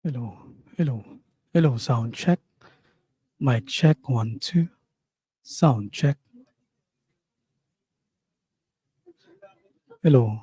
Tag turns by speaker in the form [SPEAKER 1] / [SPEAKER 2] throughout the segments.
[SPEAKER 1] Hello, hello, hello, sound check. Mic check, 1, 2. Sound check. Hello.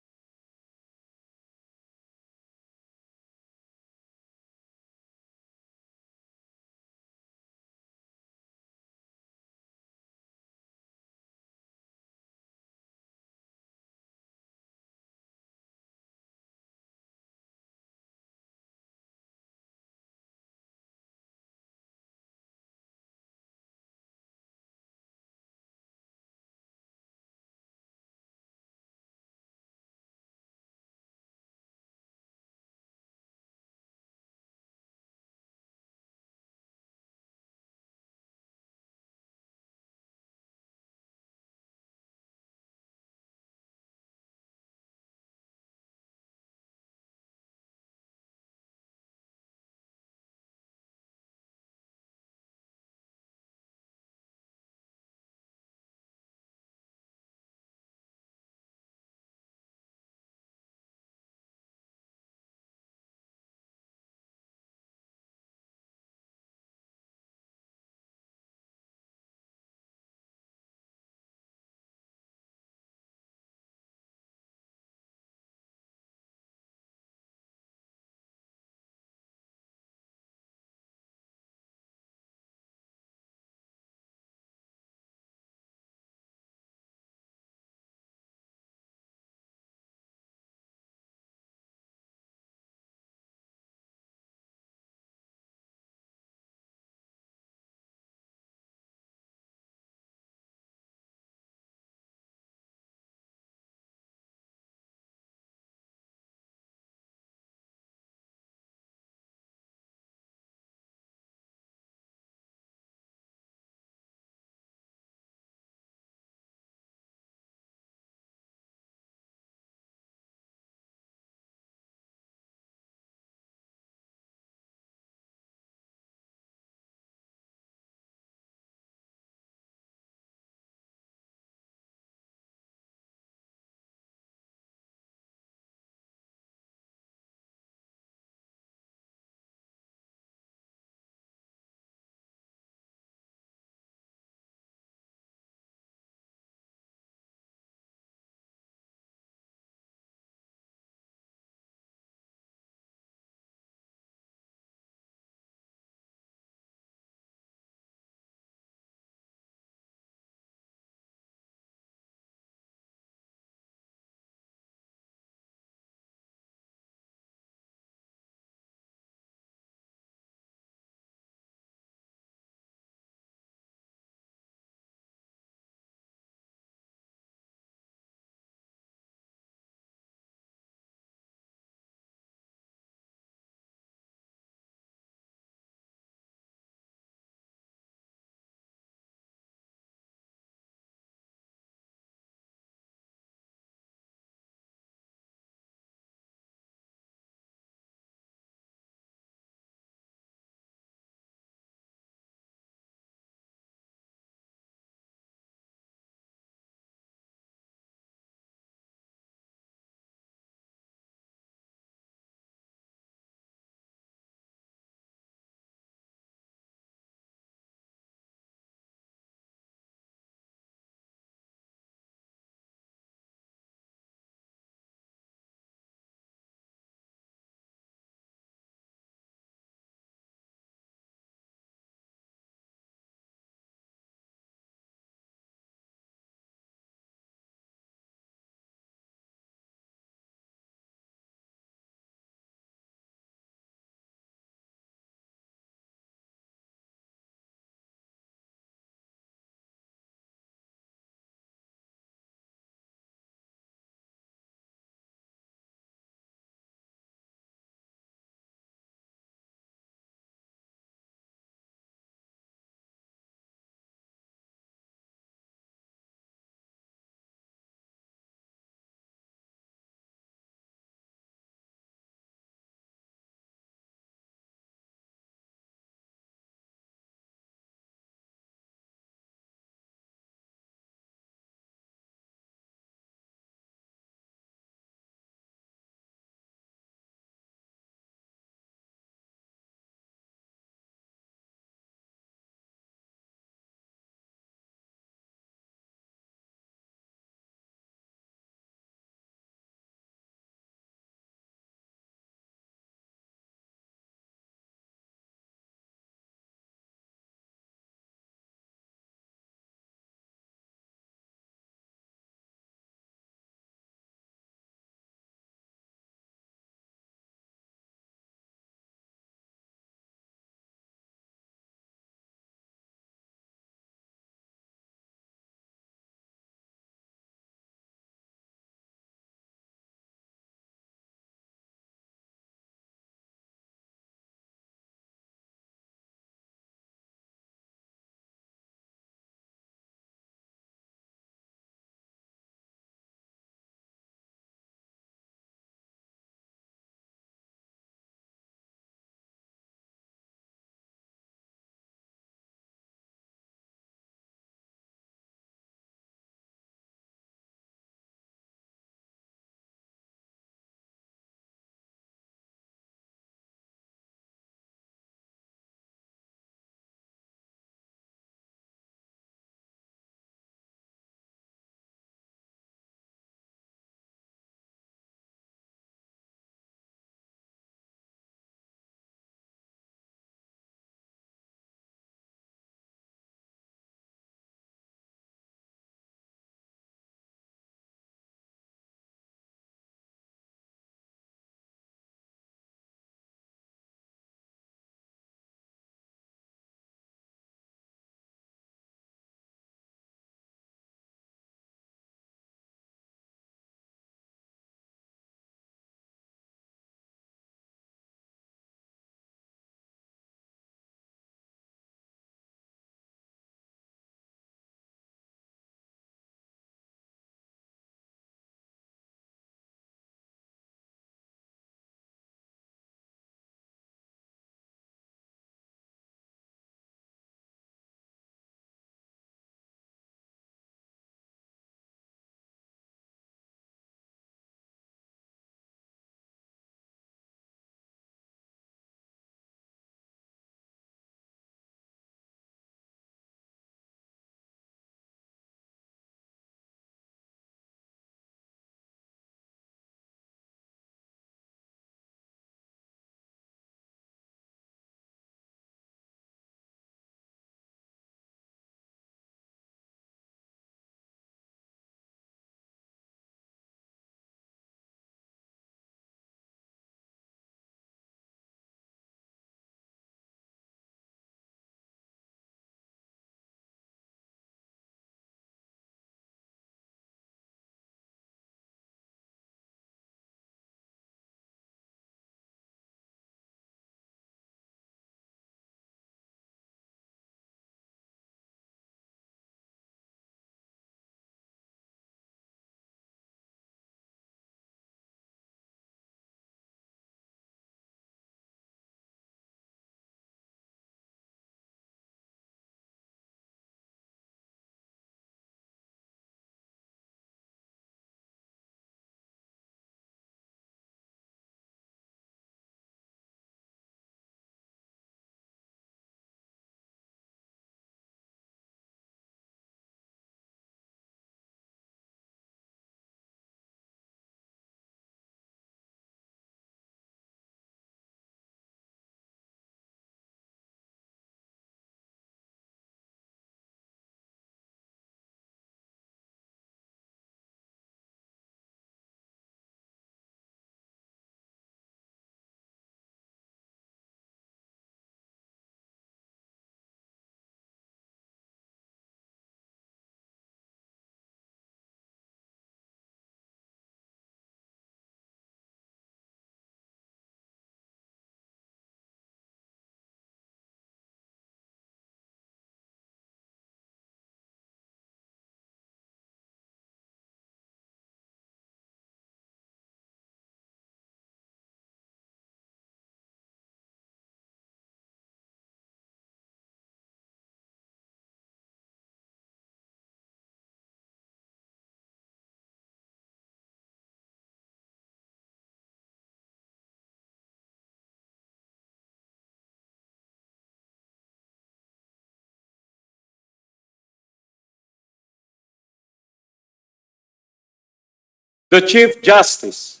[SPEAKER 2] the Chief Justice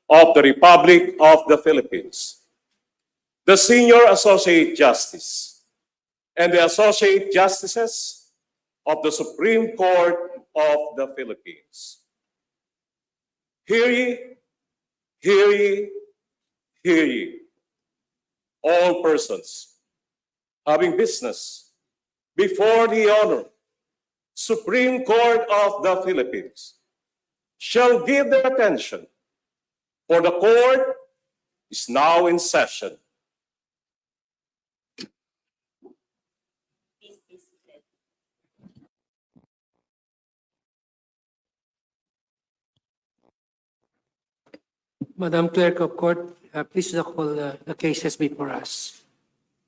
[SPEAKER 2] of the Republic of the Philippines, the Senior Associate Justice, and the Associate Justices of the Supreme Court of the Philippines. Hear ye, hear ye, hear ye. All persons having business before the Honorable Supreme Court of the Philippines shall give their attention, for the court is now in session.
[SPEAKER 3] Madam Clerk of Court, please call the cases before us.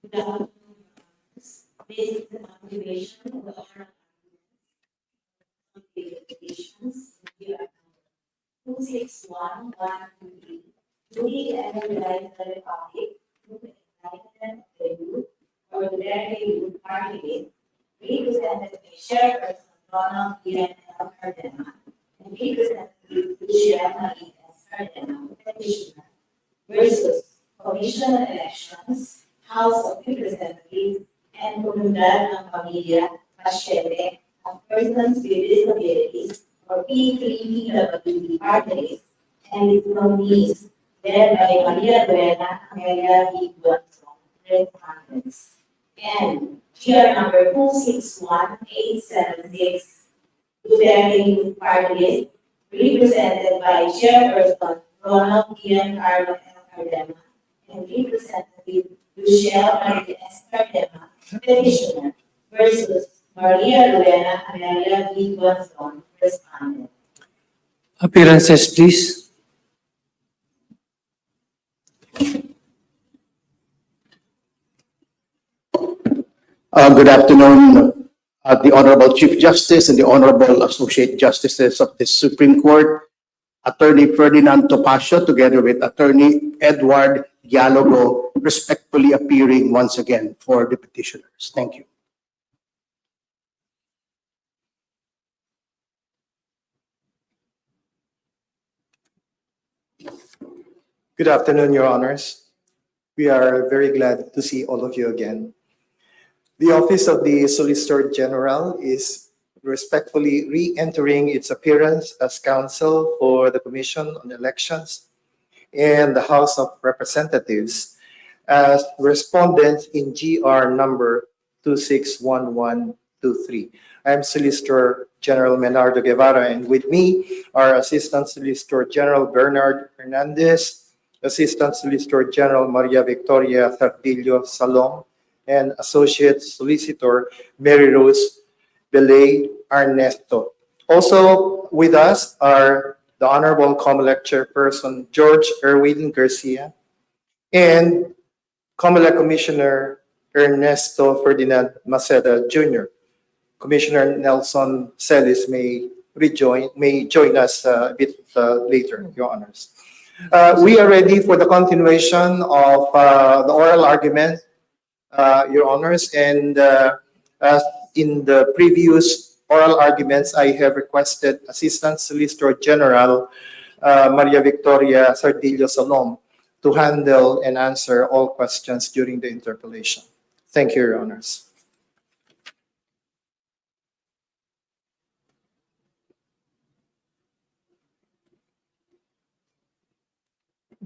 [SPEAKER 4] This is the motivation of the oral petitions. 261123. Duly energize the Republic through the Enlightenment of the Youth or the Duterte Youth Party, represented by Chairperson Ronald, Gian, and Cardema, and represented by Ducielle, Cardema, Petitioner, versus Commission on Elections, House of Representatives, and Komunidad ng Pamilya, Pasyente, of persons with disabilities, or P3PWD parties, and its nominees, led by Rowena, Amelia, Guanzon, Respondents. And GR number 261876, Duterte Youth Party, represented by Chairperson Ronald, Gian, Cardema, and Representative Ducielle, Cardema, Petitioner, versus Rowena, Amelia, Guanzon, Respondent.
[SPEAKER 3] Appearances, please.
[SPEAKER 5] Good afternoon, the Honorable Chief Justice and the Honorable Associate Justices of the Supreme Court, Attorney Ferdinand Topacio, together with Attorney Edward Dialogo, respectfully appearing once again for the petitioners. Thank you.
[SPEAKER 6] Good afternoon, Your Honors. We are very glad to see all of you again. The Office of the Solicitor General is respectfully re-entering its appearance as counsel for the Commission on Elections and the House of Representatives as respondents in GR number 261123. I am Solicitor General Menardo Guevara, and with me are Assistant Solicitor General Bernard Hernandez, Assistant Solicitor General Maria Victoria Sardillo Salong, and Associate Solicitor Mary Rose Belay Ernesto. Also with us are the Honorable COMELEC Chairperson George Erwin Garcia and COMELEC Commissioner Ernesto Ferdinand Maceda Jr. Commissioner Nelson Celis may join us a bit later, Your Honors. We are ready for the continuation of the oral argument, Your Honors, and as in the previous oral arguments, I have requested Assistant Solicitor General Maria Victoria Sardillo Salom to handle and answer all questions during the interpellation. Thank you, Your Honors.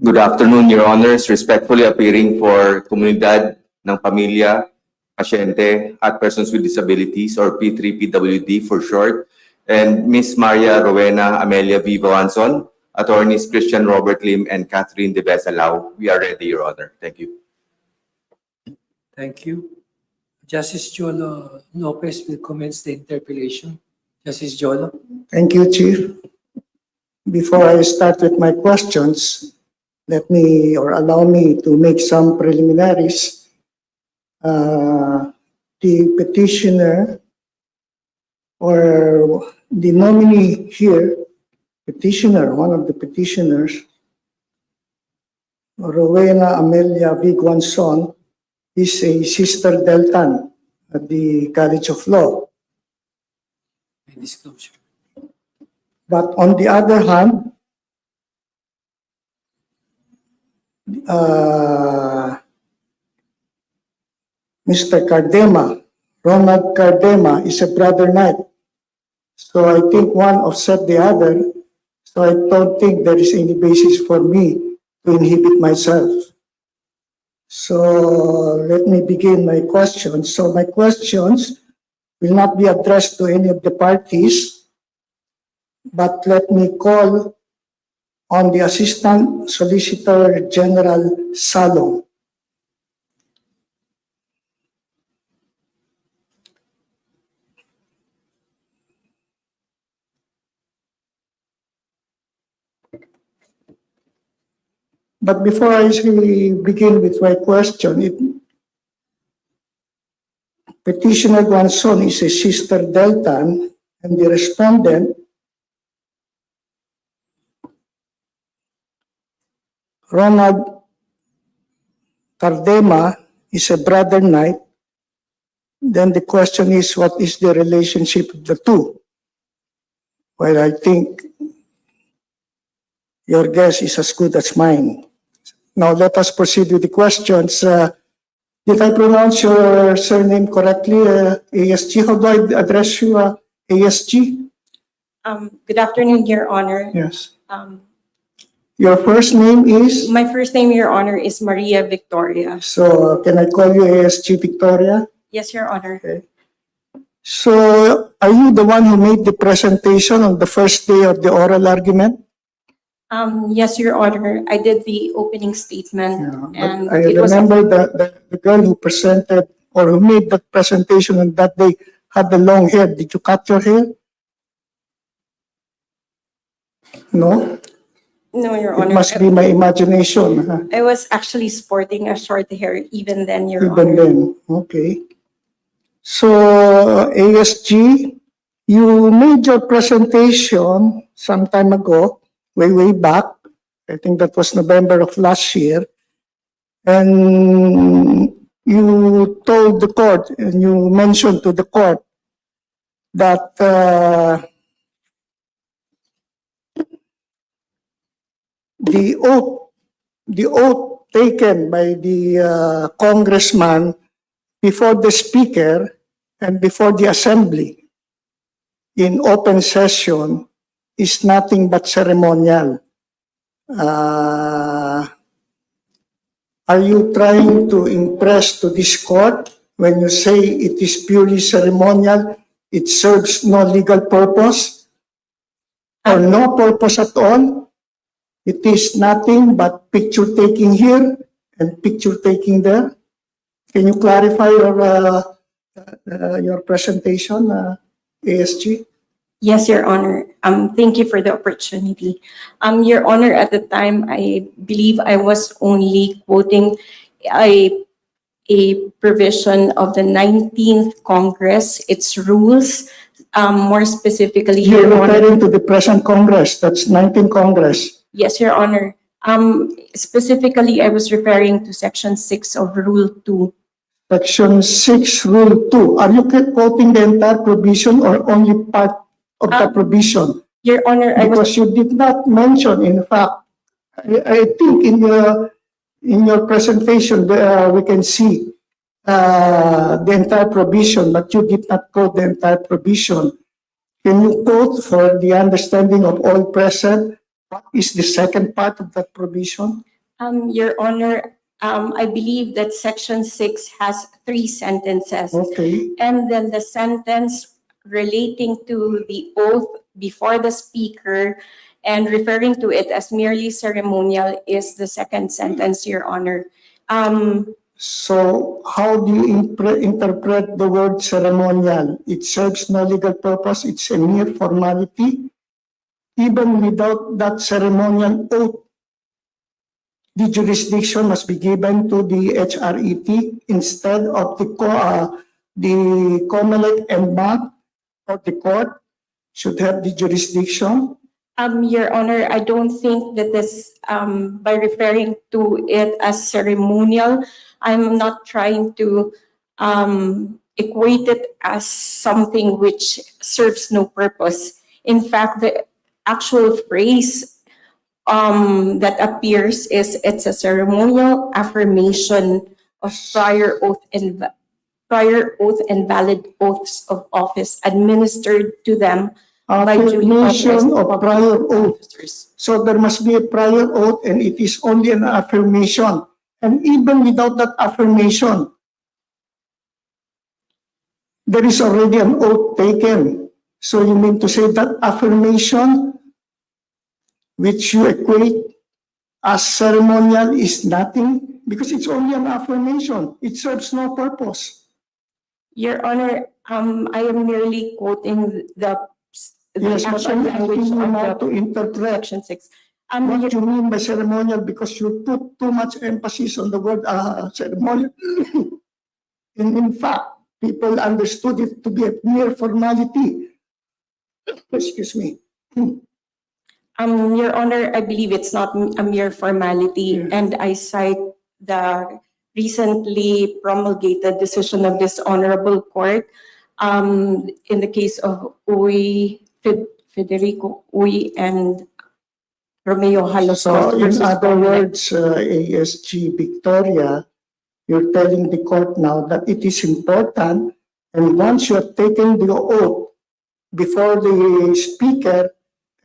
[SPEAKER 7] Good afternoon, Your Honors. Respectfully appearing for Komunidad ng Pamilya, Pasyente, at Persons with Disabilities, or P3PWD for short, and Ms. Maria Rowena Amelia V. Guanzon, Attorneys Christian Robert Lim and Catherine De Besalao. We are ready, Your Honor. Thank you.
[SPEAKER 3] Thank you. Justice Jolo Lopez will commence the interpellation. Justice Jolo.
[SPEAKER 8] Thank you, Chief. Before I start with my questions, let me or allow me to make some preliminaries. The petitioner or the nominee here, petitioner, one of the petitioners, Rowena Amelia V. Guanzon, is a sister Deltan at the College of Law.
[SPEAKER 3] Disclosure.
[SPEAKER 8] But on the other hand, Mr. Cardema, Ronald Cardema is a brother knight. So I think one offset the other. So I don't think there is any basis for me to inhibit myself. So let me begin my questions. So my questions will not be addressed to any of the parties, but let me call on the Assistant Solicitor General Salong. But before I begin with my question, Petitioner Guanzon is a sister Deltan, and the respondent, Ronald Cardema, is a brother knight. Then the question is, what is the relationship of the two? Well, I think your guess is as good as mine. Now let us proceed with the questions. Did I pronounce your surname correctly, ASG? How do I address you, ASG?
[SPEAKER 9] Good afternoon, Your Honor.
[SPEAKER 8] Yes.
[SPEAKER 9] Um,
[SPEAKER 8] Your first name is?
[SPEAKER 9] My first name, Your Honor, is Maria Victoria.
[SPEAKER 8] So can I call you ASG Victoria?
[SPEAKER 9] Yes, Your Honor.
[SPEAKER 8] Okay. So are you the one who made the presentation on the first day of the oral argument?
[SPEAKER 9] Yes, Your Honor. I did the opening statement,
[SPEAKER 8] Yeah,
[SPEAKER 9] and
[SPEAKER 8] but I
[SPEAKER 9] it was
[SPEAKER 8] remember the girl who presented or who made that presentation on that day had the long hair. Did you cut your hair? No?
[SPEAKER 9] no, Your
[SPEAKER 8] It
[SPEAKER 9] Honor.
[SPEAKER 8] must be my imagination. Huh?
[SPEAKER 9] I was actually sporting a short hair even then, Your
[SPEAKER 8] Even
[SPEAKER 9] Honor.
[SPEAKER 8] then, okay. So ASG, you made your presentation some time ago, way back. I think that was November of last year. And you told the court and you mentioned to the court that the oath taken by the congressman before the speaker and before the assembly in open session is nothing but ceremonial. Are you trying to impress to this court when you say it is purely ceremonial, it serves no legal purpose or no purpose at all? It is nothing but picture taking here and picture taking there. Can you clarify your presentation, ASG?
[SPEAKER 9] Yes, Your Honor. Thank you for the opportunity. Your Honor, at the time, I believe I was only quoting a provision of the 19th Congress, its rules, more specifically,
[SPEAKER 8] You're
[SPEAKER 9] Your Honor.
[SPEAKER 8] referring to the present Congress, that's 19th Congress.
[SPEAKER 9] Yes, Your Honor. Specifically, I was referring to Section 6 of Rule 2.
[SPEAKER 8] Section 6, Rule 2. Are you quoting the entire provision or only part of the provision?
[SPEAKER 9] Your Honor, I was,
[SPEAKER 8] Because you did not mention, in fact, I think in your presentation, we can see the entire provision, but you did not quote the entire provision. Can you quote for the understanding of all present, what is the second part of that provision?
[SPEAKER 9] Your Honor, I believe that Section 6 has 3 sentences.
[SPEAKER 8] Okay.
[SPEAKER 9] And then the sentence relating to the oath before the speaker and referring to it as merely ceremonial is the second sentence, Your Honor.
[SPEAKER 8] So how do you interpret the word ceremonial? It serves no legal purpose. It's a mere formality. Even without that ceremonial oath, the jurisdiction must be given to the HRET instead of the COMELEC and MAC or the court should have the jurisdiction.
[SPEAKER 9] Your Honor, I don't think that this, by referring to it as ceremonial, I'm not trying to equate it as something which serves no purpose. In fact, the actual phrase that appears is it's a ceremonial affirmation of prior oath and valid oaths of office administered to them by duly
[SPEAKER 8] Affirmation
[SPEAKER 9] authorized
[SPEAKER 8] of prior
[SPEAKER 9] public
[SPEAKER 8] oath.
[SPEAKER 9] officers.
[SPEAKER 8] So there must be a prior oath and it is only an affirmation. And even without that affirmation, there is already an oath taken. So you mean to say that affirmation, which you equate as ceremonial, is nothing? Because it's only an affirmation. It serves no purpose.
[SPEAKER 9] Your Honor, I am merely quoting the
[SPEAKER 8] Yes, but
[SPEAKER 9] actual
[SPEAKER 8] I'm
[SPEAKER 9] language
[SPEAKER 8] asking you now
[SPEAKER 9] of
[SPEAKER 8] to
[SPEAKER 9] the
[SPEAKER 8] interpret
[SPEAKER 9] Section 6.
[SPEAKER 8] what you mean by ceremonial, because you put too much emphasis on the word ceremonial. And in fact, people understood it to be a mere formality. Excuse me.
[SPEAKER 9] Your Honor, I believe it's not a mere formality,
[SPEAKER 8] Yeah.
[SPEAKER 9] and I cite the recently promulgated decision of this honorable court in the case of Federico Uy and Romeo Halos.
[SPEAKER 8] So in
[SPEAKER 9] versus
[SPEAKER 8] other
[SPEAKER 9] Ronald.
[SPEAKER 8] words, ASG Victoria, you're telling the court now that it is important, and once you have taken the oath before the speaker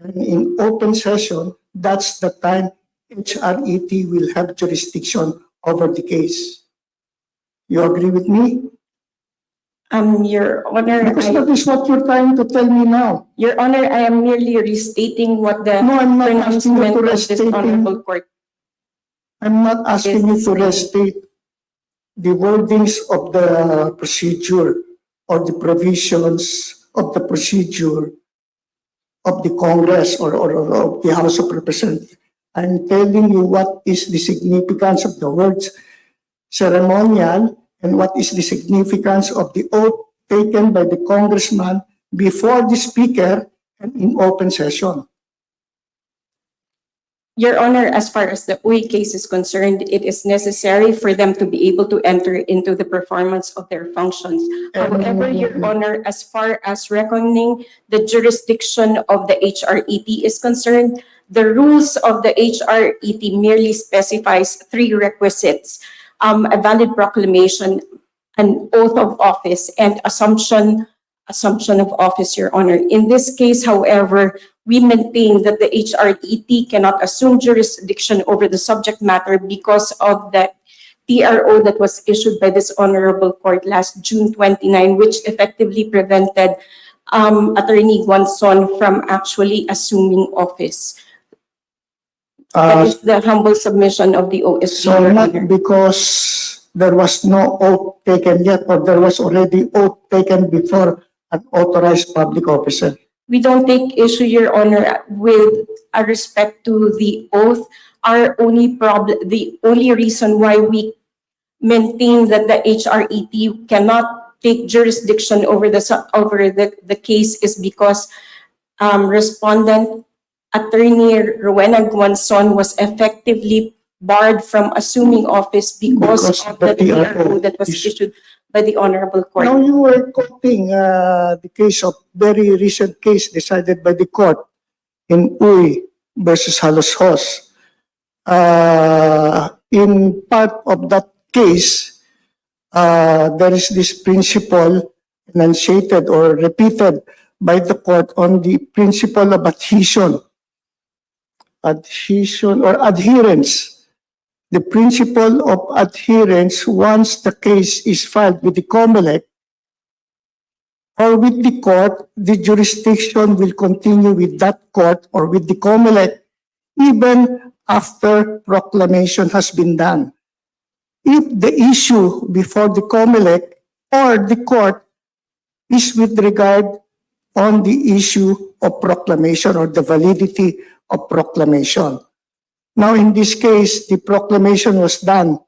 [SPEAKER 8] and in open session, that's the time HRET will have jurisdiction over the case. You agree with me?
[SPEAKER 9] Your Honor,
[SPEAKER 8] Because that is what you're trying to tell me now.
[SPEAKER 9] Your Honor, I am merely restating what the
[SPEAKER 8] No, I'm not asking you
[SPEAKER 9] pronouncement
[SPEAKER 8] to
[SPEAKER 9] of this
[SPEAKER 8] restate.
[SPEAKER 9] honorable court.
[SPEAKER 8] I'm not asking you to
[SPEAKER 9] Yes.
[SPEAKER 8] restate the wordings of the procedure or the provisions of the procedure of the Congress or of the House of Representatives. I'm telling you what is the significance of the words ceremonial and what is the significance of the oath taken by the congressman before the speaker and in open session.
[SPEAKER 9] Your Honor, as far as the Uy case is concerned, it is necessary for them to be able to enter into the performance of their functions. However, Your Honor, as far as reckoning the jurisdiction of the HRET is concerned, the rules of the HRET merely specifies 3 requisites: a valid proclamation, an oath of office, and assumption of office, Your Honor. In this case, however, we maintain that the HRET cannot assume jurisdiction over the subject matter because of the TRO that was issued by this honorable court last June 29, which effectively prevented Attorney Guanzon from actually assuming office. That is the humble submission of the OSC,
[SPEAKER 8] So
[SPEAKER 9] Your
[SPEAKER 8] not
[SPEAKER 9] Honor.
[SPEAKER 8] because there was no oath taken yet, or there was already oath taken before an authorized public officer.
[SPEAKER 9] We don't take issue, Your Honor, with respect to the oath. Our only problem, the only reason why we maintain that the HRET cannot take jurisdiction over the case is because Respondent Attorney Rowena Guanzon was effectively barred from assuming office because of the TRO that was issued by the honorable court.
[SPEAKER 8] Now you were quoting the case of very recent case decided by the court in Uy versus Halos Hos. In part of that case, there is this principle enunciated or repeated by the court on the principle of adhesion or adherence. The principle of adherence, once the case is filed with the COMELEC or with the court, the jurisdiction will continue with that court or with the COMELEC even after proclamation has been done. If the issue before the COMELEC or the court is with regard on the issue of proclamation or the validity of proclamation. Now, in this case, the proclamation was done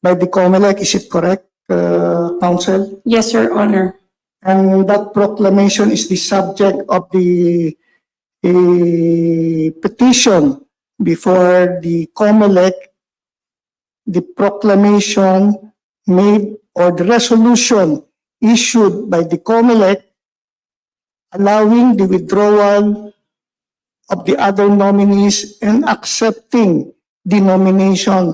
[SPEAKER 8] by the COMELEC. Is it correct, Counsel?
[SPEAKER 9] Yes, Your Honor.
[SPEAKER 8] And that proclamation is the subject of the petition before the COMELEC. The proclamation made or the resolution issued by the COMELEC allowing the withdrawal of the other nominees and accepting the nomination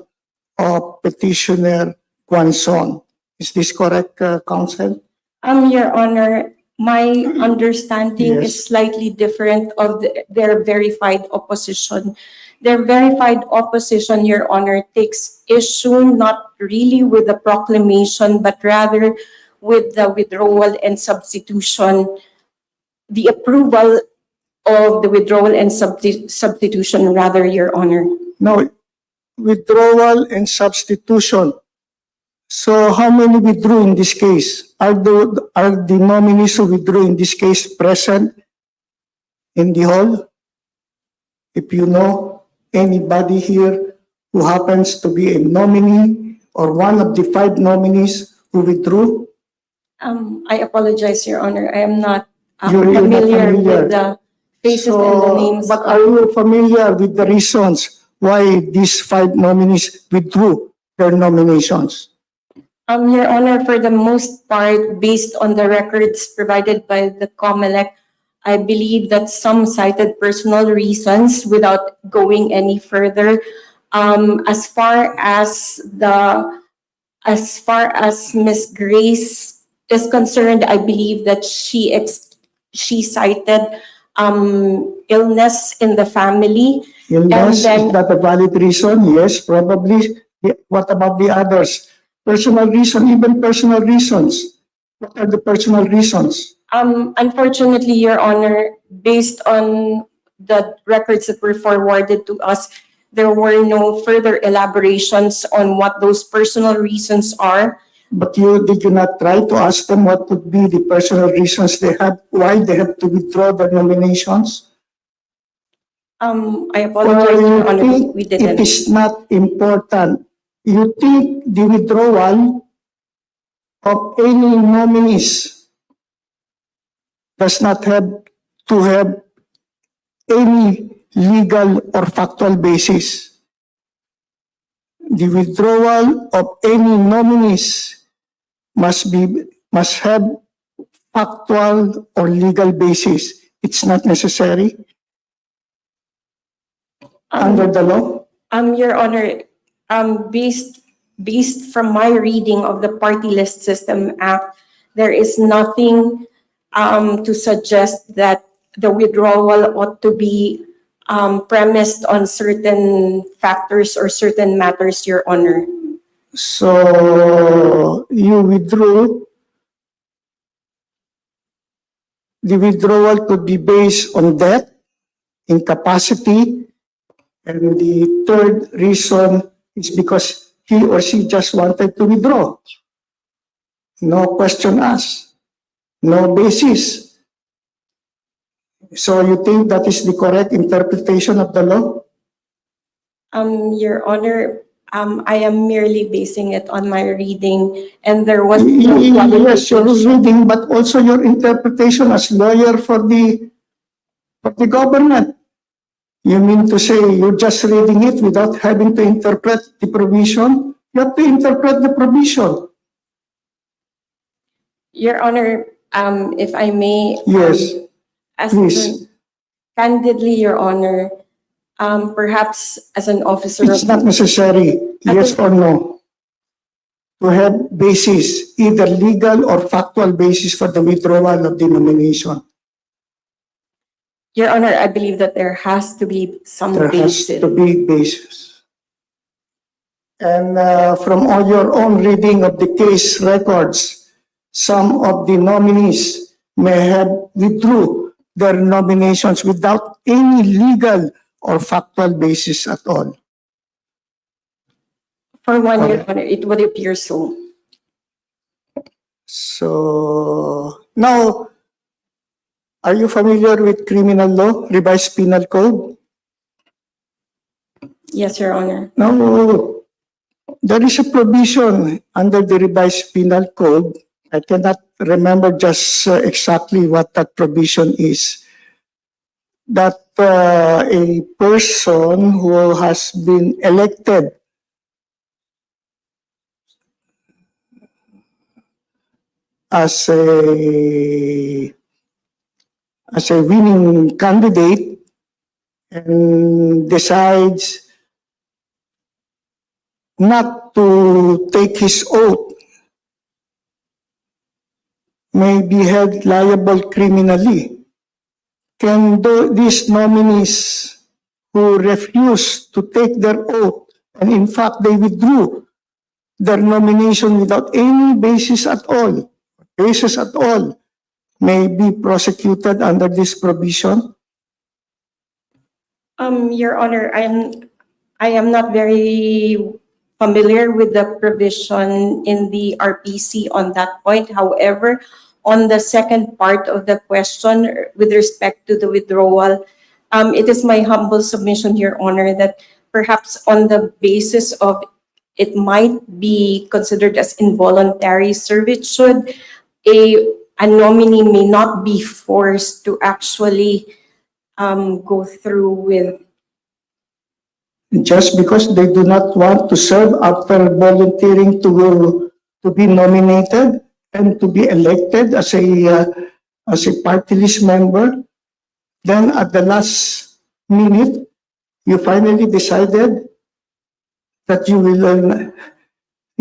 [SPEAKER 8] of Petitioner Guanzon. Is this correct, Counsel?
[SPEAKER 9] Your Honor, my understanding
[SPEAKER 8] Yes.
[SPEAKER 9] is slightly different of their verified opposition. Their verified opposition, Your Honor, takes issue not really with the proclamation, but rather with the withdrawal and substitution, the approval of the withdrawal and substitution, rather, Your Honor.
[SPEAKER 8] No, withdrawal and substitution. So how many withdrew in this case? Are the nominees who withdrew in this case present in the hall? If you know anybody here who happens to be a nominee or one of the 5 nominees who withdrew?
[SPEAKER 9] I apologize, Your Honor. I am not
[SPEAKER 8] You're not
[SPEAKER 9] familiar
[SPEAKER 8] familiar.
[SPEAKER 9] with the faces and the names.
[SPEAKER 8] But are you familiar with the reasons why these 5 nominees withdrew their nominations?
[SPEAKER 9] Your Honor, for the most part, based on the records provided by the COMELEC, I believe that some cited personal reasons without going any further. As far as Miss Grace is concerned, I believe that she cited illness in the family.
[SPEAKER 8] Illness,
[SPEAKER 9] then-
[SPEAKER 8] is that a valid reason? Yes, probably. What about the others? Personal reason, even personal reasons. What are the personal reasons?
[SPEAKER 9] Unfortunately, Your Honor, based on the records that were forwarded to us, there were no further elaborations on what those personal reasons are.
[SPEAKER 8] But did you not try to ask them what would be the personal reasons they have, why they have to withdraw their nominations?
[SPEAKER 9] I
[SPEAKER 8] Or
[SPEAKER 9] apologize,
[SPEAKER 8] you
[SPEAKER 9] Your Honor,
[SPEAKER 8] think
[SPEAKER 9] we
[SPEAKER 8] it
[SPEAKER 9] didn't.
[SPEAKER 8] is not important? You think the withdrawal of any nominees does not have to have any legal or factual basis? The withdrawal of any nominees must have factual or legal basis. It's not necessary under the law.
[SPEAKER 9] Your Honor, based from my reading of the Party List System Act, there is nothing to suggest that the withdrawal ought to be premised on certain factors or certain matters, Your Honor.
[SPEAKER 8] So you withdrew. The withdrawal could be based on death, incapacity, and the third reason is because he or she just wanted to withdraw. No question asked, no basis. So you think that is the correct interpretation of the law?
[SPEAKER 9] Your Honor, I am merely basing it on my reading, and there was no
[SPEAKER 8] Yes, your
[SPEAKER 9] qualification.
[SPEAKER 8] reading, but also your interpretation as lawyer for the government. You mean to say you're just reading it without having to interpret the provision? You have to interpret the provision.
[SPEAKER 9] Your Honor, if I may.
[SPEAKER 8] Yes,
[SPEAKER 9] As
[SPEAKER 8] please.
[SPEAKER 9] candidly, Your Honor, perhaps as an officer
[SPEAKER 8] It's
[SPEAKER 9] of
[SPEAKER 8] not necessary, yes or no, to have basis, either legal or factual basis for the withdrawal of the nomination.
[SPEAKER 9] Your Honor, I believe that there has to be some
[SPEAKER 8] There has
[SPEAKER 9] basis.
[SPEAKER 8] to be basis. And from all your own reading of the case records, some of the nominees may have withdrew their nominations without any legal or factual basis at all.
[SPEAKER 9] For one, Your
[SPEAKER 8] Correct.
[SPEAKER 9] Honor, it would appear so.
[SPEAKER 8] So now, are you familiar with criminal law, revised penal code?
[SPEAKER 9] Yes, Your Honor.
[SPEAKER 8] No, there is a provision under the revised penal code. I cannot remember just exactly what that provision is. That a person who has been elected as a winning candidate and decides not to take his oath may be held liable criminally. Can these nominees who refuse to take their oath, and in fact they withdrew their nomination without any basis at all, may be prosecuted under this provision?
[SPEAKER 9] Your Honor, I am not very familiar with the provision in the RPC on that point. However, on the second part of the question with respect to the withdrawal, it is my humble submission, Your Honor, that perhaps on the basis of it might be considered as involuntary servitude, a nominee may not be forced to actually go through with.
[SPEAKER 8] Just because they do not want to serve after volunteering to be nominated and to be elected as a party list member, then at the last minute, you finally decided that you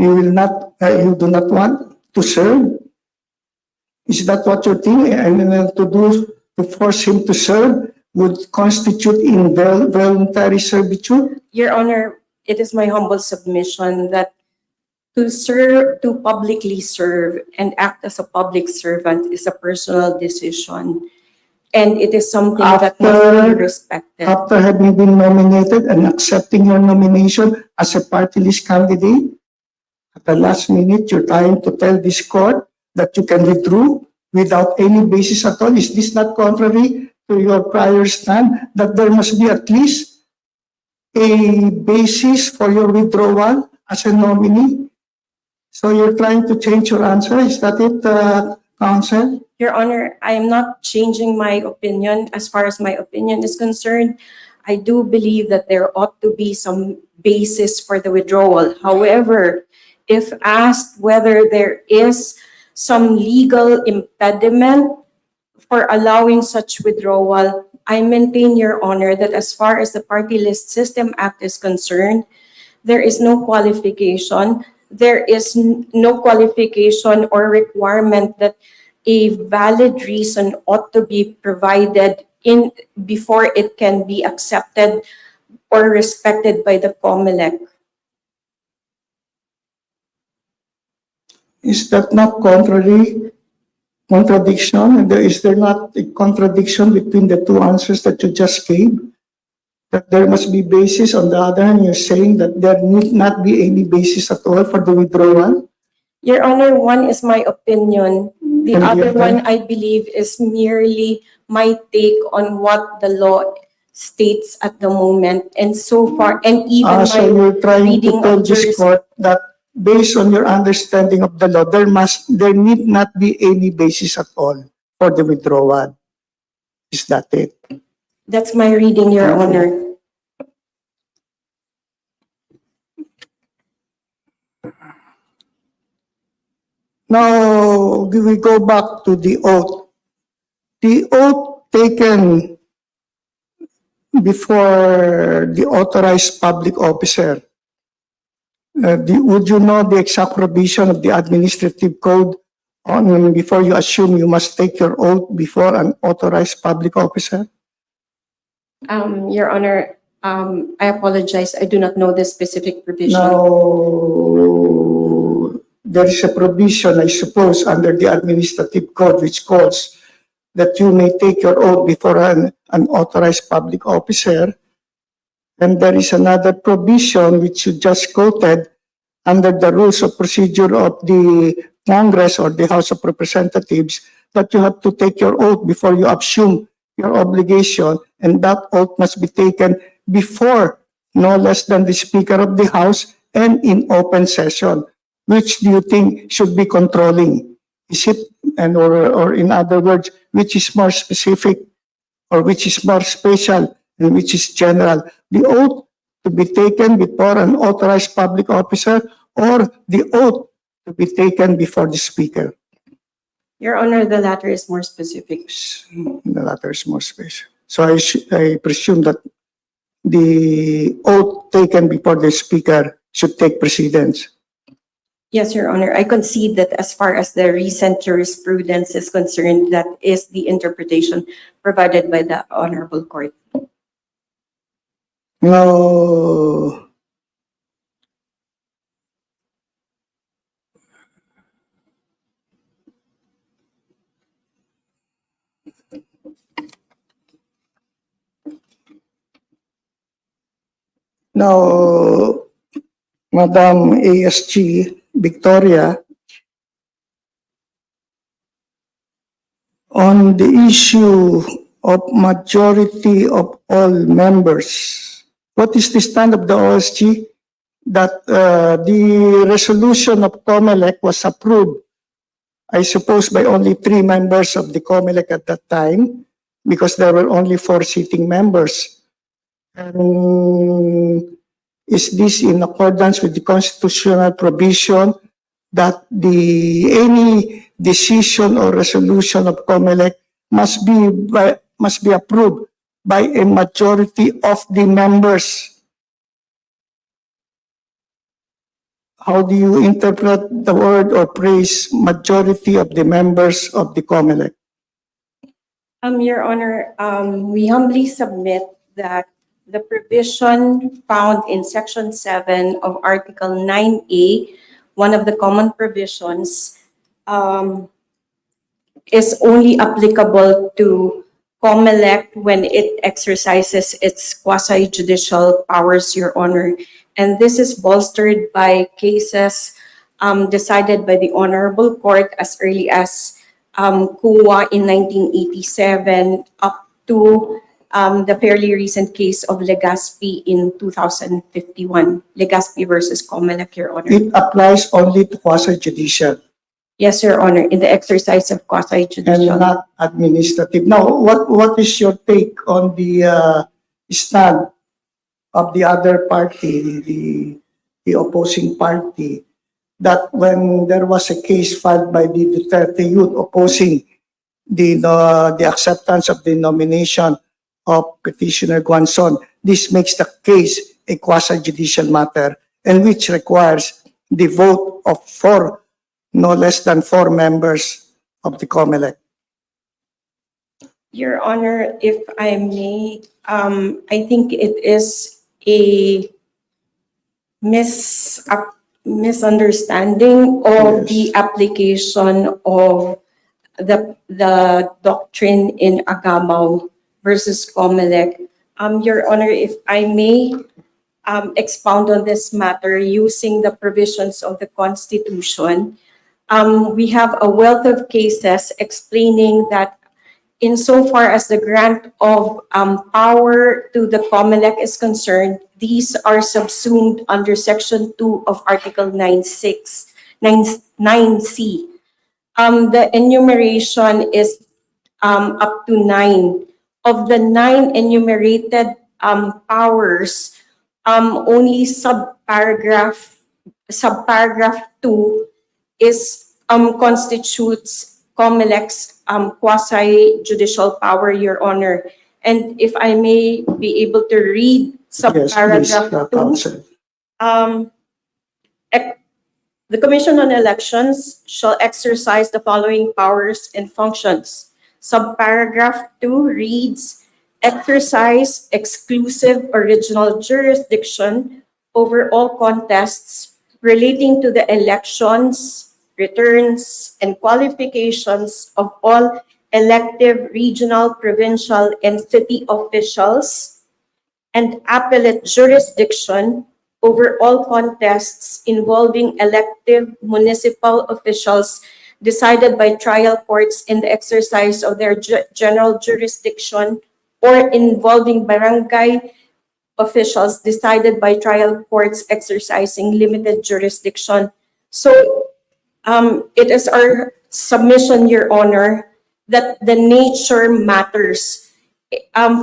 [SPEAKER 8] do not want to serve. Is that what you're thinking? And then to force him to serve would constitute involuntary servitude?
[SPEAKER 9] Your Honor, it is my humble submission that to publicly serve and act as a public servant is a personal decision, and it is something that must be respected.
[SPEAKER 8] After having been nominated and accepting your nomination as a party list candidate, at the last minute, you're trying to tell this court that you can withdraw without any basis at all. Is this not contrary to your prior stand that there must be at least a basis for your withdrawal as a nominee? So you're trying to change your answer. Is that it, counsel?
[SPEAKER 9] Your Honor, I am not changing my opinion. As far as my opinion is concerned, I do believe that there ought to be some basis for the withdrawal. However, if asked whether there is some legal impediment for allowing such withdrawal, I maintain, Your Honor, that as far as the Party List System Act is concerned, there is no qualification. There is no qualification or requirement that a valid reason ought to be provided before it can be accepted or respected by the COMELEC.
[SPEAKER 8] Is that not contradiction? Is there not a contradiction between the two answers that you just gave? That there must be basis. On the other hand, you're saying that there need not be any basis at all for the withdrawal?
[SPEAKER 9] Your Honor, one is my opinion. The
[SPEAKER 8] And the
[SPEAKER 9] other
[SPEAKER 8] other?
[SPEAKER 9] one, I believe, is merely my take on what the law states at the moment. And so far, and even
[SPEAKER 8] So
[SPEAKER 9] my
[SPEAKER 8] you're trying to
[SPEAKER 9] reading
[SPEAKER 8] tell
[SPEAKER 9] of
[SPEAKER 8] this court that based on your understanding of the law, there need not be any basis at all for the withdrawal. Is that it?
[SPEAKER 9] That's my reading, Your Honor.
[SPEAKER 8] Now, we go back to the oath. The oath taken before the authorized public officer. Would you know the exact provision of the administrative code on before you assume you must take your oath before an authorized public officer?
[SPEAKER 9] Your Honor, I apologize. I do not know the specific provision.
[SPEAKER 8] Now, there is a provision, I suppose, under the administrative code which calls that you may take your oath before an authorized public officer. And there is another provision which you just quoted under the rules of procedure of the Congress or the House of Representatives that you have to take your oath before you assume your obligation, and that oath must be taken before no less than the Speaker of the House and in open session. Which do you think should be controlling? Is it, or in other words, which is more specific or which is more special and which is general? The oath to be taken before an authorized public officer or the oath to be taken before the Speaker?
[SPEAKER 9] Your Honor, the latter is more specific.
[SPEAKER 8] The latter is more special. So I presume that the oath taken before the speaker should take precedence.
[SPEAKER 9] Yes, Your Honor. I concede that as far as the recent jurisprudence is concerned, that is the interpretation provided by the Honorable Court.
[SPEAKER 8] Now, now, Madam ASG Victoria, on the issue of majority of all members, what is the stand of the OSG? That the resolution of COMELEC was approved, I suppose, by only 3 members of the COMELEC at that time, because there were only 4 sitting members. And is this in accordance with the constitutional provision that any decision or resolution of COMELEC must be approved by a majority of the members? How do you interpret the word or phrase majority of the members of the COMELEC?
[SPEAKER 9] Your Honor, we humbly submit that the provision found in Section 7 of Article 9A, one of the common provisions, is only applicable to COMELEC when it exercises its quasi-judicial powers, Your Honor. And this is bolstered by cases decided by the Honorable Court as early as CUA in 1987 up to the fairly recent case of Legazpi in 2051, Legazpi versus COMELEC, Your Honor.
[SPEAKER 8] It applies only to quasi-judicial
[SPEAKER 9] Yes, Your Honor, in the exercise of
[SPEAKER 8] and
[SPEAKER 9] quasi-judicial.
[SPEAKER 8] not administrative. Now, what is your take on the stand of the other party, the opposing party, that when there was a case filed by the Duterte youth opposing the acceptance of the nomination of Petitioner Guanzon, this makes the case a quasi-judicial matter, and which requires the vote of 4, no less than 4 members of the COMELEC.
[SPEAKER 9] Your Honor, if I may, I think it is a misunderstanding of
[SPEAKER 8] Yes.
[SPEAKER 9] the application of the doctrine in Agamaw versus COMELEC. Your Honor, if I may expound on this matter using the provisions of the Constitution, we have a wealth of cases explaining that insofar as the grant of power to the COMELEC is concerned, these are subsumed under Section 2 of Article 9C. The enumeration is up to 9. Of the 9 enumerated powers, only subparagraph 2 is constitutes COMELEC's quasi-judicial power, Your Honor. And if I may be able to read
[SPEAKER 8] Yes, please,
[SPEAKER 9] subparagraph 2.
[SPEAKER 8] Counsel.
[SPEAKER 9] The Commission on Elections shall exercise the following powers and functions. Subparagraph 2 reads, exercise exclusive original jurisdiction over all contests relating to the elections, returns, and qualifications of all elective, regional, provincial, and city officials, and appellate jurisdiction over all contests involving elective municipal officials decided by trial courts in the exercise of their general jurisdiction, or involving barangay officials decided by trial courts exercising limited jurisdiction. So it is our submission, Your Honor, that the nature matters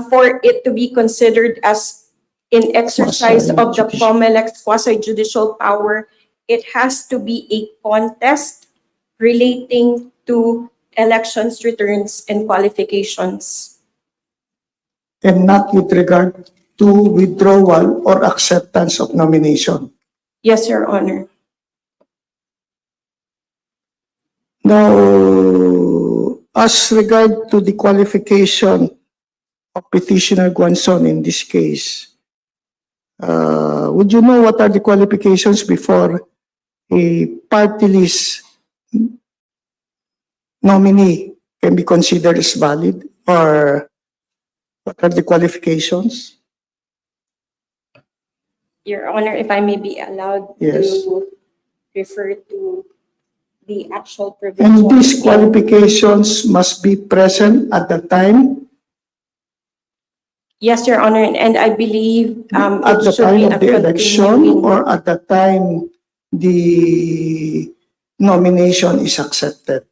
[SPEAKER 9] for it to be considered as in exercise of the COMELEC's quasi-judicial power. It has to be a contest relating to elections, returns, and qualifications.
[SPEAKER 8] And not with regard to withdrawal or acceptance of nomination.
[SPEAKER 9] Yes, Your Honor.
[SPEAKER 8] Now, as regard to the qualification of Petitioner Guanzon in this case, would you know what are the qualifications before a party list nominee can be considered as valid, or what are the qualifications?
[SPEAKER 9] Your Honor, if I may be allowed
[SPEAKER 8] Yes.
[SPEAKER 9] to refer to the actual
[SPEAKER 8] And
[SPEAKER 9] provision.
[SPEAKER 8] these qualifications must be present at the time,
[SPEAKER 9] Yes, Your Honor, and I believe
[SPEAKER 8] at
[SPEAKER 9] it
[SPEAKER 8] the
[SPEAKER 9] should
[SPEAKER 8] time
[SPEAKER 9] be
[SPEAKER 8] of
[SPEAKER 9] a
[SPEAKER 8] the election,
[SPEAKER 9] continuing.
[SPEAKER 8] or at the time the nomination is accepted.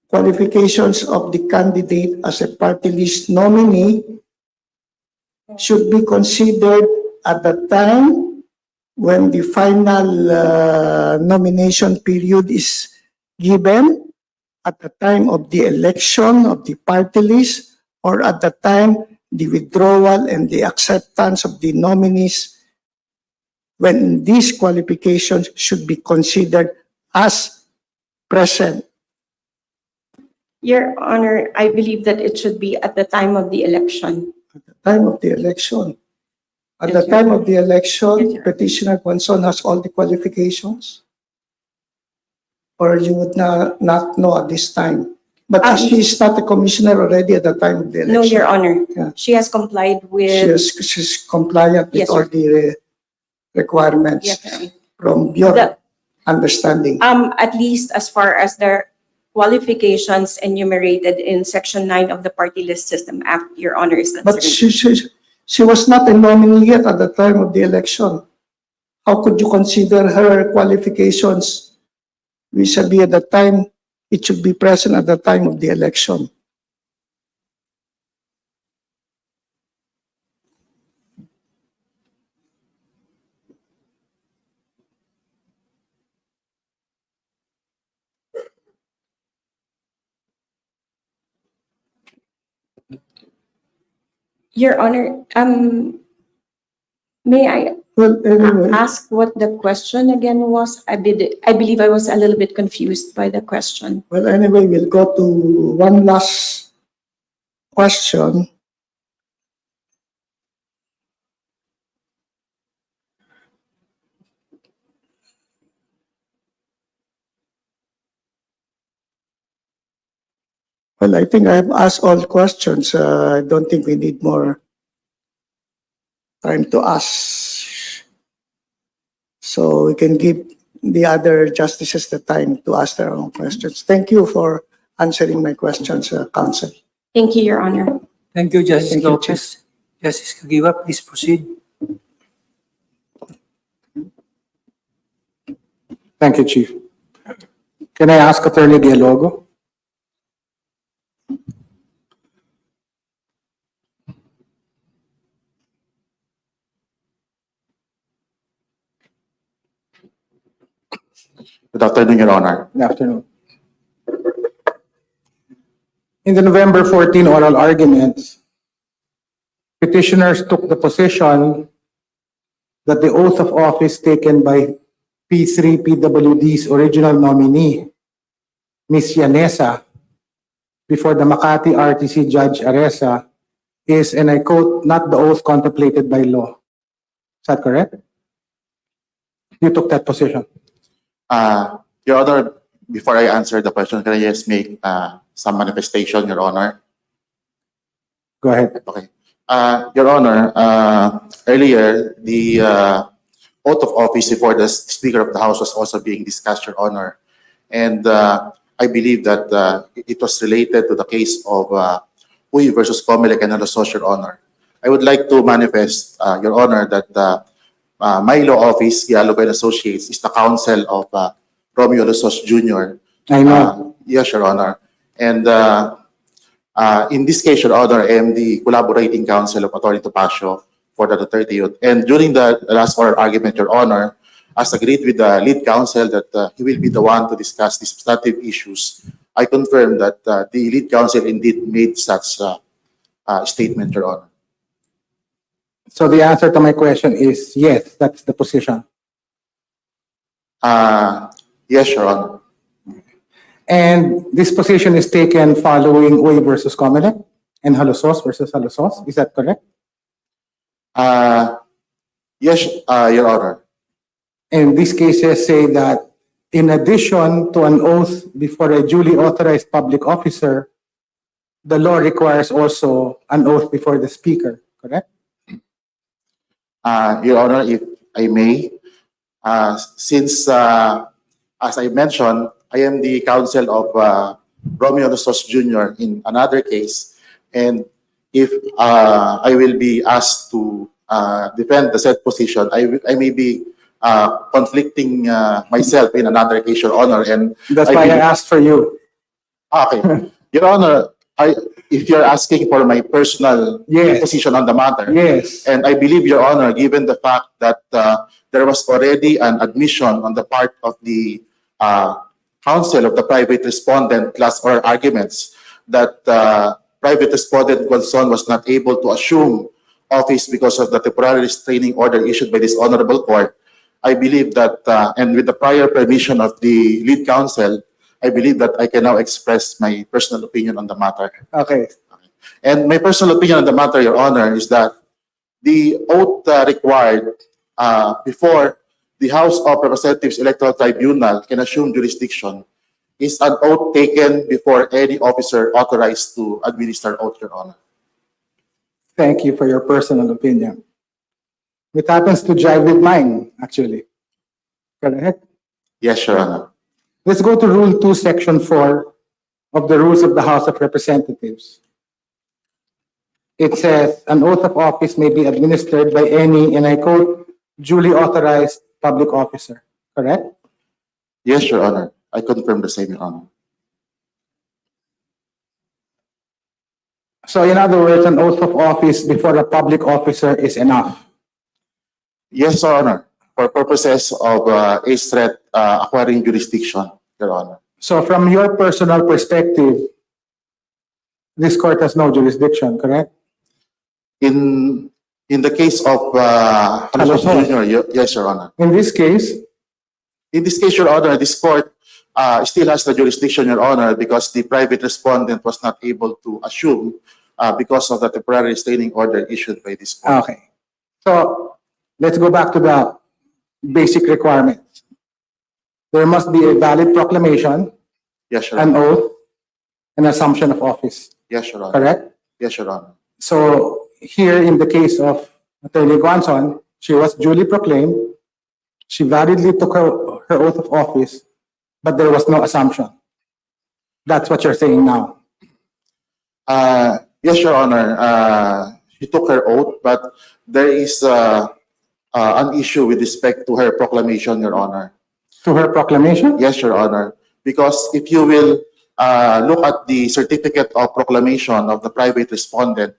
[SPEAKER 8] Qualifications of the candidate as a party list nominee should be considered at the time when the final nomination period is given, at the time of the election of the party list, or at the time the withdrawal and the acceptance of the nominees, when these qualifications should be considered as present.
[SPEAKER 9] Your Honor, I believe that it should be at the time of the election.
[SPEAKER 8] Time of the election. At
[SPEAKER 9] Yes,
[SPEAKER 8] the time of the
[SPEAKER 9] Yes,
[SPEAKER 8] election,
[SPEAKER 9] Your
[SPEAKER 8] Petitioner Guanzon has all the qualifications? Or you would not know at this time? But she is not a commissioner already at the time of the election.
[SPEAKER 9] No, Your Honor.
[SPEAKER 8] Yeah.
[SPEAKER 9] She has complied with.
[SPEAKER 8] She's compliant with
[SPEAKER 9] Yes,
[SPEAKER 8] all
[SPEAKER 9] sir.
[SPEAKER 8] the requirements
[SPEAKER 9] Yes, Your Honor.
[SPEAKER 8] from your
[SPEAKER 9] The-
[SPEAKER 8] understanding.
[SPEAKER 9] At least as far as the qualifications enumerated in Section 9 of the Party List System Act, Your Honor is
[SPEAKER 8] But
[SPEAKER 9] concerned.
[SPEAKER 8] she was not a nominee yet at the time of the election. How could you consider her qualifications vis-a-vis at the time? It should be present at the time of the election.
[SPEAKER 9] Your Honor, may I
[SPEAKER 8] Well, anyway,
[SPEAKER 9] ask what the question again was? I believe I was a little bit confused by the question.
[SPEAKER 8] we'll go to one last question. Well, I think I have asked all questions. I don't think we need more time to ask. So we can give the other justices the time to ask their own questions. Thank you for answering my questions, Counsel.
[SPEAKER 9] Thank you, Your Honor.
[SPEAKER 3] Thank you, Justice
[SPEAKER 8] Thank you,
[SPEAKER 3] Lopez. Justice Kagiwa, please proceed.
[SPEAKER 10] Thank you, Chief. Can I ask Attorney Dialogo?
[SPEAKER 11] Good afternoon, Your Honor.
[SPEAKER 10] Good afternoon. In the November 14 oral arguments, petitioners took the position that the oath of office taken by P3 PWD's original nominee, Ms. Yanesa, before the Makati RTC Judge Aresa is, and I quote, not the oath contemplated by law. Is that correct? You took that position.
[SPEAKER 11] Your Honor, before I answer the question, can I just make some manifestation, Your Honor?
[SPEAKER 10] Go ahead.
[SPEAKER 11] Okay. Your Honor, earlier, the oath of office before the Speaker of the House was also being discussed, Your Honor. And I believe that it was related to the case of Uy versus Pamilya and Your Honor. I would like to manifest, Your Honor, that my law office, Dialogo and Associates, is the counsel of Romeo Losos Jr.
[SPEAKER 10] I know.
[SPEAKER 11] Yes, Your Honor. And in this case, Your Honor, I am the collaborating counsel of Attorney Topacio for the Duterte youth. And during the last oral argument, Your Honor, as agreed with the lead counsel that he will be the one to discuss the substantive issues, I confirm that the lead counsel indeed made such statement, Your Honor.
[SPEAKER 10] So the answer to my question is yes, that's the position.
[SPEAKER 11] Yes, Your Honor.
[SPEAKER 10] And this position is taken following Uy versus Comelec and Halosos versus Halosos. Is that correct?
[SPEAKER 11] Yes, Your Honor.
[SPEAKER 10] And these cases say that in addition to an oath before a duly authorized public officer, the law requires also an oath before the speaker, correct?
[SPEAKER 11] Your Honor, if I may, since, as I mentioned, I am the counsel of Romeo Nossos Jr. in another case, and if I will be asked to defend the said position, I may be conflicting myself in another case, Your Honor, and
[SPEAKER 10] That's why I asked for you.
[SPEAKER 11] okay, Your Honor, if you're asking for my personal
[SPEAKER 10] Yes.
[SPEAKER 11] position on the matter,
[SPEAKER 10] Yes.
[SPEAKER 11] and I believe, Your Honor, given the fact that there was already an admission on the part of the counsel of the private respondent class or arguments that private respondent Guanzon was not able to assume office because of the temporary restraining order issued by this honorable court, I believe that, and with the prior permission of the lead counsel, I believe that I can now express my personal opinion on the matter.
[SPEAKER 10] Okay.
[SPEAKER 11] And my personal opinion on the matter, Your Honor, is that the oath required before the House of Representatives Electoral Tribunal can assume jurisdiction is an oath taken before any officer authorized to administer oath, Your Honor.
[SPEAKER 10] Thank you for your personal opinion. It happens to jive with mine, actually. Correct?
[SPEAKER 11] Yes, Your Honor.
[SPEAKER 10] Let's go to Rule 2, Section 4 of the Rules of the House of Representatives. It says, an oath of office may be administered by any, and I quote, duly authorized public officer. Correct?
[SPEAKER 11] Yes, Your Honor. I confirm the same, Your Honor.
[SPEAKER 10] So in other words, an oath of office before a public officer is enough.
[SPEAKER 11] Yes, Your Honor. For purposes of a threat acquiring jurisdiction, Your Honor.
[SPEAKER 10] So from your personal perspective, this court has no jurisdiction, correct?
[SPEAKER 11] In the case of Nossos Jr., yes, Your Honor.
[SPEAKER 10] In this case,
[SPEAKER 11] Your Honor, this court still has the jurisdiction, Your Honor, because the private respondent was not able to assume because of the temporary restraining order issued by this court.
[SPEAKER 10] okay. So let's go back to the basic requirements. There must be a valid proclamation,
[SPEAKER 11] Yes, Your
[SPEAKER 10] an
[SPEAKER 11] Honor.
[SPEAKER 10] oath, an assumption of office,
[SPEAKER 11] Yes, Your Honor.
[SPEAKER 10] correct?
[SPEAKER 11] Yes, Your Honor.
[SPEAKER 10] So here in the case of Attorney Guanzon, she was duly proclaimed, she validly took her oath of office, but there was no assumption. That's what you're saying now.
[SPEAKER 11] Yes, Your Honor. She took her oath, but there is an issue with respect to her proclamation, Your Honor.
[SPEAKER 10] To her proclamation?
[SPEAKER 11] Yes, Your Honor. Because if you will look at the certificate of proclamation of the private respondent,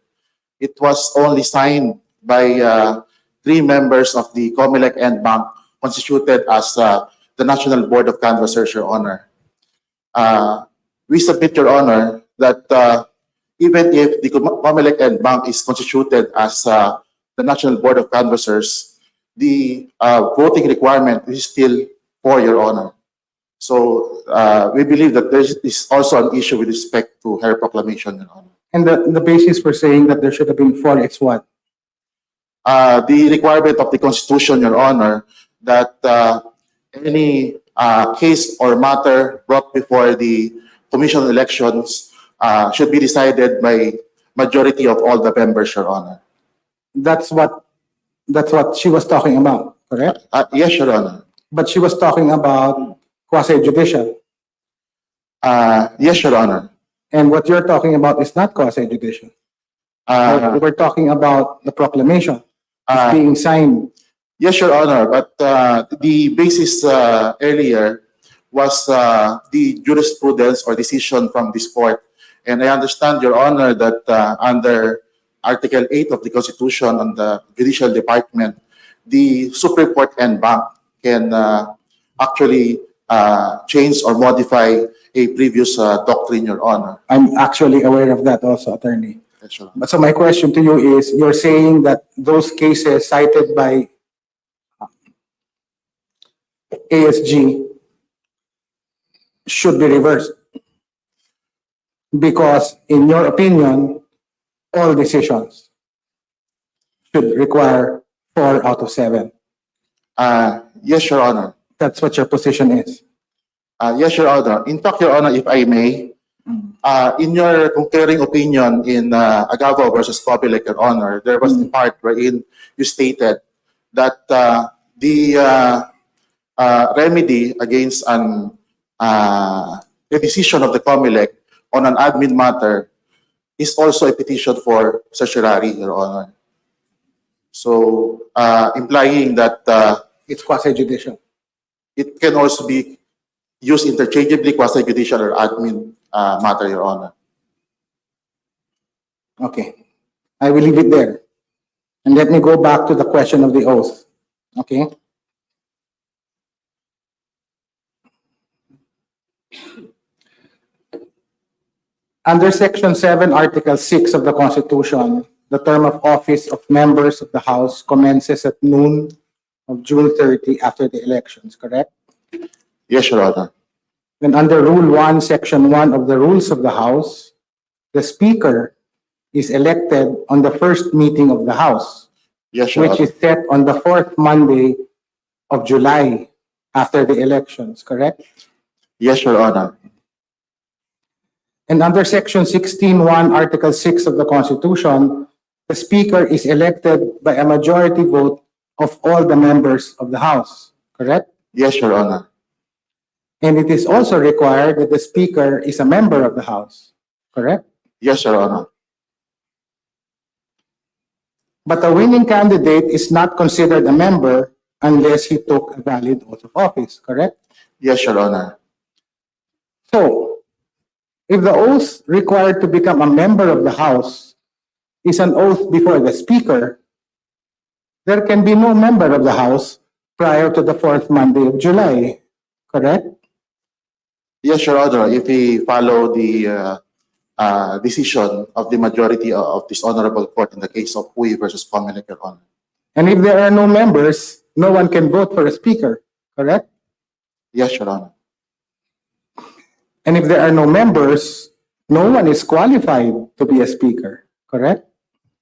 [SPEAKER 11] it was only signed by 3 members of the Comelec and Bank constituted as the National Board of Canvassers, Your Honor. We submit, Your Honor, that even if the Comelec and Bank is constituted as the National Board of Canvassers, the voting requirement is still 4, Your Honor. So we believe that there is also an issue with respect to her proclamation, Your Honor.
[SPEAKER 10] And the basis for saying that there should have been 4 is what?
[SPEAKER 11] The requirement of the Constitution, Your Honor, that any case or matter brought before the Commission on Elections should be decided by majority of all the members, Your Honor.
[SPEAKER 10] That's what she was talking about, correct?
[SPEAKER 11] Yes, Your Honor.
[SPEAKER 10] But she was talking about quasi-judicial.
[SPEAKER 11] Yes, Your Honor.
[SPEAKER 10] And what you're talking about is not quasi-judicial. We're talking about the proclamation being signed.
[SPEAKER 11] Yes, Your Honor, but the basis earlier was the jurisprudence or decision from this court. And I understand, Your Honor, that under Article 8 of the Constitution on the Judicial Department, the Supreme Court and Bank can actually change or modify a previous doctrine, Your Honor.
[SPEAKER 10] I'm actually aware of that also, Attorney.
[SPEAKER 11] Yes, Your Honor.
[SPEAKER 10] But so my question to you is, you're saying that those cases cited by ASG should be reversed? Because in your opinion, all decisions should require 4 out of 7.
[SPEAKER 11] Yes, Your Honor.
[SPEAKER 10] That's what your position is.
[SPEAKER 11] Yes, Your Honor. In fact, Your Honor, if I may, in your concurring opinion in Agavo versus Comelec, Your Honor, there was the part wherein you stated that the remedy against a decision of the Comelec on an admin matter is also a petition for certiorari, Your Honor. So, implying that
[SPEAKER 10] It's quasi-judicial.
[SPEAKER 11] it can also be used interchangeably, quasi-judicial or admin matter, Your Honor.
[SPEAKER 10] Okay. I will leave it there. And let me go back to the question of the oath. Okay? Under Section 7, Article 6 of the Constitution, the term of office of members of the House commences at noon of June 30 after the elections, correct?
[SPEAKER 11] Yes, Your Honor.
[SPEAKER 10] Then under Rule 1, Section 1 of the Rules of the House, the Speaker is elected on the first meeting of the House,
[SPEAKER 11] Yes, Your
[SPEAKER 10] which
[SPEAKER 11] Honor.
[SPEAKER 10] is set on the fourth Monday of July after the elections, correct?
[SPEAKER 11] Yes, Your Honor.
[SPEAKER 10] And under Section 16(1), Article 6 of the Constitution, the Speaker is elected by a majority vote of all the members of the House, correct?
[SPEAKER 11] Yes, Your Honor.
[SPEAKER 10] And it is also required that the Speaker is a member of the House, correct?
[SPEAKER 11] Yes, Your Honor.
[SPEAKER 10] But a winning candidate is not considered a member unless he took a valid oath of office, correct?
[SPEAKER 11] Yes, Your Honor.
[SPEAKER 10] So, if the oath required to become a member of the House is an oath before the Speaker, there can be no member of the House prior to the fourth Monday of July, correct?
[SPEAKER 11] Yes, Your Honor. If we follow the decision of the majority of this honorable court in the case of Hui versus Comelec, Your Honor.
[SPEAKER 10] And if there are no members, no one can vote for a Speaker, correct?
[SPEAKER 11] Yes, Your Honor.
[SPEAKER 10] And if there are no members, no one is qualified to be a Speaker, correct?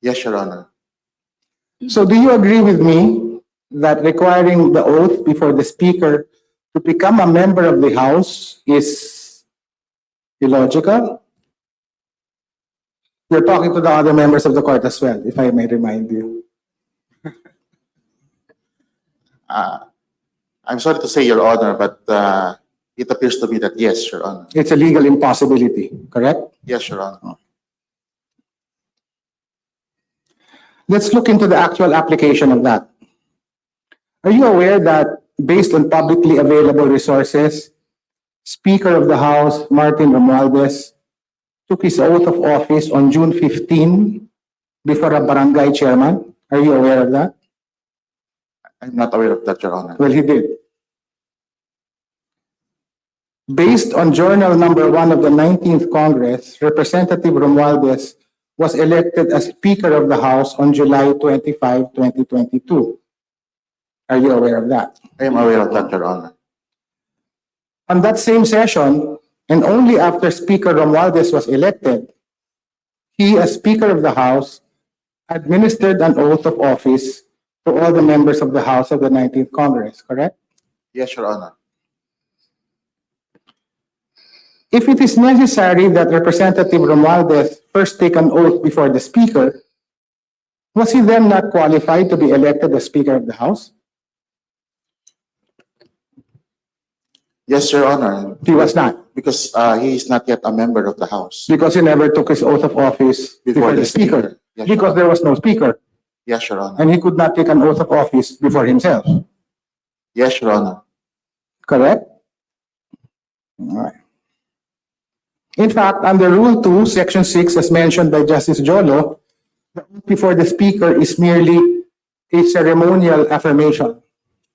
[SPEAKER 11] Yes, Your Honor.
[SPEAKER 10] So do you agree with me that requiring the oath before the Speaker to become a member of the House is illogical? You're talking to the other members of the court as well, if I may remind you.
[SPEAKER 11] I'm sorry to say, Your Honor, but it appears to me that yes, Your Honor.
[SPEAKER 10] It's a legal impossibility, correct?
[SPEAKER 11] Yes, Your Honor.
[SPEAKER 10] Let's look into the actual application of that. Are you aware that based on publicly available resources, Speaker of the House, Martin Romualdez, took his oath of office on June 15 before a barangay chairman? Are you aware of that?
[SPEAKER 11] I'm not aware of that, Your Honor.
[SPEAKER 10] Well, he did. Based on Journal Number 1 of the 19th Congress, Representative Romualdez was elected as Speaker of the House on July 25, 2022. Are you aware of that?
[SPEAKER 11] I am aware of that, Your Honor.
[SPEAKER 10] On that same session, and only after Speaker Romualdez was elected, he, as Speaker of the House, administered an oath of office to all the members of the House of the 19th Congress, correct?
[SPEAKER 11] Yes, Your Honor.
[SPEAKER 10] If it is necessary that Representative Romualdez first take an oath before the Speaker, was he then not qualified to be elected as Speaker of the House?
[SPEAKER 11] Yes, Your Honor.
[SPEAKER 10] He was not,
[SPEAKER 11] Because he is not yet a member of the House.
[SPEAKER 10] because he never took his oath of office before the Speaker,
[SPEAKER 11] Yes, Your
[SPEAKER 10] because
[SPEAKER 11] Honor.
[SPEAKER 10] there was no Speaker,
[SPEAKER 11] Yes, Your Honor.
[SPEAKER 10] and he could not take an oath of office before himself,
[SPEAKER 11] Yes, Your Honor.
[SPEAKER 10] correct? All right. In fact, under Rule 2, Section 6, as mentioned by Justice Jolo, the oath before the Speaker is merely a ceremonial affirmation.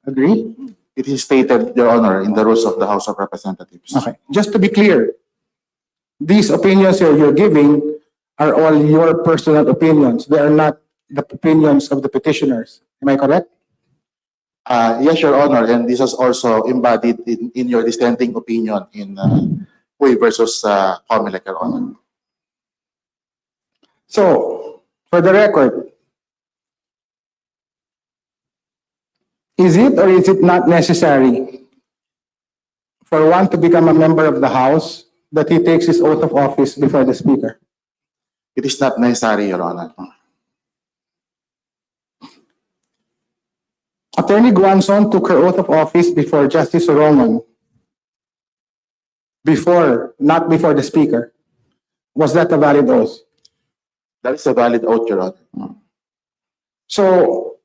[SPEAKER 10] Agree?
[SPEAKER 11] It is stated, Your Honor, in the rules of the House of Representatives.
[SPEAKER 10] Okay, just to be clear, these opinions you're giving are all your personal opinions. They are not the opinions of the petitioners. Am I correct?
[SPEAKER 11] Yes, Your Honor, and this is also embodied in your dissenting opinion in Huy versus Comelec, Your Honor.
[SPEAKER 10] So, for the record, is it or is it not necessary for one to become a member of the House that he takes his oath of office before the Speaker?
[SPEAKER 11] It is not necessary, Your Honor.
[SPEAKER 10] Attorney Guanzon took her oath of office before Justice Ronald, not before the Speaker. Was that a valid oath?
[SPEAKER 11] That is a valid oath, Your Honor.
[SPEAKER 10] So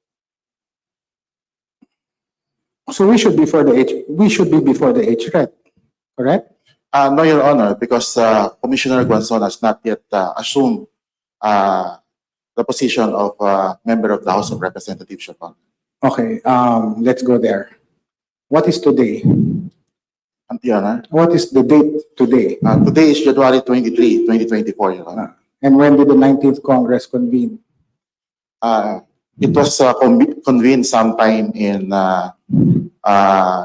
[SPEAKER 10] we should be before the age threat, correct?
[SPEAKER 11] No, Your Honor, because Commissioner Guanzon has not yet assumed the position of member of the House of Representatives, Your Honor.
[SPEAKER 10] Okay, let's go there. What is today?
[SPEAKER 11] Your Honor,
[SPEAKER 10] What is the date today?
[SPEAKER 11] today is January 23, 2024, Your Honor.
[SPEAKER 10] And when did the 19th Congress convene?
[SPEAKER 11] It was convened sometime in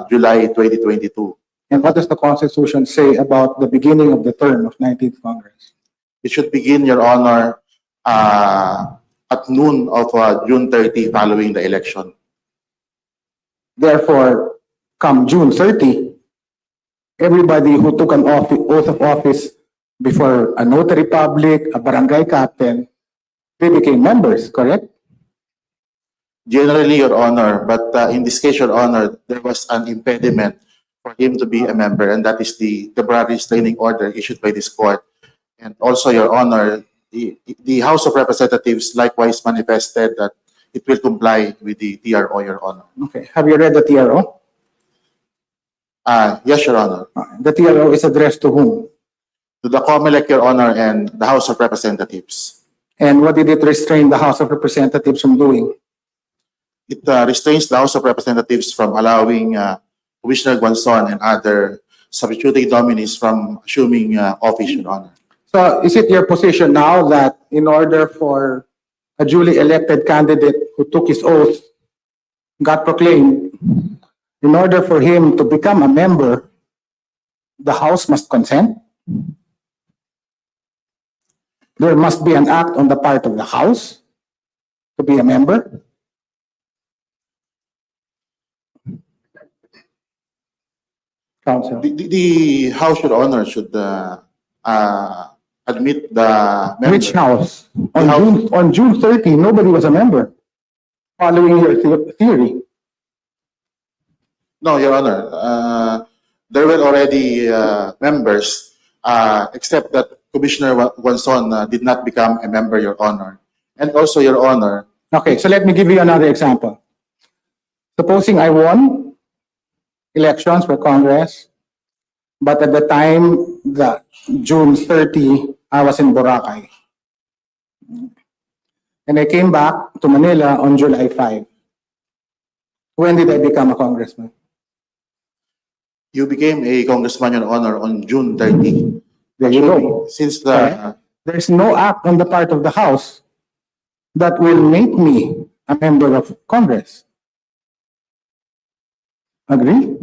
[SPEAKER 11] July 2022.
[SPEAKER 10] And what does the Constitution say about the beginning of the term of 19th Congress?
[SPEAKER 11] It should begin, Your Honor, at noon of June 30 following the election.
[SPEAKER 10] Therefore, come June 30, everybody who took an oath of office before a notary public, a barangay captain, they became members, correct?
[SPEAKER 11] Generally, Your Honor, but in this case, Your Honor, there was an impediment for him to be a member, and that is the temporary restraining order issued by this court. And also, Your Honor, the House of Representatives likewise manifested that it will comply with the TRO, Your Honor.
[SPEAKER 10] Okay. Have you read the TRO?
[SPEAKER 11] Yes, Your Honor.
[SPEAKER 10] The TRO is addressed to whom?
[SPEAKER 11] To the Comelec, Your Honor, and the House of Representatives.
[SPEAKER 10] And what did it restrain the House of Representatives from doing?
[SPEAKER 11] It restrains the House of Representatives from allowing Commissioner Guanzon and other substituting nominees from assuming office, Your Honor.
[SPEAKER 10] So is it your position now that in order for a duly elected candidate who took his oath, got proclaimed, in order for him to become a member, the House must consent? There must be an act on the part of the House to be a member? Counsel.
[SPEAKER 11] The House, Your Honor, should admit the member.
[SPEAKER 10] Which House?
[SPEAKER 11] House.
[SPEAKER 10] On June 30, nobody was a member, following your theory.
[SPEAKER 11] No, Your Honor. There were already members, except that Commissioner Guanzon did not become a member, Your Honor. And also, Your Honor.
[SPEAKER 10] Okay, so let me give you another example. Supposing I won elections for Congress, but at the time that June 30, I was in Boracay. And I came back to Manila on July 5. When did I become a congressman?
[SPEAKER 11] You became a congressman, Your Honor, on June 30.
[SPEAKER 10] There you go.
[SPEAKER 11] Since the
[SPEAKER 10] There's no act on the part of the House that will make me a member of Congress. Agree?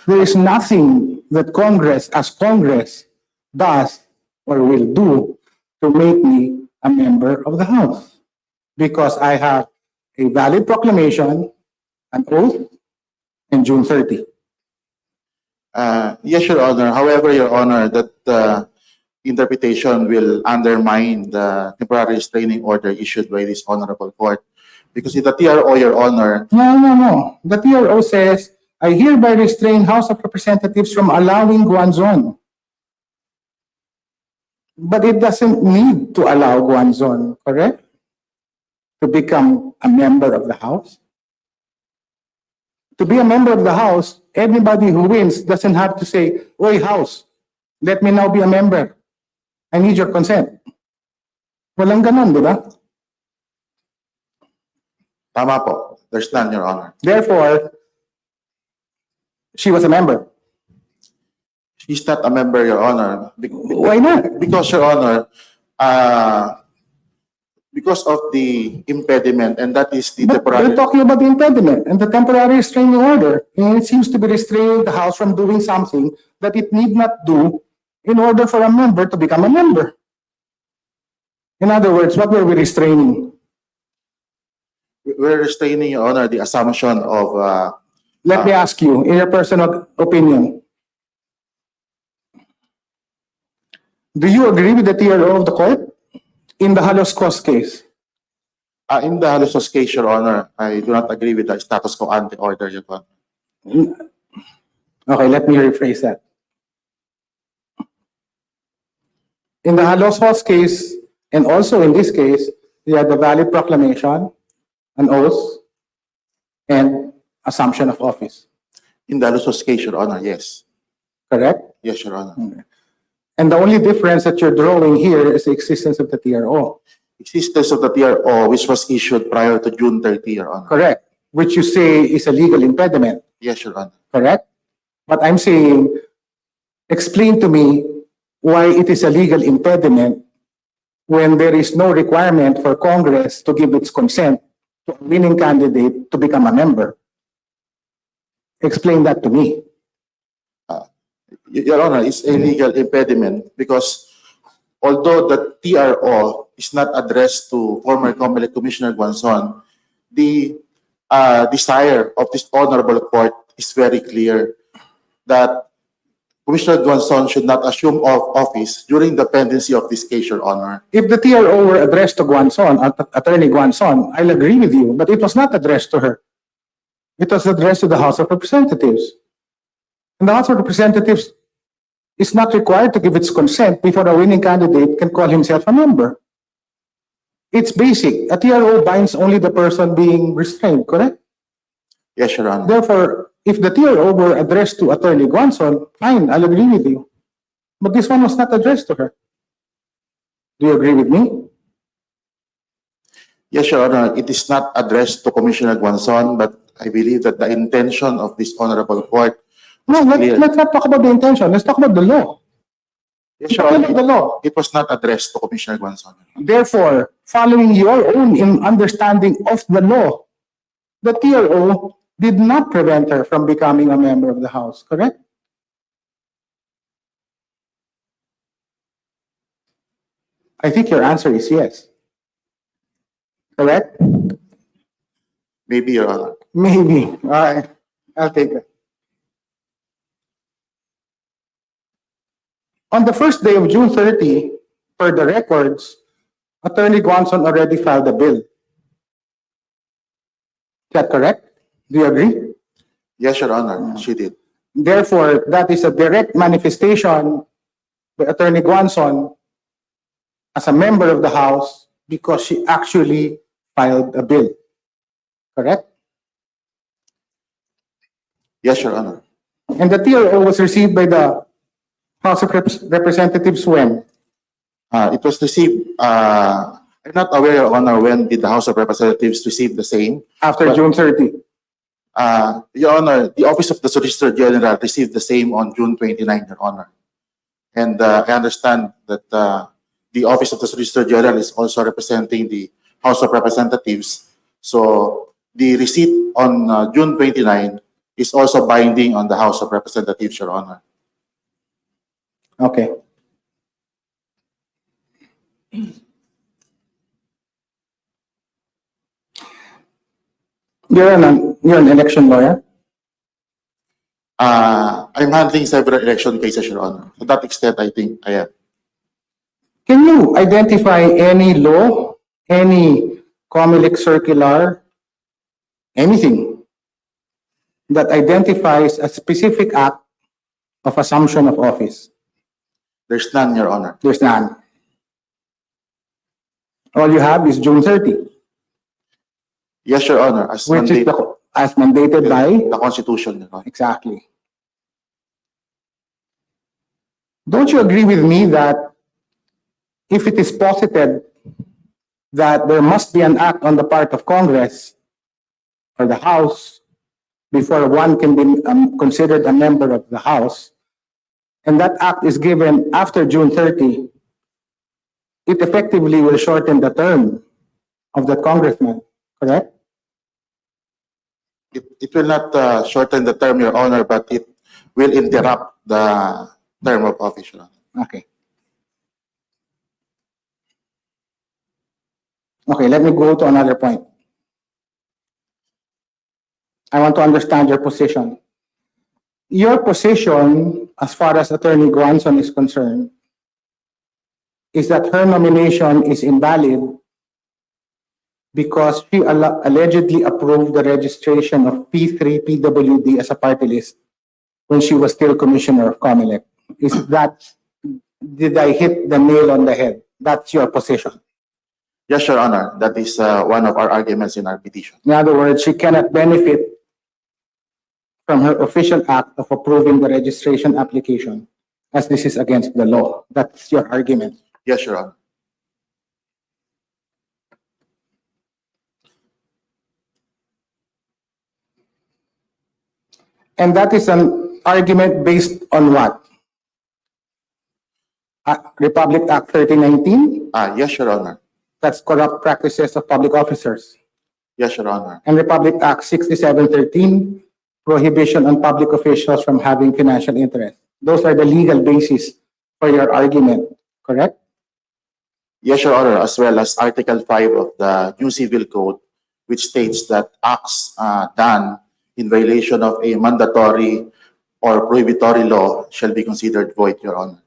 [SPEAKER 10] There is nothing that Congress, as Congress, does or will do to make me a member of the House. Because I have a valid proclamation, an oath, and June 30.
[SPEAKER 11] yes, Your Honor. However, Your Honor, that interpretation will undermine the temporary restraining order issued by this honorable court. Because in the TRO, Your Honor.
[SPEAKER 10] No. The TRO says, I hereby restrain House of Representatives from allowing Guanzon. But it doesn't need to allow Guanzon, correct? To become a member of the House. To be a member of the House, everybody who wins doesn't have to say, Oy, House, let me now be a member. I need your consent. Walang ganon, di ba?
[SPEAKER 11] Tama po. There's none, Your Honor.
[SPEAKER 10] Therefore, she was a member.
[SPEAKER 11] She's not a member, Your Honor.
[SPEAKER 10] Why not?
[SPEAKER 11] Because, Your Honor, because of the impediment, and that is the
[SPEAKER 10] But
[SPEAKER 11] temporary.
[SPEAKER 10] we're talking about the impediment and the temporary restraining order. And it seems to be restraining the House from doing something that it need not do in order for a member to become a member. In other words, what were we restraining?
[SPEAKER 11] We're restraining, Your Honor, the assumption of,
[SPEAKER 10] Let me ask you, in your personal opinion, do you agree with the TRO of the court in the Halos Cos case?
[SPEAKER 11] in the Halusos case, Your Honor, I do not agree with the status quo ante order, Your Honor.
[SPEAKER 10] Okay, let me rephrase that. In the Halos Cos case, and also in this case, you had the valid proclamation, an oath, and assumption of office.
[SPEAKER 11] In the Halusos case, Your Honor, yes.
[SPEAKER 10] Correct?
[SPEAKER 11] Yes, Your Honor.
[SPEAKER 10] And the only difference that you're drawing here is the existence of the TRO.
[SPEAKER 11] Existence of the TRO, which was issued prior to June 30, Your Honor.
[SPEAKER 10] Correct? Which you say is a legal impediment.
[SPEAKER 11] Yes, Your Honor.
[SPEAKER 10] Correct? But I'm saying, explain to me why it is a legal impediment when there is no requirement for Congress to give its consent to a winning candidate to become a member. Explain that to me.
[SPEAKER 11] Your Honor, it's a legal impediment because although the TRO is not addressed to former Comelec Commissioner Guanzon, the desire of this honorable court is very clear that Commissioner Guanzon should not assume office during the pendency of this case, Your Honor.
[SPEAKER 10] If the TRO were addressed to Guanzon, Attorney Guanzon, I'll agree with you, but it was not addressed to her. It was addressed to the House of Representatives. And the House of Representatives is not required to give its consent before a winning candidate can call himself a member. It's basic. A TRO binds only the person being restrained, correct?
[SPEAKER 11] Yes, Your Honor.
[SPEAKER 10] Therefore, if the TRO were addressed to Attorney Guanzon, fine, I'll agree with you. But this one was not addressed to her. Do you agree with me?
[SPEAKER 11] Yes, Your Honor. It is not addressed to Commissioner Guanzon, but I believe that the intention of this honorable court.
[SPEAKER 10] No,
[SPEAKER 11] clear.
[SPEAKER 10] let's not talk about the intention. Let's talk about the law.
[SPEAKER 11] Yes,
[SPEAKER 10] Talk
[SPEAKER 11] Your
[SPEAKER 10] about
[SPEAKER 11] Honor.
[SPEAKER 10] the law.
[SPEAKER 11] It was not addressed to Commissioner Guanzon.
[SPEAKER 10] Therefore, following your own understanding of the law, the TRO did not prevent her from becoming a member of the House, correct? I think your answer is yes. Correct?
[SPEAKER 11] Maybe, Your Honor.
[SPEAKER 10] Maybe. All right. I'll take it. On the first day of June 30, per the records, Attorney Guanzon already filed a bill. Is that correct? Do you agree?
[SPEAKER 11] Yes, Your Honor. She did.
[SPEAKER 10] Therefore, that is a direct manifestation by Attorney Guanzon as a member of the House because she actually filed a bill. Correct?
[SPEAKER 11] Yes, Your Honor.
[SPEAKER 10] And the TRO was received by the House of Representatives when?
[SPEAKER 11] It was received, I'm not aware, Your Honor, when did the House of Representatives receive the same.
[SPEAKER 10] After
[SPEAKER 11] But-
[SPEAKER 10] June 30.
[SPEAKER 11] Your Honor, the Office of the Solicitor General received the same on June 29, Your Honor. And I understand that the Office of the Solicitor General is also representing the House of Representatives. So the receipt on June 29 is also binding on the House of Representatives, Your Honor.
[SPEAKER 10] Okay. You're an election lawyer?
[SPEAKER 11] I'm handling several election cases, Your Honor. To that extent, I think I am.
[SPEAKER 10] Can you identify any law, any Comelec circular, anything that identifies a specific act of assumption of office?
[SPEAKER 11] There's none, Your Honor.
[SPEAKER 10] There's none. All you have is June 30,
[SPEAKER 11] Yes, Your Honor. As
[SPEAKER 10] which is as mandated by,
[SPEAKER 11] the Constitution, Your Honor.
[SPEAKER 10] exactly. Don't you agree with me that if it is posited that there must be an act on the part of Congress or the House before one can be considered a member of the House, and that act is given after June 30, it effectively will shorten the term of that congressman, correct?
[SPEAKER 11] It will not shorten the term, Your Honor, but it will interrupt the term of office, Your Honor.
[SPEAKER 10] Okay. Okay, let me go to another point. I want to understand your position. Your position, as far as Attorney Guanzon is concerned, is that her nomination is invalid because she allegedly approved the registration of P3 PWD as a party list when she was still Commissioner of Comelec. Is that, did I hit the nail on the head? That's your position.
[SPEAKER 11] Yes, Your Honor, that is one of our arguments in our petition.
[SPEAKER 10] In other words, she cannot benefit from her official act of approving the registration application, as this is against the law. That's your argument.
[SPEAKER 11] Yes, Your Honor.
[SPEAKER 10] And that is an argument based on what? Republic Act 3019?
[SPEAKER 11] Yes, Your Honor.
[SPEAKER 10] That's corrupt practices of public officers.
[SPEAKER 11] Yes, Your Honor.
[SPEAKER 10] And Republic Act 6713, prohibition on public officials from having financial interest. Those are the legal basis for your argument, correct?
[SPEAKER 11] Yes, Your Honor, as well as Article 5 of the New Civil Code, which states that acts done in violation of a mandatory or prohibitory law shall be considered void, Your Honor.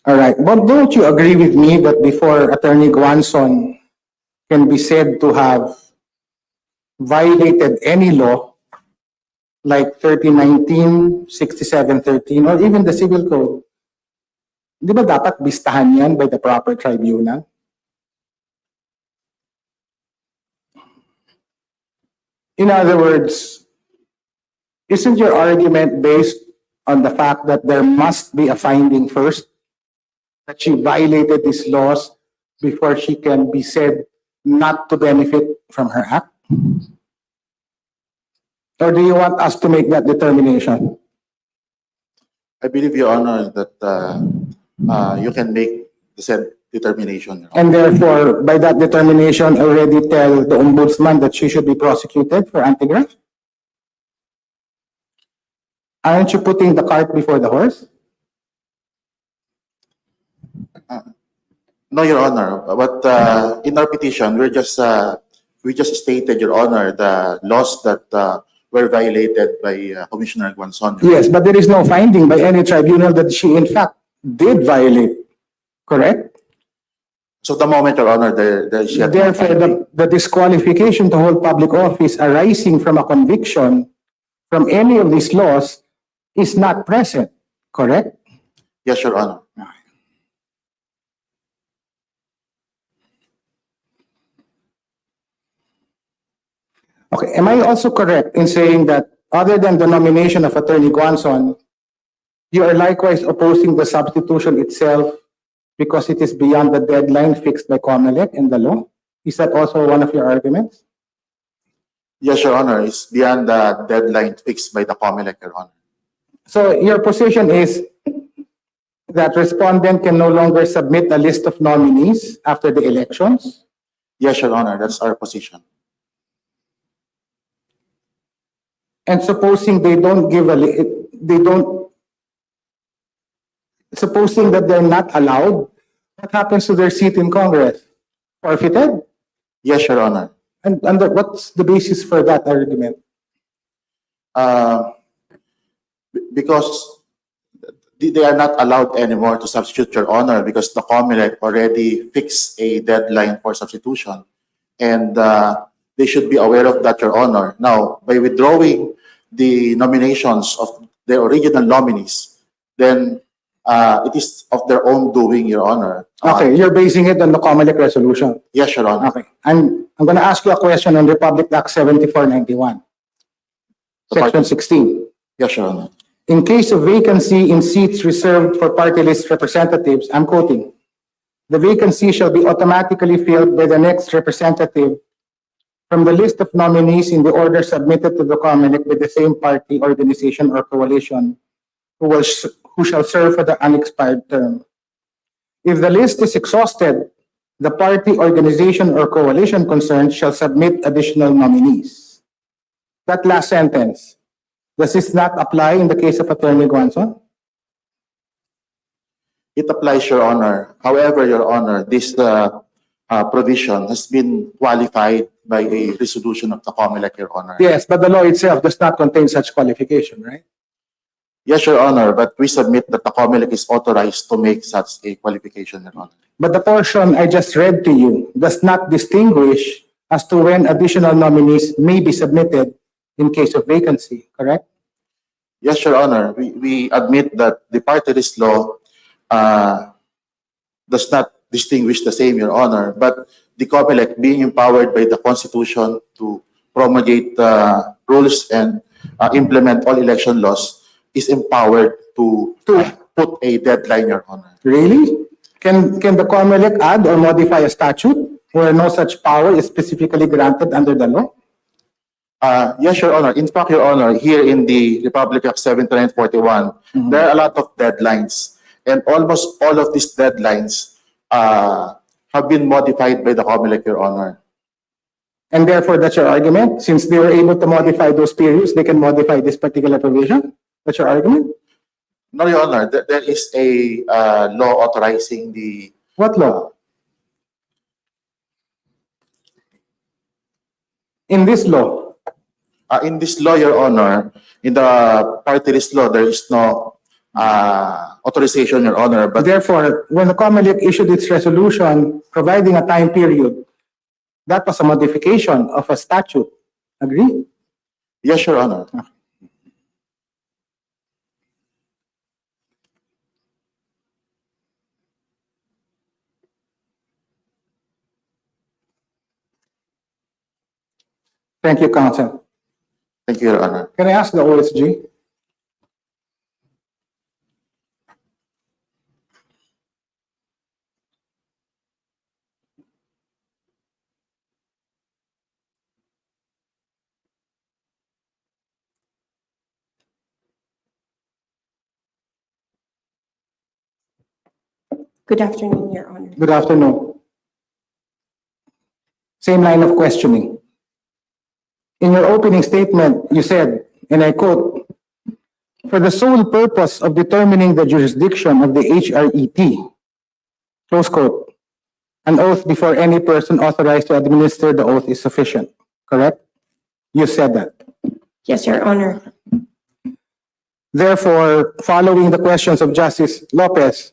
[SPEAKER 10] All right, but don't you agree with me that before Attorney Guanzon can be said to have violated any law, like 3019, 6713, or even the Civil Code, di ba dapat bistahan yan by the proper tribunal? In other words, isn't your argument based on the fact that there must be a finding first, that she violated these laws before she can be said not to benefit from her act? Or do you want us to make that determination?
[SPEAKER 11] I believe, Your Honor, that you can make the said determination, Your Honor.
[SPEAKER 10] And therefore, by that determination, already tell the ombudsman that she should be prosecuted for anti-graft? Aren't you putting the cart before the horse?
[SPEAKER 11] No, Your Honor, but in our petition, we just stated, Your Honor, the laws that were violated by Commissioner Guanzon.
[SPEAKER 10] Yes, but there is no finding by any tribunal that she in fact did violate, correct?
[SPEAKER 11] So the moment, Your Honor, there she had no
[SPEAKER 10] Therefore,
[SPEAKER 11] finding.
[SPEAKER 10] the disqualification to hold public office arising from a conviction from any of these laws is not present, correct?
[SPEAKER 11] Yes, Your Honor.
[SPEAKER 10] Okay, am I also correct in saying that other than the nomination of Attorney Guanzon, you are likewise opposing the substitution itself because it is beyond the deadline fixed by Comelec and the law? Is that also one of your arguments?
[SPEAKER 11] Yes, Your Honor, it's beyond the deadline fixed by the Comelec, Your Honor.
[SPEAKER 10] So your position is that respondent can no longer submit a list of nominees after the elections?
[SPEAKER 11] Yes, Your Honor, that's our position.
[SPEAKER 10] And supposing they don't give supposing that they're not allowed, what happens to their seat in Congress? Forfeited?
[SPEAKER 11] Yes, Your Honor.
[SPEAKER 10] And what's the basis for that argument?
[SPEAKER 11] Because they are not allowed anymore to substitute, Your Honor, because the Comelec already fixed a deadline for substitution. And they should be aware of that, Your Honor. Now, by withdrawing the nominations of the original nominees, then it is of their own doing, Your Honor.
[SPEAKER 10] Okay, you're basing it on the Comelec resolution.
[SPEAKER 11] Yes, Your Honor.
[SPEAKER 10] Okay, I'm going to ask you a question on Republic Act 7491, Section 16.
[SPEAKER 11] Yes, Your Honor.
[SPEAKER 10] In case of vacancy in seats reserved for party list representatives, I'm quoting, the vacancy shall be automatically filled by the next representative from from the list of nominees in the order submitted to the Comelec with the same party, organization, or coalition who shall serve for the unexpired term. If the list is exhausted, the party, organization, or coalition concerned shall submit additional nominees. That last sentence, does this not apply in the case of Attorney Guanzon?
[SPEAKER 11] It applies, Your Honor. However, Your Honor, this provision has been qualified by a resolution of the Comelec, Your Honor.
[SPEAKER 10] Yes, but the law itself does not contain such qualification, right?
[SPEAKER 11] Yes, Your Honor, but we submit that the Comelec is authorized to make such a qualification, Your Honor.
[SPEAKER 10] But the portion I just read to you does not distinguish as to when additional nominees may be submitted in case of vacancy, correct?
[SPEAKER 11] Yes, Your Honor, we admit that the party list law does not distinguish the same, Your Honor, but the Comelec, being empowered by the Constitution to promulgate rules and implement all election laws, is empowered to put a deadline, Your Honor.
[SPEAKER 10] Really? Can the Comelec add or modify a statute where no such power is specifically granted under the law?
[SPEAKER 11] Yes, Your Honor. In fact, Your Honor, here in the Republic Act 7941, there are a lot of deadlines, and almost all of these deadlines have been modified by the Comelec, Your Honor.
[SPEAKER 10] And therefore, that's your argument? Since they were able to modify those periods, they can modify this particular provision? That's your argument?
[SPEAKER 11] No, Your Honor, there is a law authorizing the...
[SPEAKER 10] What law? In this law?
[SPEAKER 11] In this law, Your Honor, in the party list law, there is no authorization, Your Honor. But
[SPEAKER 10] therefore, when the Comelec issued its resolution providing a time period, that was a modification of a statute. Agree?
[SPEAKER 11] yes, Your Honor.
[SPEAKER 10] Thank you, Counsel.
[SPEAKER 11] Thank you, Your Honor.
[SPEAKER 10] Can I ask the OSG?
[SPEAKER 9] Good afternoon, Your Honor.
[SPEAKER 10] Good afternoon. Same line of questioning. In your opening statement, you said, and I quote, "For the sole purpose of determining the jurisdiction of the HRET," close quote, "an oath before any person authorized to administer the oath is sufficient." Correct? You said that.
[SPEAKER 9] Yes, Your Honor.
[SPEAKER 10] Therefore, following the questions of Justice Lopez,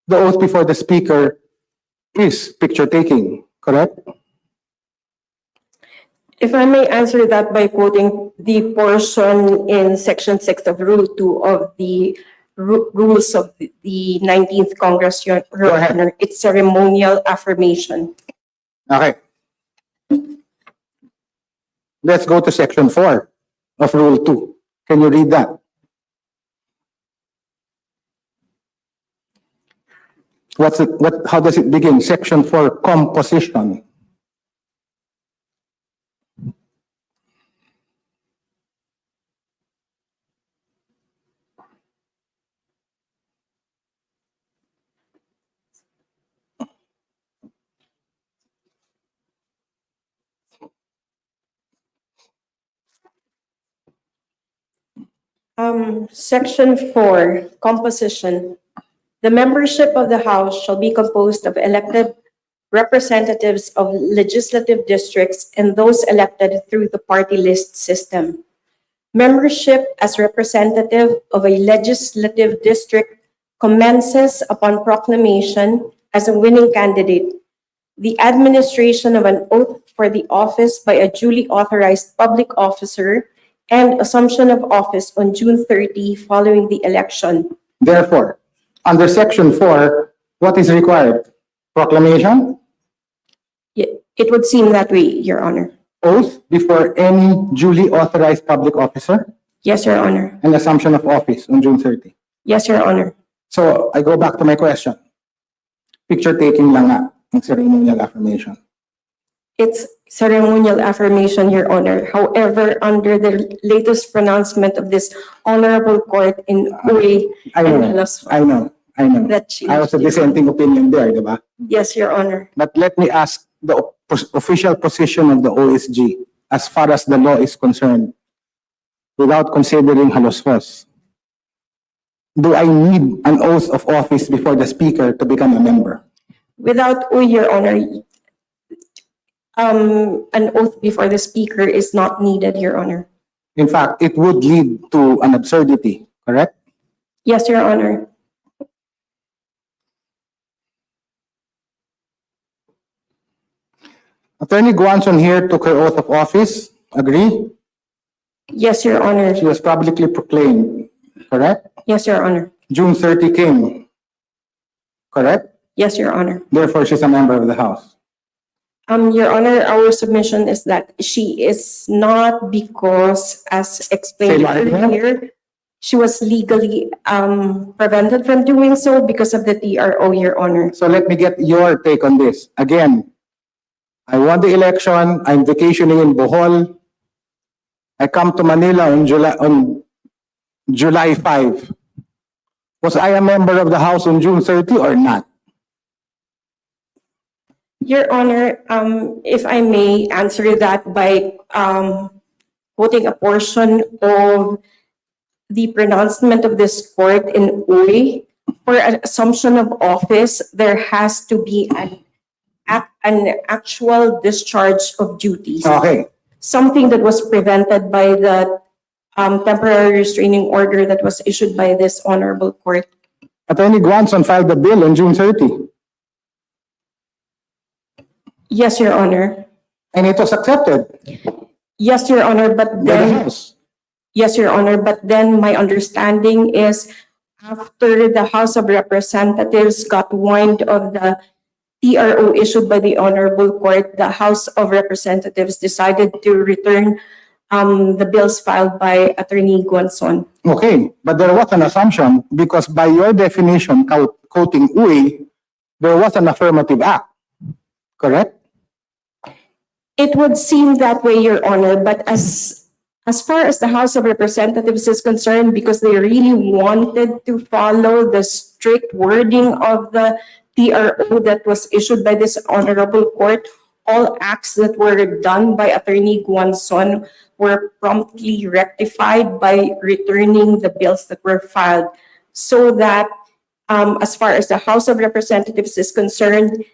[SPEAKER 10] the oath before the speaker is picture taking, correct?
[SPEAKER 9] If I may answer that by quoting the portion in Section 6 of Rule 2 of the rules of the 19th Congress, Your
[SPEAKER 10] ahead.
[SPEAKER 9] Honor, it's ceremonial affirmation.
[SPEAKER 10] Okay. Let's go to Section 4 of Rule 2. Can you read that? How does it begin? Section 4, composition.
[SPEAKER 9] Section 4, composition. The membership of the House shall be composed of elected representatives of legislative districts and those elected through the party list system. Membership as representative of a legislative district commences upon proclamation as a winning candidate. The administration of an oath for the office by a duly authorized public officer and assumption of office on June 30 following the election.
[SPEAKER 10] Therefore, under Section 4, what is required? Proclamation?
[SPEAKER 9] It would seem that way, Your Honor.
[SPEAKER 10] Oath before any duly authorized public officer?
[SPEAKER 9] Yes, Your Honor.
[SPEAKER 10] And assumption of office on June 30.
[SPEAKER 9] Yes, Your Honor.
[SPEAKER 10] So, I go back to my question. Picture taking lang nga, ang ceremonial affirmation.
[SPEAKER 9] It's ceremonial affirmation, Your Honor. However, under the latest pronouncement of this honorable court in Uy
[SPEAKER 10] I
[SPEAKER 9] and
[SPEAKER 10] know,
[SPEAKER 9] Halos,
[SPEAKER 10] I know, I know.
[SPEAKER 9] that
[SPEAKER 10] I was
[SPEAKER 9] changed.
[SPEAKER 10] a dissenting opinion there, di ba?
[SPEAKER 9] Yes, Your Honor.
[SPEAKER 10] But let me ask the official position of the OSG as far as the law is concerned, without considering Halosfos. Do I need an oath of office before the speaker to become a member?
[SPEAKER 9] Without Uy, Your Honor, an oath before the speaker is not needed, Your Honor.
[SPEAKER 10] In fact, it would lead to an absurdity, correct?
[SPEAKER 9] Yes, Your Honor.
[SPEAKER 10] Attorney Guanzon here took her oath of office, agree?
[SPEAKER 9] Yes, Your Honor.
[SPEAKER 10] She was publicly proclaimed, correct?
[SPEAKER 9] Yes, Your Honor.
[SPEAKER 10] June 30 came, correct?
[SPEAKER 9] Yes, Your Honor.
[SPEAKER 10] Therefore, she's a member of the House.
[SPEAKER 9] Your Honor, our submission is that she is not because, as explained
[SPEAKER 10] Say that again?
[SPEAKER 9] earlier, she was legally prevented from doing so because of the TRO, Your Honor.
[SPEAKER 10] So let me get your take on this. Again, I won the election, I'm vacationing in Bohol. I come to Manila on July 5. Was I a member of the House on June 30 or not?
[SPEAKER 9] Your Honor, if I may answer that by quoting a portion of the pronouncement of this court in Uy, for an assumption of office, there has to be an actual discharge of duties.
[SPEAKER 10] Okay.
[SPEAKER 9] Something that was prevented by the temporary restraining order that was issued by this honorable court.
[SPEAKER 10] Attorney Guanzon filed the bill on June 30
[SPEAKER 9] Yes, Your Honor.
[SPEAKER 10] and it was accepted
[SPEAKER 9] Yes, Your Honor, but
[SPEAKER 10] by the
[SPEAKER 9] then,
[SPEAKER 10] House.
[SPEAKER 9] yes, Your Honor, but then my understanding is after the House of Representatives got wind of the TRO issued by the honorable court, the House of Representatives decided to return the bills filed by Attorney Guanzon.
[SPEAKER 10] Okay, but there was an assumption because by your definition, quoting Uy, there was an affirmative act, correct?
[SPEAKER 9] It would seem that way, Your Honor, but as far as the House of Representatives is concerned, because they really wanted to follow the strict wording of the TRO that was issued by this honorable court, all acts that were done by Attorney Guanzon were promptly rectified by returning the bills that were filed. So that as far as the House of Representatives is concerned,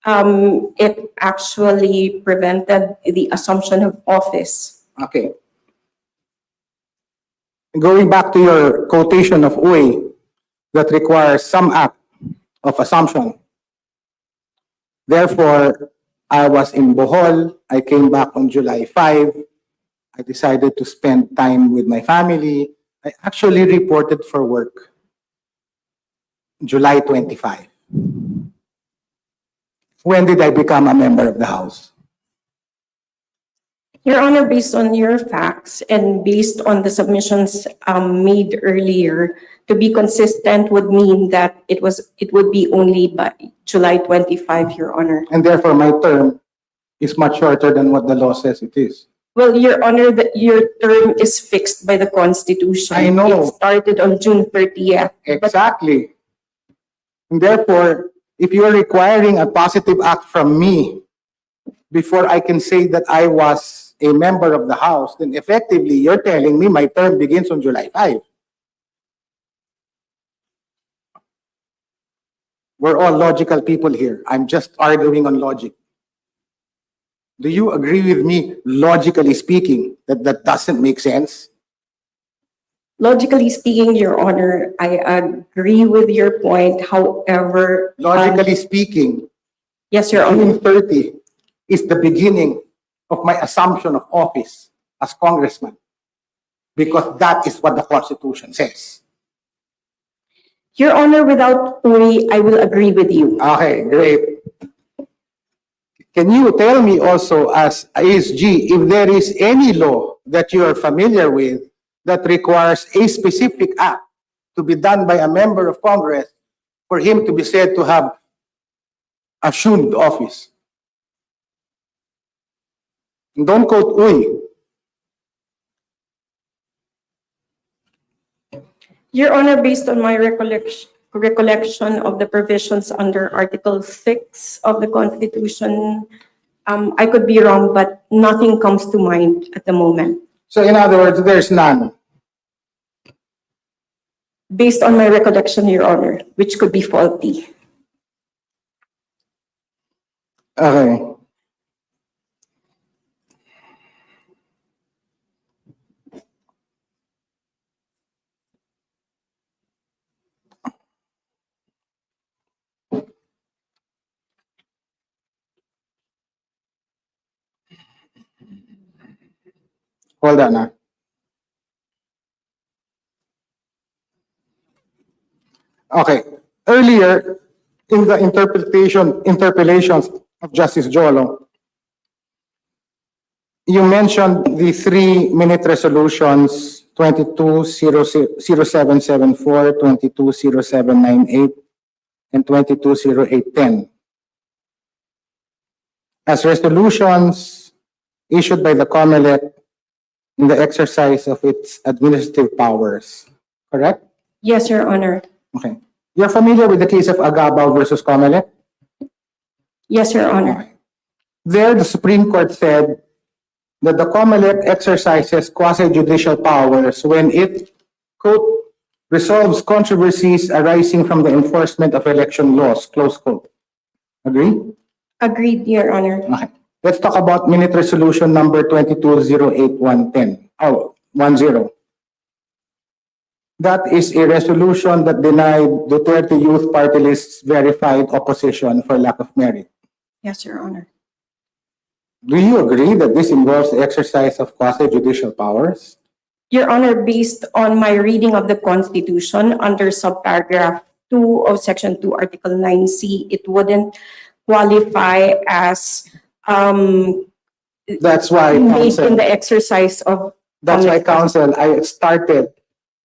[SPEAKER 9] it actually prevented the assumption of office.
[SPEAKER 10] Okay. Going back to your quotation of Uy, that requires some act of assumption. Therefore, I was in Bohol. I came back on July 5. I decided to spend time with my family. I actually reported for work July 25. When did I become a member of the House?
[SPEAKER 9] Your Honor, based on your facts and based on the submissions made earlier, to be consistent would mean that it would be only by July 25, Your Honor.
[SPEAKER 10] And therefore, my term is much shorter than what the law says it is.
[SPEAKER 9] Well, Your Honor, your term is fixed by the Constitution.
[SPEAKER 10] I know.
[SPEAKER 9] It started on June 30th.
[SPEAKER 10] Exactly. And therefore, if you're requiring a positive act from me before I can say that I was a member of the House, then effectively you're telling me my term begins on July 5. We're all logical people here. I'm just arguing on logic. Do you agree with me, logically speaking, that that doesn't make sense?
[SPEAKER 9] Logically speaking, Your Honor, I agree with your point. However,
[SPEAKER 10] Logically speaking,
[SPEAKER 9] yes, Your Honor.
[SPEAKER 10] June 30 is the beginning of my assumption of office as congressman, because that is what the Constitution says.
[SPEAKER 9] Your Honor, without Uy, I will agree with you.
[SPEAKER 10] Okay, great. Can you tell me also as ASG if there is any law that you are familiar with that requires a specific act to be done by a member of Congress for him to be said to have assumed office? Don't quote uy.
[SPEAKER 9] Your Honor, based on my recollection of the provisions under Article 6 of the Constitution, I could be wrong, but nothing comes to mind at the moment.
[SPEAKER 10] So in other words, there's none.
[SPEAKER 9] Based on my recollection, Your Honor, which could be faulty.
[SPEAKER 10] Okay. Hold on. Okay. Earlier, in the interpellations of Justice Jolo, you mentioned the 3-minute resolutions 220774, 220798, and 220810 as resolutions issued by the Comelec in the exercise of its administrative powers, correct?
[SPEAKER 9] Yes, Your Honor.
[SPEAKER 10] Okay. You're familiar with the case of Agabao versus Comelec?
[SPEAKER 9] Yes, Your Honor.
[SPEAKER 10] There, the Supreme Court said that the Comelec exercises quasi-judicial powers when it, quote, resolves controversies arising from the enforcement of election laws, close quote. Agree?
[SPEAKER 9] Agreed, Your Honor.
[SPEAKER 10] Okay. Let's talk about minute resolution number 220810. Oh, 10. That is a resolution that denied Duterte Youth Party List's verified opposition for lack of merit.
[SPEAKER 9] Yes, Your Honor.
[SPEAKER 10] Do you agree that this involves the exercise of quasi-judicial powers?
[SPEAKER 9] Your Honor, based on my reading of the Constitution under subparagraph 2 of Section 2, Article 9C, it wouldn't qualify as
[SPEAKER 10] That's why,
[SPEAKER 9] made in
[SPEAKER 10] counsel,
[SPEAKER 9] the exercise of.
[SPEAKER 10] that's why, counsel, I started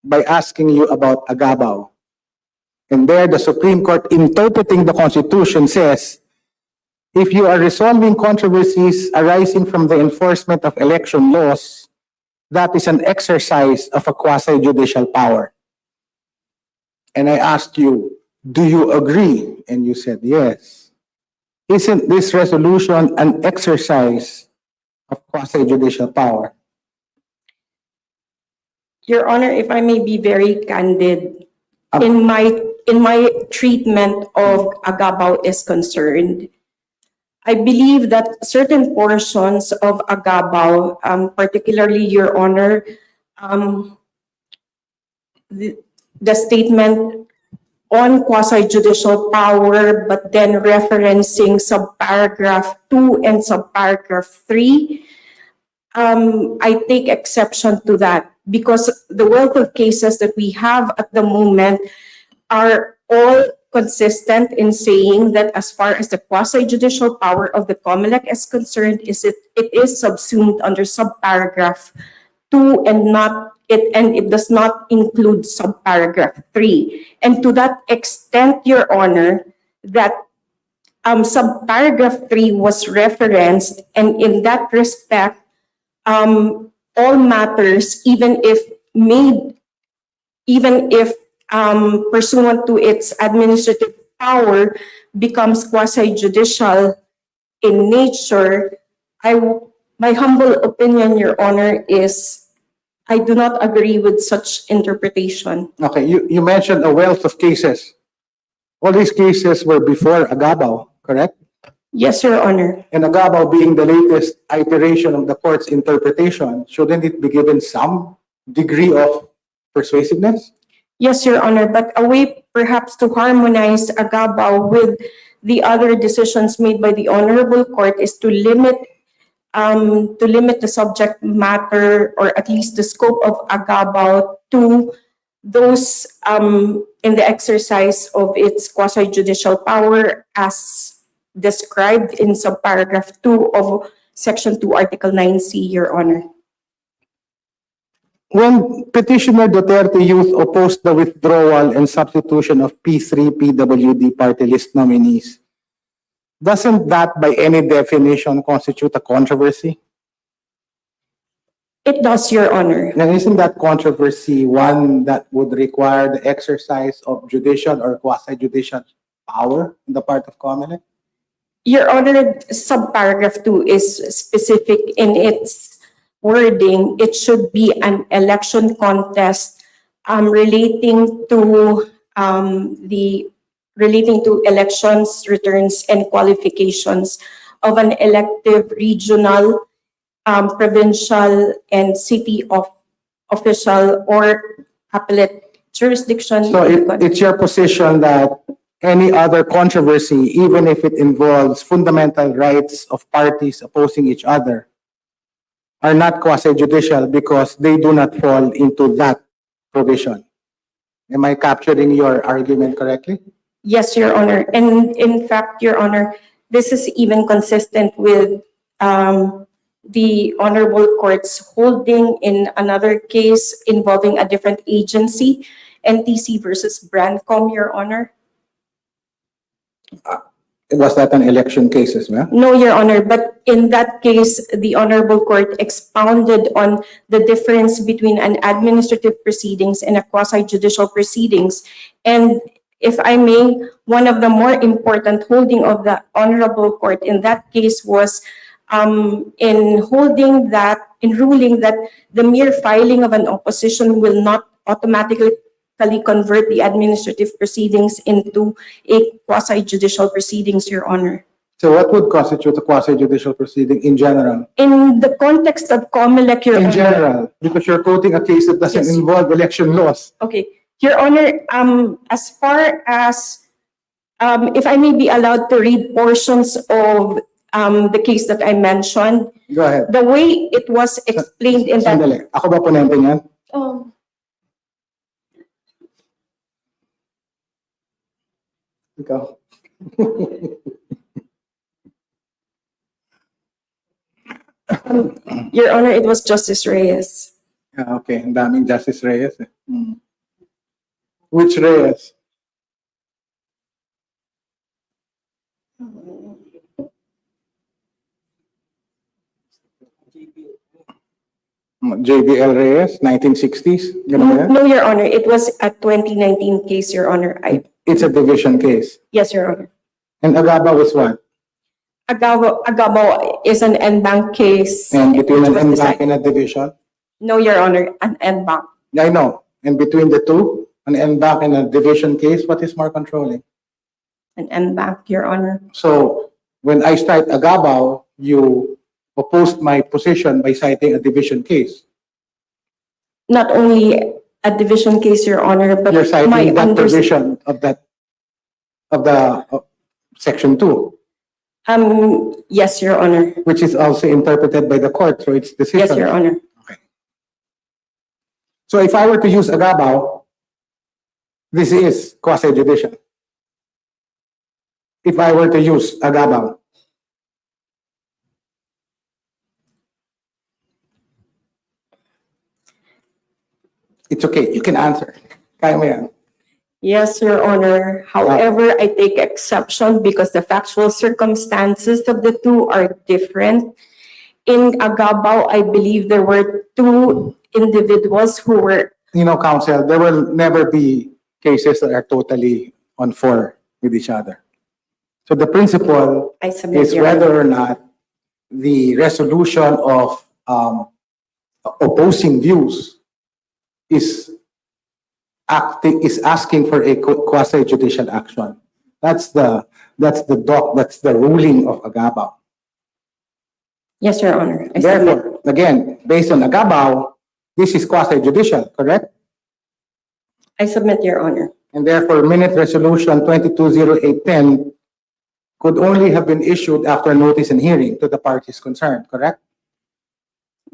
[SPEAKER 10] by asking you about Agabao. And there, the Supreme Court, interpreting the Constitution, says, if you are resolving controversies arising from the enforcement of election laws, that is an exercise of a quasi-judicial power. And I asked you, do you agree? And you said yes. Isn't this resolution an exercise of quasi-judicial power?
[SPEAKER 9] Your Honor, if I may be very candid, in my treatment of Agabao is concerned, I believe that certain portions of Agabao, particularly, Your Honor, the statement on quasi-judicial power, but then referencing subparagraph 2 and subparagraph 3, I take exception to that because the wealth of cases that we have at the moment are all consistent in saying that as far as the quasi-judicial power of the Comelec is concerned, it is subsumed under subparagraph 2 and it does not include subparagraph 3. And to that extent, Your Honor, that subparagraph 3 was referenced, and in that respect, all matters, even if pursuant to its administrative power, becomes quasi-judicial in nature. My humble opinion, Your Honor, is I do not agree with such interpretation.
[SPEAKER 10] Okay, you mentioned a wealth of cases. All these cases were before Agabao, correct?
[SPEAKER 9] Yes, Your Honor.
[SPEAKER 10] And Agabao being the latest iteration of the court's interpretation, shouldn't it be given some degree of persuasiveness?
[SPEAKER 9] Yes, Your Honor, but a way perhaps to harmonize Agabao with the other decisions made by the Honorable Court is to limit the subject matter, or at least the scope of Agabao, to those in the exercise of its quasi-judicial power as described in subparagraph 2 of Section 2, Article 9C, Your Honor.
[SPEAKER 10] When Petitioner Duterte Youth opposed the withdrawal and substitution of P3 PWD party list nominees, doesn't that by any definition constitute a controversy?
[SPEAKER 9] It does, Your Honor.
[SPEAKER 10] Now, isn't that controversy one that would require the exercise of judicial or quasi-judicial power on the part of Comelec?
[SPEAKER 9] Your Honor, subparagraph 2 is specific in its wording. It should be an election contest relating to elections, returns, and qualifications of an elective regional, provincial, and city of official or appellate jurisdiction.
[SPEAKER 10] So it's your position that any other controversy, even if it involves fundamental rights of parties opposing each other, are not quasi-judicial because they do not fall into that provision. Am I capturing your argument correctly?
[SPEAKER 9] Yes, Your Honor. And in fact, Your Honor, this is even consistent with the Honorable Court's holding in another case involving a different agency, NTC versus Brandcom, Your Honor.
[SPEAKER 10] Was that an election case as well?
[SPEAKER 9] No, Your Honor, but in that case, the Honorable Court expounded on the difference between an administrative proceedings and a quasi-judicial proceedings. And if I may, one of the more important holding of the Honorable Court in that case was in ruling that the mere filing of an opposition will not automatically convert the administrative proceedings into a quasi-judicial proceedings, Your Honor.
[SPEAKER 10] So what would constitute a quasi-judicial proceeding in general?
[SPEAKER 9] In the context of Comelec, Your Honor.
[SPEAKER 10] In general, because you're quoting a case that doesn't
[SPEAKER 9] Yes.
[SPEAKER 10] involve election laws.
[SPEAKER 9] Okay, Your Honor, as far as, if I may be allowed to read portions of the case that I mentioned,
[SPEAKER 10] Go ahead.
[SPEAKER 9] the way it was explained in that.
[SPEAKER 10] Sandali. Ako ba ponente niyan? Ikaw.
[SPEAKER 9] Your Honor, it was Justice Reyes.
[SPEAKER 10] Okay, ang daming Justice Reyes eh. Which Reyes? JBL Reyes, 1960s? Ganun ba yan?
[SPEAKER 9] No, Your Honor, it was a 2019 case, Your Honor.
[SPEAKER 10] It's a division case.
[SPEAKER 9] Yes, Your Honor.
[SPEAKER 10] And Agaba was what?
[SPEAKER 9] Agabo is an en banc case.
[SPEAKER 10] And between
[SPEAKER 9] which
[SPEAKER 10] an
[SPEAKER 9] was
[SPEAKER 10] en banc
[SPEAKER 9] decided-
[SPEAKER 10] and a division?
[SPEAKER 9] No, Your Honor, an en banc.
[SPEAKER 10] I know. And between the two, an en banc and a division case, what is more controlling?
[SPEAKER 9] An en banc, Your Honor.
[SPEAKER 10] So when I cite Agabao, you opposed my position by citing a division case.
[SPEAKER 9] Not only a division case, Your Honor, but
[SPEAKER 10] You're citing
[SPEAKER 9] my
[SPEAKER 10] that provision of section 2,
[SPEAKER 9] yes, Your Honor.
[SPEAKER 10] which is also interpreted by the court, so it's decision.
[SPEAKER 9] Yes, Your Honor.
[SPEAKER 10] So if I were to use Agabao, this is quasi-judicial. If I were to use Agabao. It's okay, you can answer. Kaya mo yan.
[SPEAKER 9] Yes, Your Honor. However, I take exception because the factual circumstances of the two are different. In Agabao, I believe there were two individuals who were.
[SPEAKER 10] You know, counsel, there will never be cases that are totally on par with each other. So the principle
[SPEAKER 9] I submit,
[SPEAKER 10] is
[SPEAKER 9] Your Honor.
[SPEAKER 10] whether or not the resolution of opposing views is asking for a quasi-judicial action. That's the ruling of Agabao.
[SPEAKER 9] Yes, Your Honor. I submit.
[SPEAKER 10] Therefore, again, based on Agabao, this is quasi-judicial, correct?
[SPEAKER 9] I submit, Your Honor.
[SPEAKER 10] And therefore, minute resolution 220810 could only have been issued after notice and hearing to the parties concerned, correct?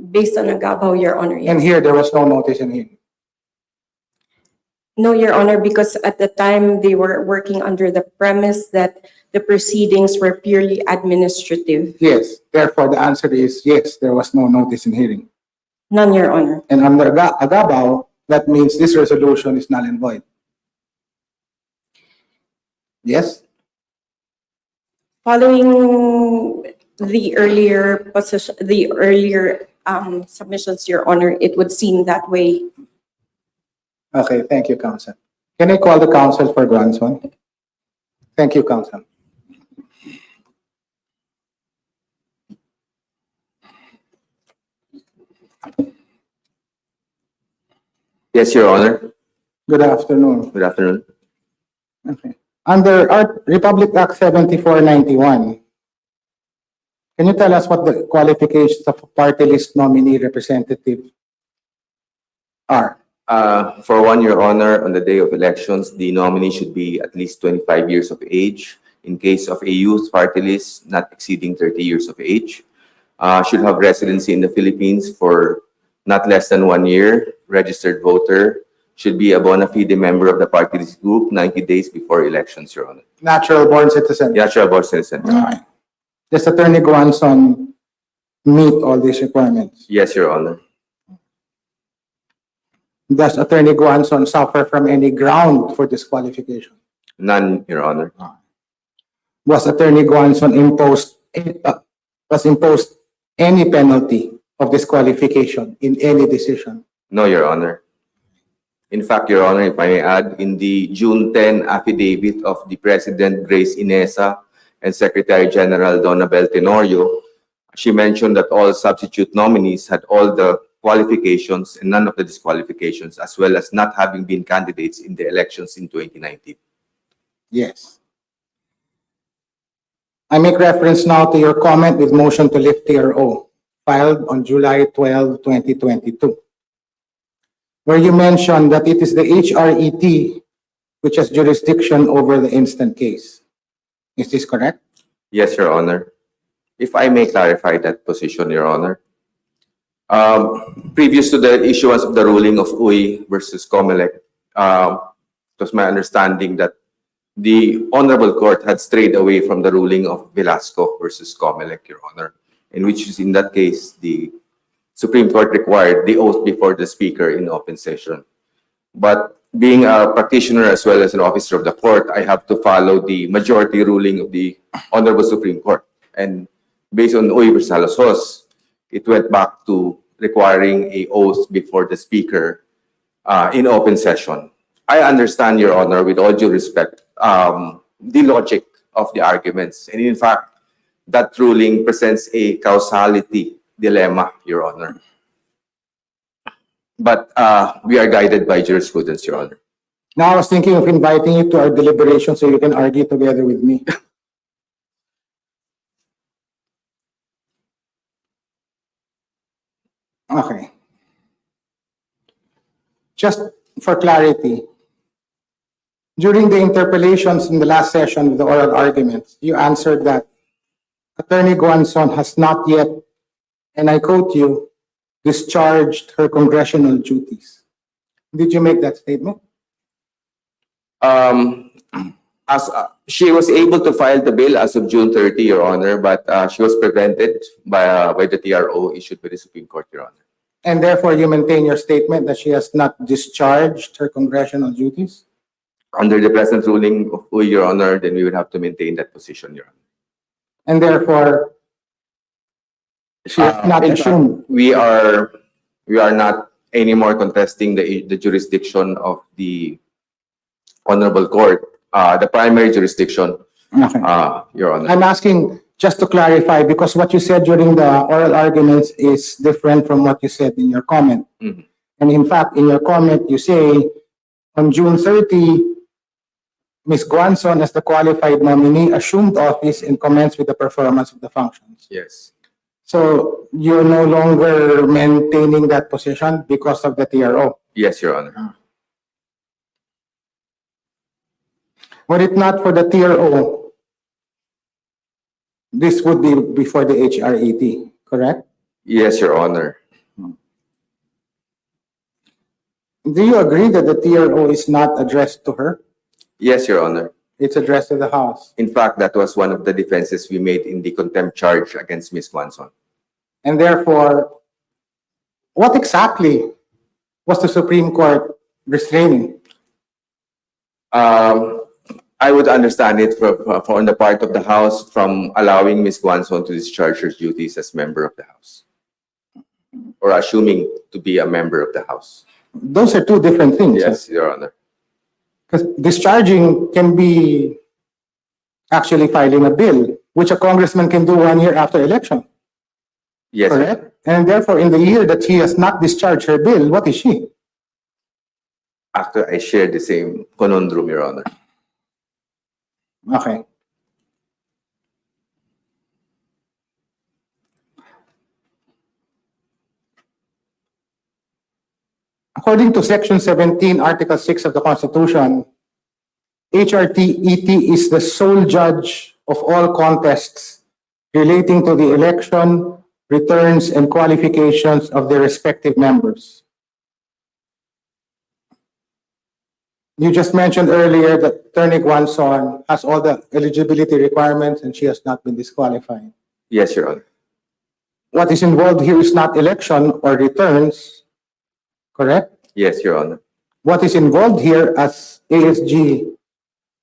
[SPEAKER 9] Based on Agabao, Your Honor, yes.
[SPEAKER 10] And here, there was no notice and hearing.
[SPEAKER 9] No, Your Honor, because at the time they were working under the premise that the proceedings were purely administrative.
[SPEAKER 10] Yes, therefore, the answer is yes, there was no notice and hearing.
[SPEAKER 9] None, Your Honor.
[SPEAKER 10] And under Agabao, that means this resolution is null and void. Yes?
[SPEAKER 9] Following the earlier position, the earlier submissions, Your Honor, it would seem that way.
[SPEAKER 10] Okay, thank you, counsel. Can I call the counsel for Guanzon? Thank you, counsel.
[SPEAKER 7] Yes, Your Honor.
[SPEAKER 10] Good afternoon.
[SPEAKER 7] Good afternoon.
[SPEAKER 10] Okay. Under our Republic Act 7491, can you tell us what the qualifications of a party list nominee representative are?
[SPEAKER 7] For one, Your Honor, on the day of elections, the nominee should be at least 25 years of age. In case of a youth party list, not exceeding 30 years of age. Should have residency in the Philippines for not less than 1 year. Registered voter. Should be a bona fide member of the party list group 90 days before elections, Your Honor.
[SPEAKER 10] Natural born citizen.
[SPEAKER 7] Natural born citizen.
[SPEAKER 10] Okay. Does Attorney Guanzon meet all these requirements?
[SPEAKER 7] Yes, Your Honor.
[SPEAKER 10] Does Attorney Guanzon suffer from any ground for disqualification?
[SPEAKER 7] None, Your Honor.
[SPEAKER 10] Was Attorney Guanzon imposed any penalty of disqualification in any decision?
[SPEAKER 7] No, Your Honor. In fact, Your Honor, if I may add, in the June 10 affidavit of the President Grace Inesa and Secretary General Donabel Tenorio, she mentioned that all substitute nominees had all the qualifications and none of the disqualifications, as well as not having been candidates in the elections in 2019.
[SPEAKER 10] Yes. I make reference now to your comment with motion to lift TRO filed on July 12, 2022, where you mentioned that it is the HRET which has jurisdiction over the instant case. Is this correct?
[SPEAKER 7] Yes, Your Honor. If I may clarify that position, Your Honor. Previous to the issuance of the ruling of Uy versus Comelec, it was my understanding that the Honorable Court had strayed away from the ruling of Velasco versus Comelec, Your Honor, in which is in that case, the Supreme Court required the oath before the Speaker in open session. But being a practitioner as well as an officer of the court, I have to follow the majority ruling of the Honorable Supreme Court. And based on Uy versus Alasos, it went back to requiring a oath before the Speaker in open session. I understand, Your Honor, with all due respect, the logic of the arguments. And in fact, that ruling presents a causality dilemma, Your Honor. But we are guided by jurisprudence, Your Honor.
[SPEAKER 10] Now I was thinking of inviting you to our deliberation so you can argue together with me. Okay. Just for clarity, during the interpellations in the last session of the oral arguments, you answered that Attorney Guanzon has not yet, and I quote you, discharged her congressional duties. Did you make that statement?
[SPEAKER 7] As she was able to file the bill as of June 30, Your Honor, but she was prevented by the TRO issued by the Supreme Court, Your Honor.
[SPEAKER 10] And therefore, you maintain your statement that she has not discharged her congressional duties?
[SPEAKER 7] Under the present ruling of Uy, Your Honor, then we would have to maintain that position, Your Honor.
[SPEAKER 10] And therefore, she has not
[SPEAKER 7] In fact,
[SPEAKER 10] assumed.
[SPEAKER 7] we are not anymore contesting the jurisdiction of the Honorable Court, the primary jurisdiction,
[SPEAKER 10] Okay.
[SPEAKER 7] Your Honor.
[SPEAKER 10] I'm asking just to clarify, because what you said during the oral arguments is different from what you said in your comment.
[SPEAKER 7] Mhm.
[SPEAKER 10] And in fact, in your comment, you say on June 30, Ms. Guanzon, as the qualified nominee, assumed office and commenced with the performance of the functions.
[SPEAKER 7] Yes.
[SPEAKER 10] So you're no longer maintaining that position because of the TRO.
[SPEAKER 7] Yes, Your Honor.
[SPEAKER 10] Were it not for the TRO, this would be before the HRET, correct?
[SPEAKER 7] Yes, Your Honor.
[SPEAKER 10] Do you agree that the TRO is not addressed to her?
[SPEAKER 7] Yes, Your Honor.
[SPEAKER 10] It's addressed to the House.
[SPEAKER 7] In fact, that was one of the defenses we made in the contempt charge against Ms. Guanzon.
[SPEAKER 10] And therefore, what exactly was the Supreme Court restraining?
[SPEAKER 7] I would understand it from the part of the House from allowing Ms. Guanzon to discharge her duties as member of the House. or assuming to be a member of the House.
[SPEAKER 10] Those are two different things.
[SPEAKER 7] Yes, Your Honor.
[SPEAKER 10] Because discharging can be actually filing a bill, which a congressman can do 1 year after election,
[SPEAKER 7] Yes,
[SPEAKER 10] correct? And therefore, in the year that she has not discharged her bill, what is she?
[SPEAKER 7] after I share the same conundrum, Your Honor.
[SPEAKER 10] Okay. According to Section 17, Article 6 of the Constitution, HRTET is the sole judge of all contests relating to the election, returns, and qualifications of their respective members. You just mentioned earlier that Attorney Guanzon has all the eligibility requirements and she has not been disqualified.
[SPEAKER 7] Yes, Your Honor.
[SPEAKER 10] What is involved here is not election or returns, correct?
[SPEAKER 7] Yes, Your Honor.
[SPEAKER 10] What is involved here, as ASG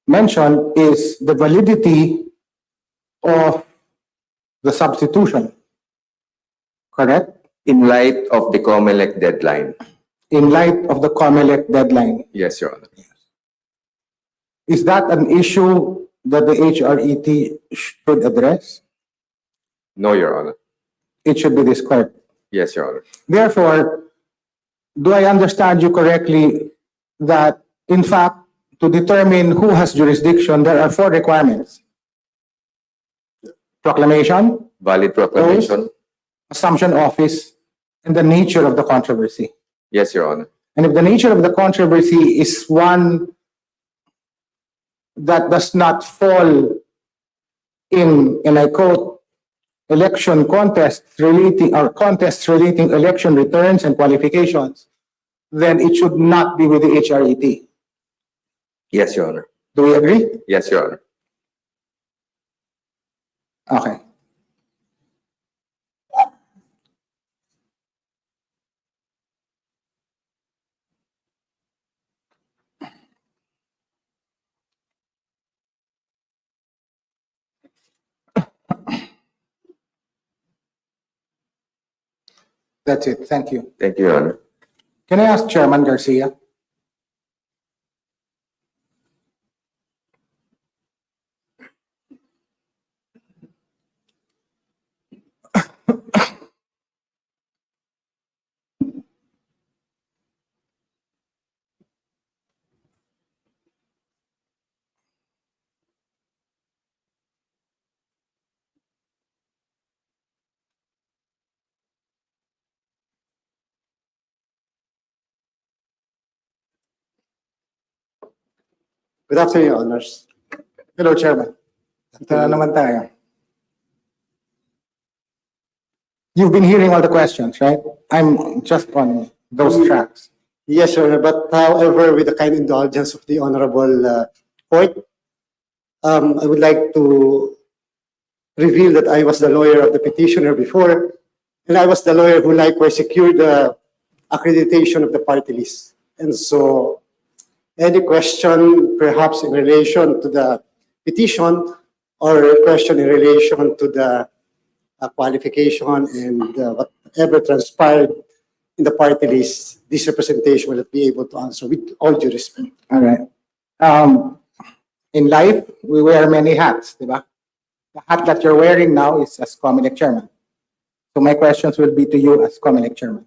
[SPEAKER 10] mentioned, is the validity of the substitution, correct?
[SPEAKER 7] In light of the COMELEC deadline.
[SPEAKER 10] In light of the COMELEC deadline.
[SPEAKER 7] Yes, Your Honor.
[SPEAKER 10] Is that an issue that the HRET should address?
[SPEAKER 7] No, Your Honor.
[SPEAKER 10] It should be discarded.
[SPEAKER 7] Yes, Your Honor.
[SPEAKER 10] Therefore, do I understand you correctly that, in fact, to determine who has jurisdiction, there are 4 requirements? Proclamation,
[SPEAKER 7] Valid proclamation.
[SPEAKER 10] assumption of office, and the nature of the controversy.
[SPEAKER 7] Yes, Your Honor.
[SPEAKER 10] And if the nature of the controversy is one that does not fall in, and I quote, election contests relating or contests relating election returns and qualifications, then it should not be with the HRET.
[SPEAKER 7] Yes, Your Honor.
[SPEAKER 10] Do we agree?
[SPEAKER 7] Yes, Your Honor.
[SPEAKER 10] Okay. That's it. Thank you.
[SPEAKER 7] Thank you, Your Honor.
[SPEAKER 10] Can I ask Chairman Garcia?
[SPEAKER 12] Good afternoon, Your Honors.
[SPEAKER 10] Hello, Chairman. Ito na naman tayo. You've been hearing all the questions, right? I'm just on those tracks.
[SPEAKER 12] Yes, Your Honor, but however, with the kind indulgence of the Honorable Court, I would like to reveal that I was the lawyer of the petitioner before, and I was the lawyer who likewise secured the accreditation of the party list. And so, any question perhaps in relation to the petition or a question in relation to the qualification and whatever transpired in the party list, this representation will not be able to answer with all due respect.
[SPEAKER 10] All right. In life, we wear many hats, di ba? The hat that you're wearing now is as Comelec Chairman. So my questions will be to you as Comelec Chairman.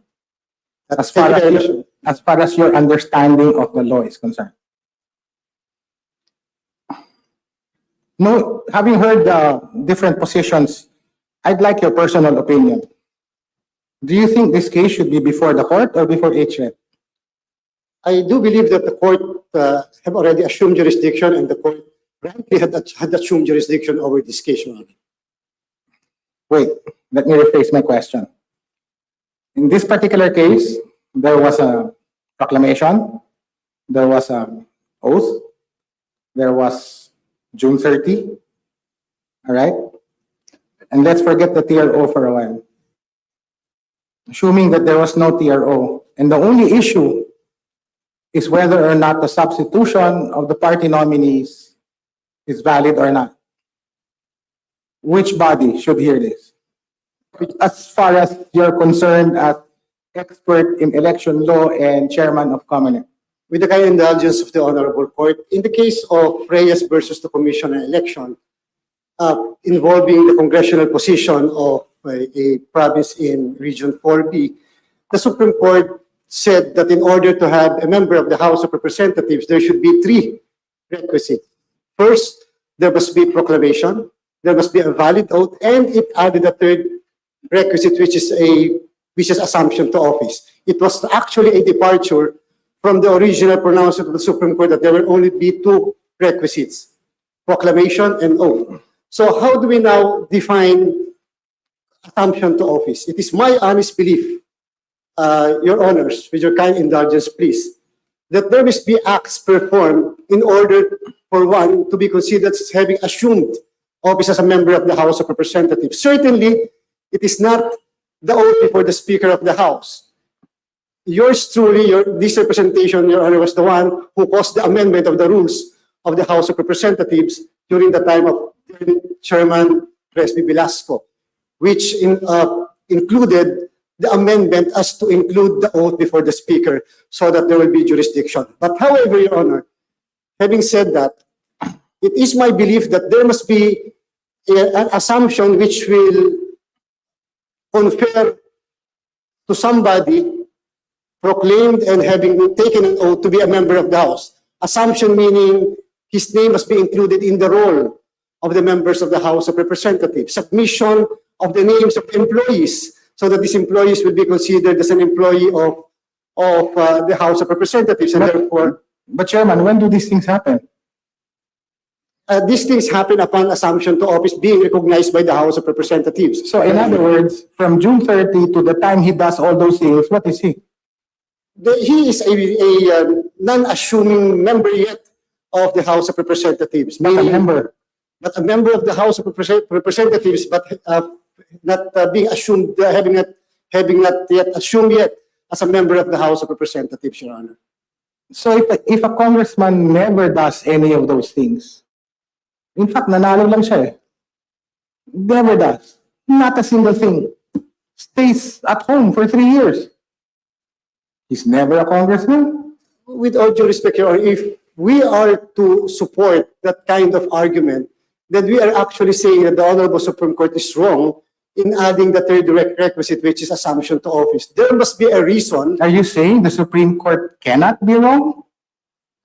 [SPEAKER 10] As far as your understanding of the law is concerned. No, having heard different positions, I'd like your personal opinion. Do you think this case should be before the court or before HRET?
[SPEAKER 12] I do believe that the court have already assumed jurisdiction, and the court rightly had assumed jurisdiction over this case, Your Honor.
[SPEAKER 10] Wait, let me rephrase my question. In this particular case, there was a proclamation, there was an oath, there was June 30, all right? And let's forget the TRO for a while. Assuming that there was no TRO, and the only issue is whether or not the substitution of the party nominees is valid or not. Which body should hear this? As far as you're concerned as expert in election law and chairman of Komunidad.
[SPEAKER 12] With the kind indulgence of the Honorable Court, in the case of Reyes versus the Commission on Election, involving the congressional position of a province in Region 4B, the Supreme Court said that in order to have a member of the House of Representatives, there should be three requisites. First, there must be proclamation, there must be a valid oath, and it added a third requisite, which is assumption to office. It was actually a departure from the original pronouncement of the Supreme Court that there will only be two requisites, proclamation and oath. So how do we now define assumption to office? It is my honest belief, Your Honors, with your kind indulgence, please, that there must be acts performed in order for one to be considered as having assumed office as a member of the House of Representatives. Certainly, it is not the oath before the Speaker of the House. Yours truly, this representation, Your Honor, was the one who caused the amendment of the rules of the House of Representatives during the time of Chairman Resby Velasco, which included the amendment as to include the oath before the Speaker so that there will be jurisdiction. But however, Your Honor, having said that, it is my belief that there must be an assumption which will confer to somebody proclaimed and having taken an oath to be a member of the House. Assumption meaning his name must be included in the roll of the members of the House of Representatives. Submission of the names of employees so that these employees will be considered as an employee of the House of Representatives. And therefore,
[SPEAKER 10] But Chairman, when do these things happen?
[SPEAKER 12] these things happen upon assumption to office being recognized by the House of Representatives.
[SPEAKER 10] So in other words, from June 30 to the time he does all those things, what is he?
[SPEAKER 12] He is a non-assuming member yet of the House of Representatives.
[SPEAKER 10] Not a
[SPEAKER 12] meaning-
[SPEAKER 10] member.
[SPEAKER 12] But a member of the House of Representatives, but not being assumed, having not yet assumed yet as a member of the House of Representatives, Your Honor.
[SPEAKER 10] So if a congressman never does any of those things, in fact, nanalo lang siya eh. Never does. Not a single thing. Stays at home for 3 years. He's never a congressman?
[SPEAKER 12] With all due respect, Your Honor, if we are to support that kind of argument, then we are actually saying that the Honorable Supreme Court is wrong in adding the third requisite, which is assumption to office. There must be a reason.
[SPEAKER 10] Are you saying the Supreme Court cannot be wrong?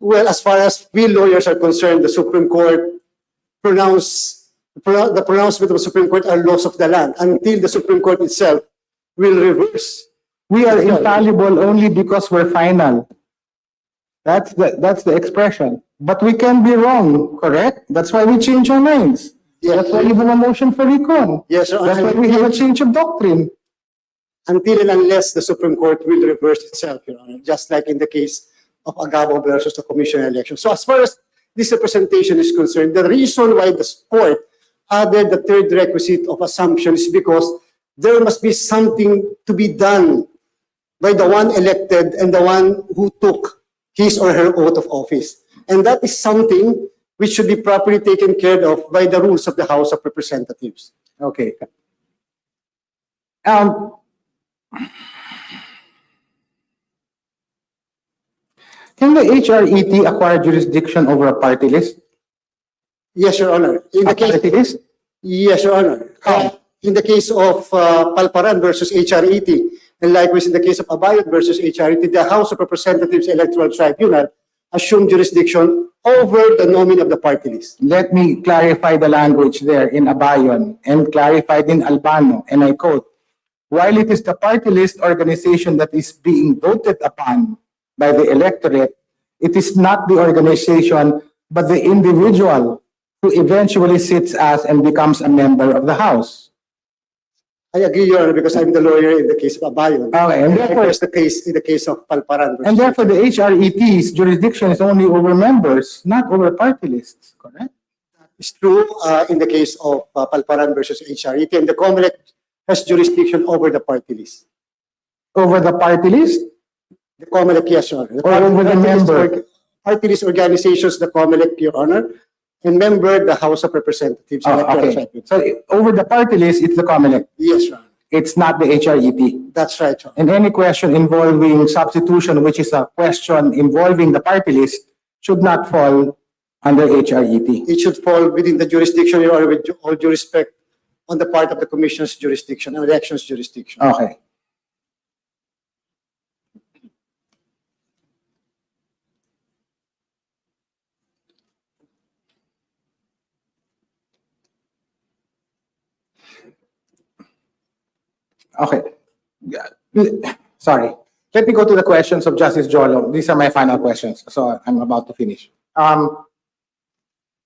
[SPEAKER 12] Well, as far as we lawyers are concerned, the Supreme Court the pronouncement of the Supreme Court are laws of the land until the Supreme Court itself will reverse.
[SPEAKER 10] We are infallible only because we're final. That's the expression. But we can be wrong, correct? That's why we change our minds.
[SPEAKER 12] Yes.
[SPEAKER 10] That's why we have a motion for recall.
[SPEAKER 12] Yes, Your Honor.
[SPEAKER 10] That's why we have a change of doctrine.
[SPEAKER 12] Until and unless the Supreme Court will reverse itself, Your Honor, just like in the case of Agavo versus the Commission on Election. So as far as this representation is concerned, the reason why the court added the third requisite of assumption is because there must be something to be done by the one elected and the one who took his or her oath of office. And that is something which should be properly taken care of by the rules of the House of Representatives.
[SPEAKER 10] Okay. Can the HRET acquire jurisdiction over a party list?
[SPEAKER 12] Yes, Your Honor. In the
[SPEAKER 10] A
[SPEAKER 12] case,
[SPEAKER 10] party list?
[SPEAKER 12] yes, Your Honor.
[SPEAKER 10] How?
[SPEAKER 12] In the case of Palparan versus HRET, and likewise in the case of Abayot versus HRET, the House of Representatives Electoral Tribunal assumed jurisdiction over the nominee of the party list.
[SPEAKER 10] Let me clarify the language there in Abayon and clarified in Albano, and I quote, while it is the party list organization that is being voted upon by the electorate, it is not the organization but the individual who eventually sits as and becomes a member of the House.
[SPEAKER 12] I agree, Your Honor, because I'm the lawyer in the case of Abayon.
[SPEAKER 10] Okay, and therefore,
[SPEAKER 12] Likewise, the case in the case of Palparan versus
[SPEAKER 10] and therefore the HRET's jurisdiction is only over members, not over party lists, correct?
[SPEAKER 12] It's true in the case of Palparan versus HRET, and the COMELEC has jurisdiction over the party list.
[SPEAKER 10] Over the party list?
[SPEAKER 12] The COMELEC, yes, Your Honor.
[SPEAKER 10] Or over the member?
[SPEAKER 12] Party list organizations, the COMELEC, Your Honor, and member the House of Representatives.
[SPEAKER 10] Oh,
[SPEAKER 12] Electoral
[SPEAKER 10] okay.
[SPEAKER 12] Tribunal.
[SPEAKER 10] So over the party list, it's the COMELEC.
[SPEAKER 12] Yes, Your Honor.
[SPEAKER 10] It's not the HRET.
[SPEAKER 12] That's right, Your Honor.
[SPEAKER 10] And any question involving substitution, which is a question involving the party list, should not fall under HRET.
[SPEAKER 12] It should fall within the jurisdiction, Your Honor, with all due respect, on the part of the Commission's jurisdiction, elections jurisdiction.
[SPEAKER 10] Okay. Okay. Yeah. Sorry. Let me go to the questions of Justice Jolo. These are my final questions, so I'm about to finish. I'm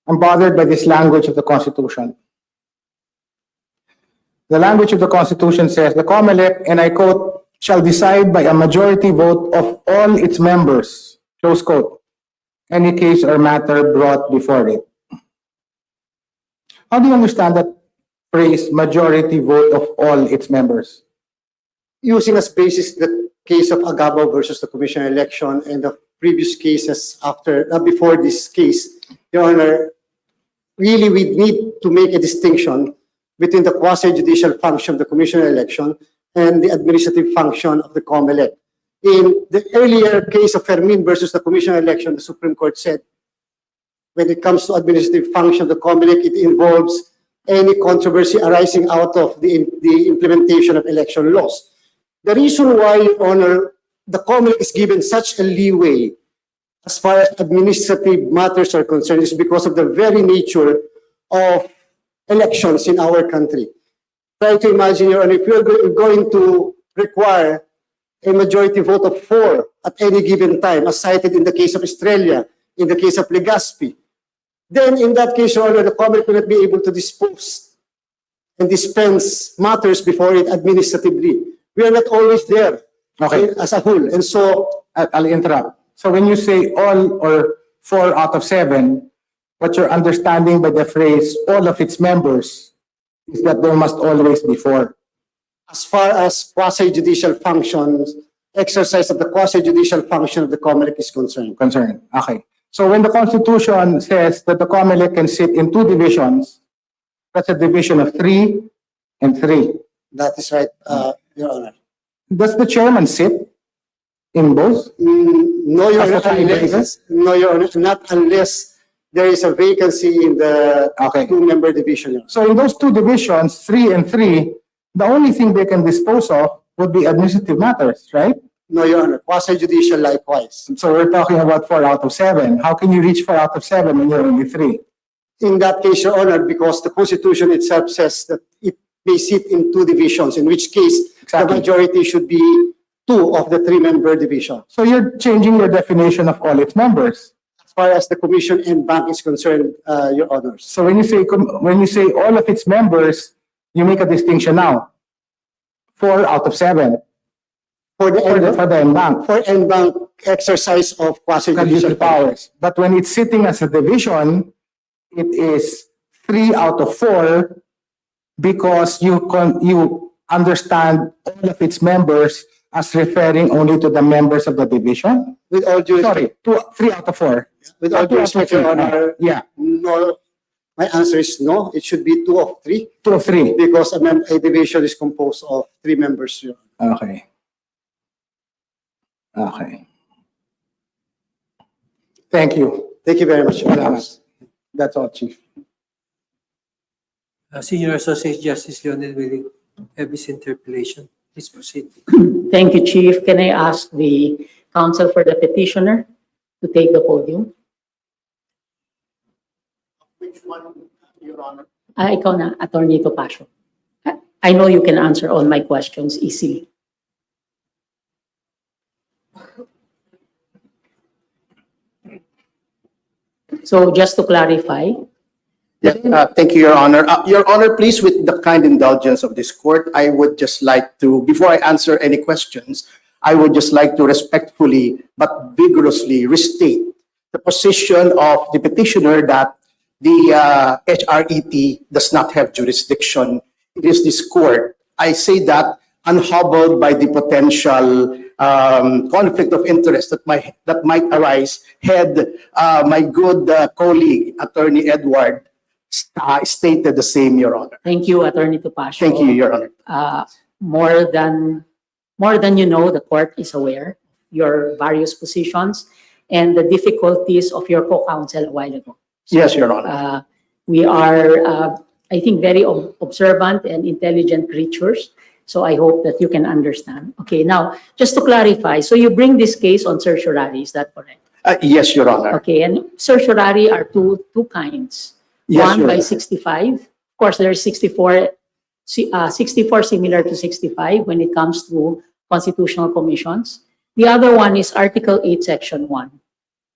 [SPEAKER 10] bothered by this language of the Constitution. The language of the Constitution says, the COMELEC, and I quote, shall decide by a majority vote of all its members, close quote, any case or matter brought before it. How do you understand that phrase, majority vote of all its members?
[SPEAKER 12] Using as basis the case of Agabo versus the Commission election and the previous cases before this case, Your Honor, really we need to make a distinction between the quasi-judicial function of the Commission election and the administrative function of the COMELEC. In the earlier case of Fermin versus the Commission election, the Supreme Court said, when it comes to administrative function of the COMELEC, it involves any controversy arising out of the implementation of election laws. The reason why, Your Honor, the COMELEC is given such a leeway as far as administrative matters are concerned is because of the very nature of elections in our country. Try to imagine, Your Honor, if you're going to require a majority vote of 4 at any given time, as cited in the case of Estrella, in the case of Legazpi, then in that case, Your Honor, the COMELEC will not be able to dispose and dispense matters before it administratively. We are not always there as a whole. And so,
[SPEAKER 10] I'll interrupt. So when you say all or 4 out of 7, what you're understanding by the phrase all of its members is that there must always be 4.
[SPEAKER 12] as far as quasi-judicial functions, exercise of the quasi-judicial function of the COMELEC is concerned.
[SPEAKER 10] Okay. So when the Constitution says that the COMELEC can sit in 2 divisions, that's a division of 3 and 3.
[SPEAKER 12] That is right, Your Honor.
[SPEAKER 10] Does the chairman sit in both?
[SPEAKER 12] No, Your
[SPEAKER 10] As a
[SPEAKER 12] Honor,
[SPEAKER 10] tiebreaker?
[SPEAKER 12] no, Your Honor, not unless there is a vacancy in the
[SPEAKER 10] Okay.
[SPEAKER 12] 2-member division. Your Honor.
[SPEAKER 10] So in those 2 divisions, 3 and 3, the only thing they can dispose of would be administrative matters, right?
[SPEAKER 12] No, Your Honor, quasi-judicial likewise.
[SPEAKER 10] So we're talking about 4 out of 7. How can you reach 4 out of 7 when you're only 3?
[SPEAKER 12] In that case, Your Honor, because the Constitution itself says that it may sit in 2 divisions, in which case
[SPEAKER 10] Exactly.
[SPEAKER 12] the majority should be 2 of the 3-member division.
[SPEAKER 10] So you're changing your definition of all its members.
[SPEAKER 12] As far as the Commission and Bank is concerned, Your Honors.
[SPEAKER 10] So when you say all of its members, you make a distinction now. 4 out of 7
[SPEAKER 12] For the
[SPEAKER 10] NBank
[SPEAKER 12] for NBank exercise of quasi-judicial
[SPEAKER 10] judicial powers. But when it's sitting as a division, it is 3 out of 4 because you understand all of its members as referring only to the members of the division.
[SPEAKER 12] With all due
[SPEAKER 10] Sorry, 3 out of 4.
[SPEAKER 12] With all due respect, Your Honor,
[SPEAKER 10] Yeah,
[SPEAKER 12] no, my answer is no. It should be 2 of 3
[SPEAKER 10] 2 of 3.
[SPEAKER 12] because a division is composed of 3 members. Your Honor.
[SPEAKER 10] Okay. Okay. Thank you.
[SPEAKER 12] Thank you very much, Your Honors.
[SPEAKER 10] That's all, Chief.
[SPEAKER 3] Senior Associate Justice Ronald will have his interpellation. Please proceed.
[SPEAKER 13] Thank you, Chief. Can I ask the counsel for the petitioner to take the podium?
[SPEAKER 5] Which one, Your Honor?
[SPEAKER 13] Ikaw na, Attorney Topacio. I know you can answer all my questions easily. So just to clarify,
[SPEAKER 5] Yes, thank you, Your Honor. Your Honor, please, with the kind indulgence of this court, I would just like to, before I answer any questions, I would just like to respectfully but vigorously restate the position of the petitioner that the HRET does not have jurisdiction. It is this court. I say that unhobbled by the potential conflict of interest that might arise had my good colleague, Attorney Edward, stated the same, Your Honor.
[SPEAKER 13] thank you, Attorney Topacio.
[SPEAKER 5] Thank you, Your Honor.
[SPEAKER 13] more than you know, the court is aware your various positions and the difficulties of your co-counsel a while ago.
[SPEAKER 5] Yes, Your Honor.
[SPEAKER 13] We are, I think, very observant and intelligent creatures. So I hope that you can understand. Okay, now, just to clarify, so you bring this case on certiorari, is that correct?
[SPEAKER 5] Yes, Your Honor.
[SPEAKER 13] Okay, and certiorari are two kinds.
[SPEAKER 5] Yes,
[SPEAKER 13] One
[SPEAKER 5] Your
[SPEAKER 13] by
[SPEAKER 5] Honor.
[SPEAKER 13] 65. Of course, there's 64, 64 similar to 65 when it comes to constitutional commissions. The other one is Article 8, Section 1,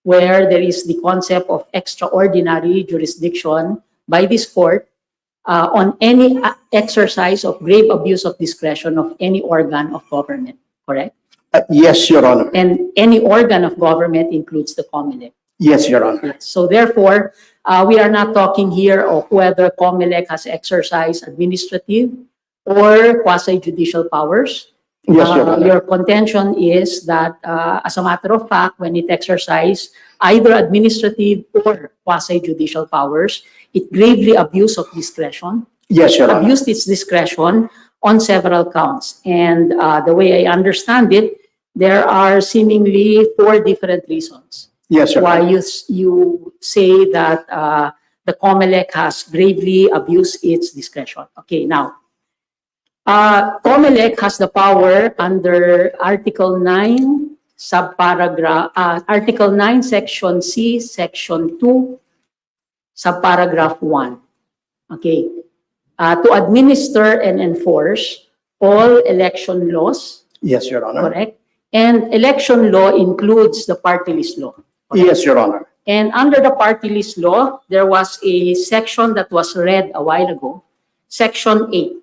[SPEAKER 13] where there is the concept of extraordinary jurisdiction by this court on any exercise of grave abuse of discretion of any organ of government, correct?
[SPEAKER 5] Yes, Your Honor.
[SPEAKER 13] And any organ of government includes the Comelec.
[SPEAKER 5] Yes, Your Honor.
[SPEAKER 13] Yes. So therefore, we are not talking here of whether Comelec has exercised administrative or quasi-judicial powers.
[SPEAKER 5] Yes, Your Honor.
[SPEAKER 13] Your contention is that, as a matter of fact, when it exercised either administrative or quasi-judicial powers, it gravely abused of discretion,
[SPEAKER 5] Yes, Your Honor.
[SPEAKER 13] abused its discretion on several counts. And the way I understand it, there are seemingly 4 different reasons
[SPEAKER 5] Yes, Your
[SPEAKER 13] why
[SPEAKER 5] Honor.
[SPEAKER 13] you say that the Comelec has gravely abused its discretion. Okay, now, Comelec has the power under Article 9, Article 9, Section C, Section 2, subparagraph 1. Okay, to administer and enforce all election laws,
[SPEAKER 5] Yes, Your Honor.
[SPEAKER 13] correct? And election law includes the party list law.
[SPEAKER 5] Yes, Your Honor.
[SPEAKER 13] And under the party list law, there was a section that was read a while ago, Section 8,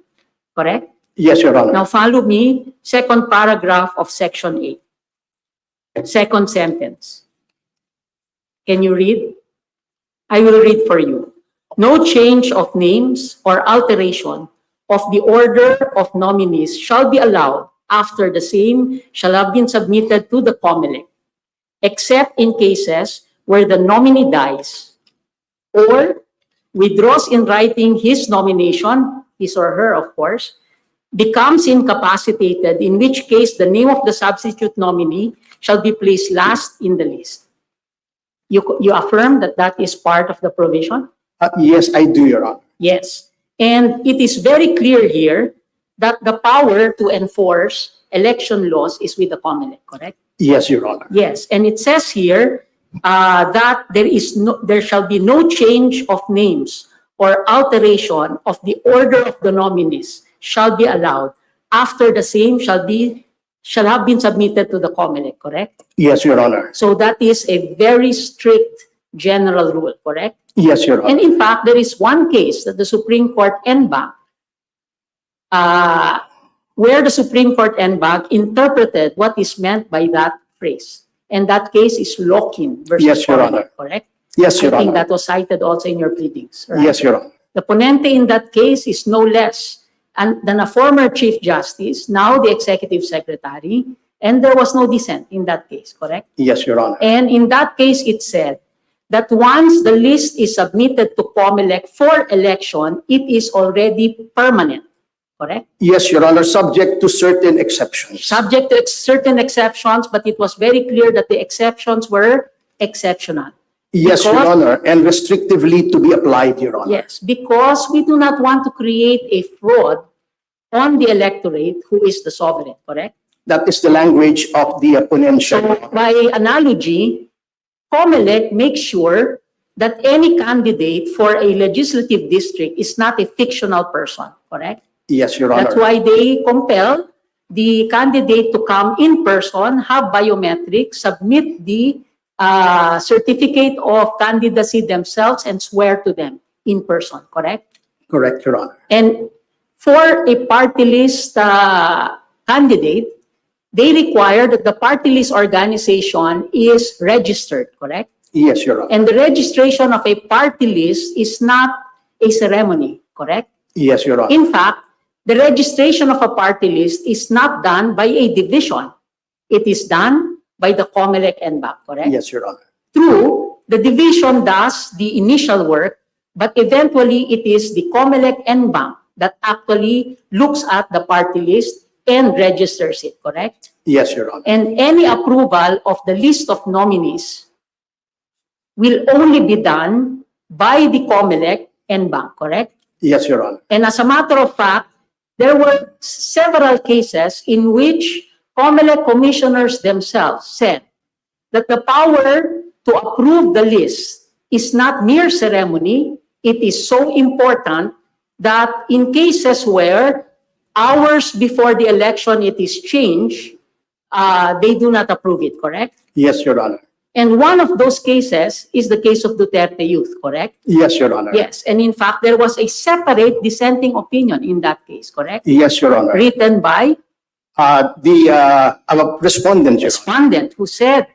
[SPEAKER 13] correct?
[SPEAKER 5] Yes, Your Honor.
[SPEAKER 13] Now follow me, second paragraph of Section 8, second sentence. Can you read? I will read for you. No change of names or alteration of the order of nominees shall be allowed after the same shall have been submitted to the Comelec, except in cases where the nominee dies or withdraws in writing his nomination, his or her, of course, becomes incapacitated, in which case the name of the substitute nominee shall be placed last in the list. You affirm that that is part of the provision?
[SPEAKER 5] Yes, I do, Your Honor.
[SPEAKER 13] Yes. And it is very clear here that the power to enforce election laws is with the Comelec, correct?
[SPEAKER 5] Yes, Your Honor.
[SPEAKER 13] Yes. And it says here that there shall be no change of names or alteration of the order of the nominees shall be allowed after the same shall have been submitted to the Comelec, correct?
[SPEAKER 5] Yes, Your Honor.
[SPEAKER 13] So that is a very strict general rule, correct?
[SPEAKER 5] Yes, Your
[SPEAKER 13] And
[SPEAKER 5] Honor.
[SPEAKER 13] in fact, there is one case that the Supreme Court en banc, where the Supreme Court en banc interpreted what is meant by that phrase. And that case is Lokin versus
[SPEAKER 5] Yes, Your
[SPEAKER 13] Comelec,
[SPEAKER 5] Honor.
[SPEAKER 13] correct?
[SPEAKER 5] Yes,
[SPEAKER 13] I
[SPEAKER 5] Your
[SPEAKER 13] think
[SPEAKER 5] Honor.
[SPEAKER 13] that was cited also in your pleadings, right?
[SPEAKER 5] Yes, Your Honor.
[SPEAKER 13] The ponente in that case is no less than a former Chief Justice, now the Executive Secretary, and there was no dissent in that case, correct?
[SPEAKER 5] Yes, Your Honor.
[SPEAKER 13] And in that case, it said that once the list is submitted to Comelec for election, it is already permanent, correct?
[SPEAKER 5] Yes, Your Honor, subject to certain exceptions.
[SPEAKER 13] Subject to certain exceptions, but it was very clear that the exceptions were exceptional.
[SPEAKER 5] Yes, Your
[SPEAKER 13] Because-
[SPEAKER 5] Honor, and restrictively to be applied, Your Honor.
[SPEAKER 13] Yes, because we do not want to create a fraud on the electorate who is the sovereign, correct?
[SPEAKER 5] That is the language of the ponential.
[SPEAKER 13] So by analogy, Comelec makes sure that any candidate for a legislative district is not a fictional person, correct?
[SPEAKER 5] Yes, Your
[SPEAKER 13] That's
[SPEAKER 5] Honor.
[SPEAKER 13] why they compel the candidate to come in person, have biometrics, submit the certificate of candidacy themselves and swear to them in person, correct?
[SPEAKER 5] Correct, Your Honor.
[SPEAKER 13] And for a party list candidate, they require that the party list organization is registered, correct?
[SPEAKER 5] Yes, Your Honor.
[SPEAKER 13] And the registration of a party list is not a ceremony, correct?
[SPEAKER 5] Yes, Your Honor.
[SPEAKER 13] In fact, the registration of a party list is not done by a division. It is done by the Comelec en banc, correct?
[SPEAKER 5] Yes, Your Honor.
[SPEAKER 13] True, the division does the initial work, but eventually it is the Comelec en banc that actually looks at the party list and registers it, correct?
[SPEAKER 5] Yes, Your Honor.
[SPEAKER 13] And any approval of the list of nominees will only be done by the COMELEC and bank, correct?
[SPEAKER 5] Yes, Your Honor.
[SPEAKER 13] And as a matter of fact, there were several cases in which COMELEC commissioners themselves said that the power to approve the list is not mere ceremony. It is so important that in cases where hours before the election it is changed, they do not approve it, correct?
[SPEAKER 5] Yes, Your Honor.
[SPEAKER 13] And one of those cases is the case of Duterte youth, correct?
[SPEAKER 5] Yes, Your Honor.
[SPEAKER 13] Yes, and in fact, there was a separate dissenting opinion in that case, correct?
[SPEAKER 5] Yes, Your Honor.
[SPEAKER 13] Written by
[SPEAKER 5] The respondent, Your Honor.
[SPEAKER 13] Respondent, who said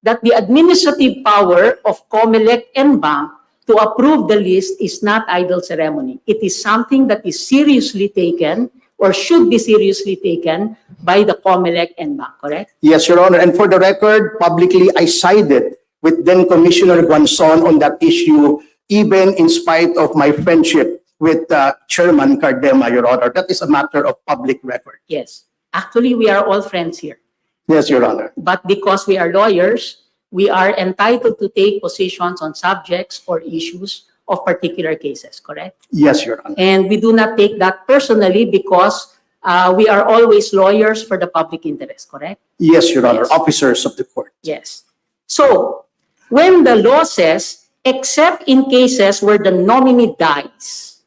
[SPEAKER 13] that the administrative power of COMELEC and bank to approve the list is not idle ceremony. It is something that is seriously taken or should be seriously taken by the COMELEC and bank, correct?
[SPEAKER 5] Yes, Your Honor. And for the record, publicly, I sided with then Commissioner Guanzon on that issue, even in spite of my friendship with Chairman Cardema, Your Honor. That is a matter of public record.
[SPEAKER 13] Yes. Actually, we are all friends here.
[SPEAKER 5] Yes, Your Honor.
[SPEAKER 13] But because we are lawyers, we are entitled to take positions on subjects or issues of particular cases, correct?
[SPEAKER 5] Yes, Your Honor.
[SPEAKER 13] And we do not take that personally because we are always lawyers for the public interest, correct?
[SPEAKER 5] Yes, Your Honor.
[SPEAKER 13] Yes.
[SPEAKER 5] Officers of the court.
[SPEAKER 13] Yes. So, when the law says, except in cases where the nominee dies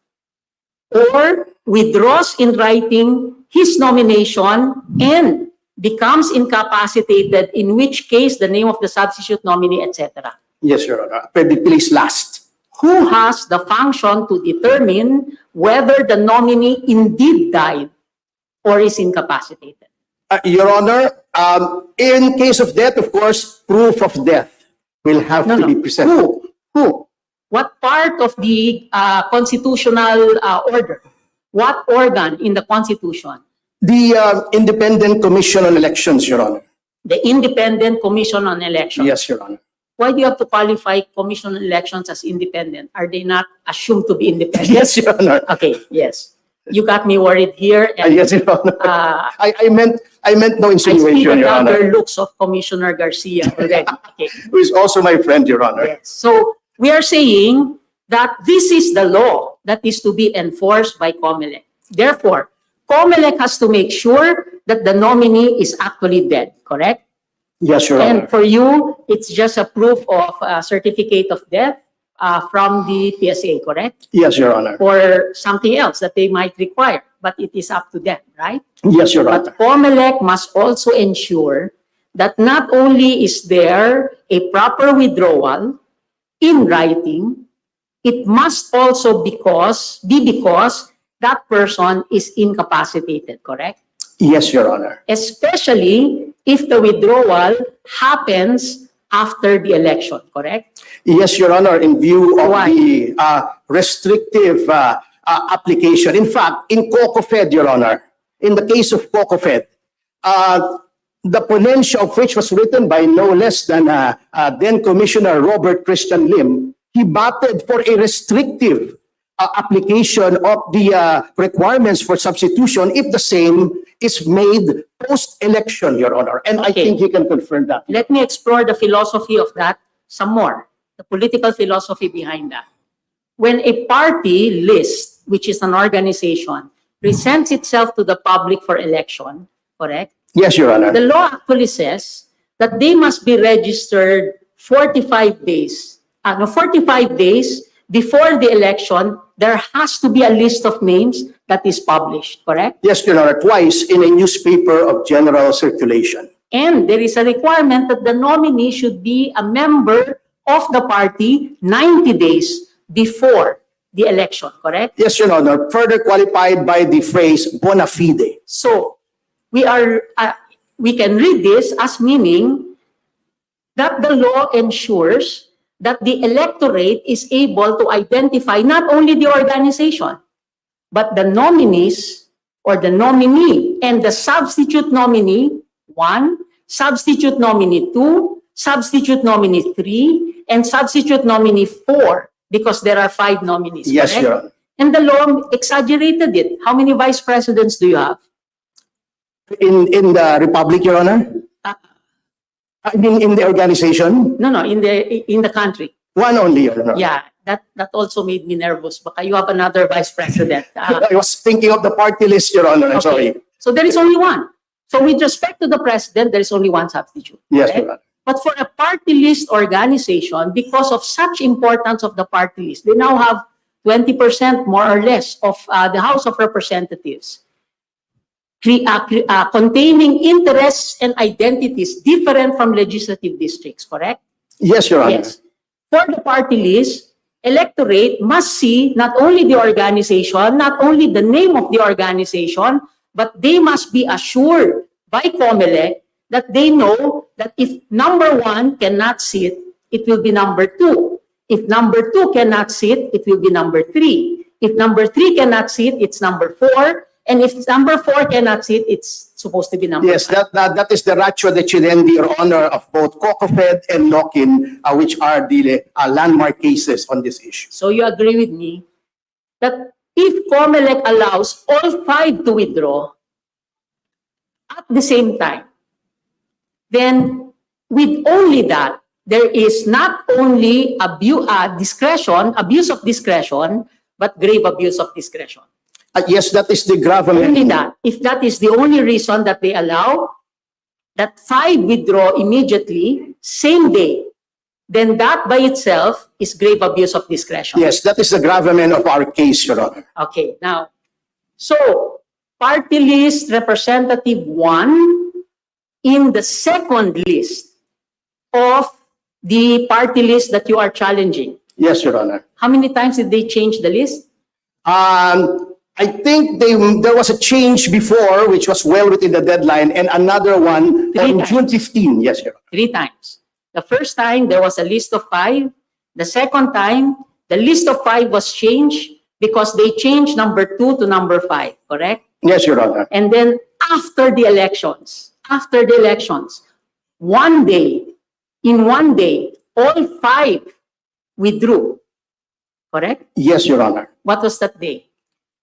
[SPEAKER 13] or withdraws in writing his nomination and becomes incapacitated, in which case the name of the substitute nominee, etc.
[SPEAKER 5] Yes, Your Honor. Please last.
[SPEAKER 13] Who has the function to determine whether the nominee indeed died or is incapacitated?
[SPEAKER 5] Your Honor, in case of death, of course, proof of death will have to be presented.
[SPEAKER 13] Who? What part of the constitutional order? What organ in the Constitution?
[SPEAKER 5] The Independent Commission on Elections, Your Honor.
[SPEAKER 13] The Independent Commission on Elections.
[SPEAKER 5] Yes, Your Honor.
[SPEAKER 13] Why do you have to qualify Commission on Elections as independent? Are they not assumed to be independent?
[SPEAKER 5] Yes, Your Honor.
[SPEAKER 13] Okay, yes. You got me worried here. And,
[SPEAKER 5] Yes, Your Honor. I meant no
[SPEAKER 13] I see
[SPEAKER 5] insinuation,
[SPEAKER 13] the
[SPEAKER 5] Your Honor.
[SPEAKER 13] other looks of Commissioner Garcia already. Okay.
[SPEAKER 5] Who is also my friend, Your Honor.
[SPEAKER 13] Yes. So we are saying that this is the law that is to be enforced by COMELEC. Therefore, COMELEC has to make sure that the nominee is actually dead, correct?
[SPEAKER 5] Yes, Your Honor.
[SPEAKER 13] And for you, it's just a proof of a certificate of death from the PSA, correct?
[SPEAKER 5] Yes, Your Honor.
[SPEAKER 13] Or something else that they might require, but it is up to them, right?
[SPEAKER 5] Yes, Your
[SPEAKER 13] But
[SPEAKER 5] Honor.
[SPEAKER 13] COMELEC must also ensure that not only is there a proper withdrawal in writing, it must also be because that person is incapacitated, correct?
[SPEAKER 5] Yes, Your Honor.
[SPEAKER 13] Especially if the withdrawal happens after the election, correct?
[SPEAKER 5] Yes, Your Honor, in view of
[SPEAKER 13] Why?
[SPEAKER 5] the restrictive application. In fact, in COCOFED, Your Honor, in the case of COCOFED, the ponensya of which was written by no less than then Commissioner Robert Christian Lim, he batted for a restrictive application of the requirements for substitution if the same is made post-election, Your Honor. And I
[SPEAKER 13] Okay.
[SPEAKER 5] think you can confirm that.
[SPEAKER 13] Let me explore the philosophy of that some more, the political philosophy behind that. When a party list, which is an organization, presents itself to the public for election, correct?
[SPEAKER 5] Yes, Your Honor.
[SPEAKER 13] The law actually says that they must be registered 45 days before the election. There has to be a list of names that is published, correct?
[SPEAKER 5] Yes, Your Honor, twice in a newspaper of general circulation.
[SPEAKER 13] And there is a requirement that the nominee should be a member of the party 90 days before the election, correct?
[SPEAKER 5] Yes, Your Honor, further qualified by the phrase bona fide.
[SPEAKER 13] So we can read this as meaning that the law ensures that the electorate is able to identify not only the organization, but the nominees or the nominee and the substitute nominee 1, substitute nominee 2, substitute nominee 3, and substitute nominee 4, because there are 5 nominees.
[SPEAKER 5] Yes,
[SPEAKER 13] correct?
[SPEAKER 5] Your Honor.
[SPEAKER 13] And the law exaggerated it. How many vice presidents do you have?
[SPEAKER 5] In the Republic, Your Honor? I mean, in the organization?
[SPEAKER 13] No, no, in the country.
[SPEAKER 5] One only, Your Honor.
[SPEAKER 13] Yeah, that also made me nervous. Baka you have another vice president.
[SPEAKER 5] I was thinking of the party list, Your Honor. I'm sorry.
[SPEAKER 13] So there is only one. So with respect to the president, there is only one substitute.
[SPEAKER 5] Yes,
[SPEAKER 13] correct?
[SPEAKER 5] Your Honor.
[SPEAKER 13] But for a party list organization, because of such importance of the party list, they now have 20% more or less of the House of Representatives containing interests and identities different from legislative districts, correct?
[SPEAKER 5] Yes, Your Honor.
[SPEAKER 13] Yes. For the party list, electorate must see not only the organization, not only the name of the organization, but they must be assured by COMELEC that they know that if number 1 cannot sit, it will be number 2. If number 2 cannot sit, it will be number 3. If number 3 cannot sit, it's number 4. And if number 4 cannot sit, it's supposed to be number
[SPEAKER 5] Yes,
[SPEAKER 13] 5.
[SPEAKER 5] that is the ratio decidendi, Your Honor, of both COCOFED and LOCIN, which are the landmark cases on this issue.
[SPEAKER 13] So you agree with me that if COMELEC allows all 5 to withdraw at the same time, then with only that, there is not only abuse of discretion, but grave abuse of discretion.
[SPEAKER 5] Yes, that is the gravamen.
[SPEAKER 13] Only that. If that is the only reason that they allow that 5 withdraw immediately, same day, then that by itself is grave abuse of discretion.
[SPEAKER 5] Yes, that is the gravamen of our case, Your Honor.
[SPEAKER 13] Okay, now, so party list representative 1 in the second list of the party list that you are challenging.
[SPEAKER 5] Yes, Your Honor.
[SPEAKER 13] How many times did they change the list?
[SPEAKER 5] I think there was a change before, which was well within the deadline, and another one
[SPEAKER 13] 3
[SPEAKER 5] on
[SPEAKER 13] times.
[SPEAKER 5] June 15. Yes, Your Honor.
[SPEAKER 13] 3 times. The first time, there was a list of 5. The second time, the list of 5 was changed because they changed number 2 to number 5, correct?
[SPEAKER 5] Yes, Your Honor.
[SPEAKER 13] And then after the elections, in one day, all 5 withdrew, correct?
[SPEAKER 5] Yes, Your Honor.
[SPEAKER 13] What was that day?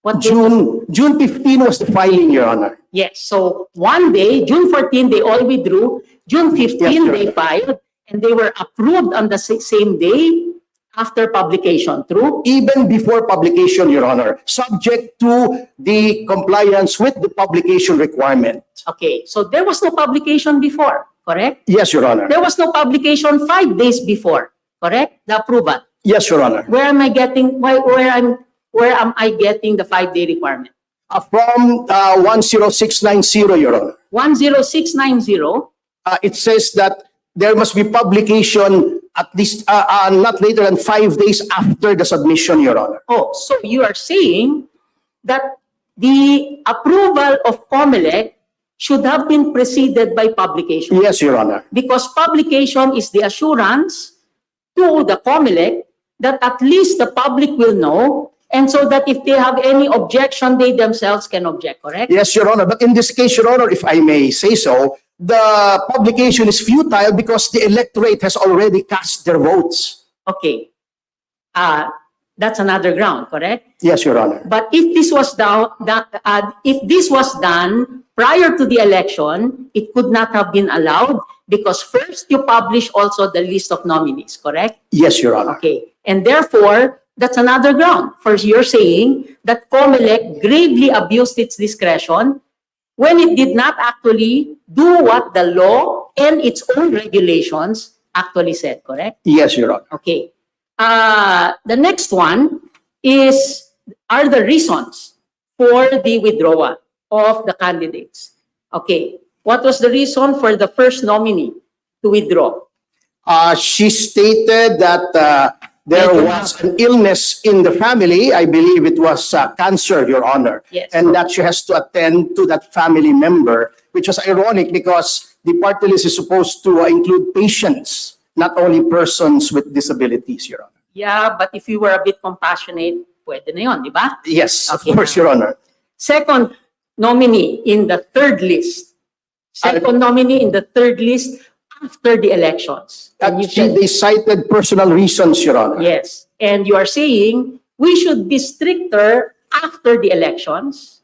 [SPEAKER 13] What date was-
[SPEAKER 5] June 15 was the filing, Your Honor.
[SPEAKER 13] Yes, so one day, June 14, they all withdrew. June 15,
[SPEAKER 5] Your
[SPEAKER 13] they
[SPEAKER 5] Honor.
[SPEAKER 13] filed, and they were approved on the same day after publication, true?
[SPEAKER 5] Even before publication, Your Honor, subject to the compliance with the publication requirement.
[SPEAKER 13] Okay, so there was no publication before, correct?
[SPEAKER 5] Yes, Your Honor.
[SPEAKER 13] There was no publication 5 days before, correct? The approval.
[SPEAKER 5] Yes, Your Honor.
[SPEAKER 13] Where am I getting the 5-day requirement?
[SPEAKER 5] From 10690, Your Honor.
[SPEAKER 13] 10690.
[SPEAKER 5] It says that there must be publication at least not later than 5 days after the submission, Your Honor.
[SPEAKER 13] Oh, so you are saying that the approval of COMELEC should have been preceded by publication.
[SPEAKER 5] Yes, Your Honor.
[SPEAKER 13] Because publication is the assurance to the COMELEC that at least the public will know, and so that if they have any objection, they themselves can object, correct?
[SPEAKER 5] Yes, Your Honor. But in this case, Your Honor, if I may say so, the publication is futile because the electorate has already cast their votes.
[SPEAKER 13] Okay. That's another ground, correct?
[SPEAKER 5] Yes, Your Honor.
[SPEAKER 13] But if this was done prior to the election, it could not have been allowed because first you publish also the list of nominees, correct?
[SPEAKER 5] Yes, Your Honor.
[SPEAKER 13] Okay. And therefore, that's another ground. First, you're saying that COMELEC gravely abused its discretion when it did not actually do what the law and its own regulations actually said, correct?
[SPEAKER 5] Yes, Your Honor.
[SPEAKER 13] Okay. The next one are the reasons for the withdrawal of the candidates. Okay. What was the reason for the first nominee to withdraw?
[SPEAKER 5] She stated that there was an illness in the family. I believe it was cancer, Your Honor.
[SPEAKER 13] Yes.
[SPEAKER 5] And that she has to attend to that family member, which was ironic because the party list is supposed to include patients, not only persons with disabilities, Your Honor.
[SPEAKER 13] Yeah, but if you were a bit compassionate, pwede na yun, di ba?
[SPEAKER 5] Yes,
[SPEAKER 13] Okay,
[SPEAKER 5] of course, Your Honor.
[SPEAKER 13] Second nominee in the third list. Second nominee in the third list after the elections. And you
[SPEAKER 5] Actually, they cited personal reasons, Your Honor.
[SPEAKER 13] yes. And you are saying we should be stricter after the elections?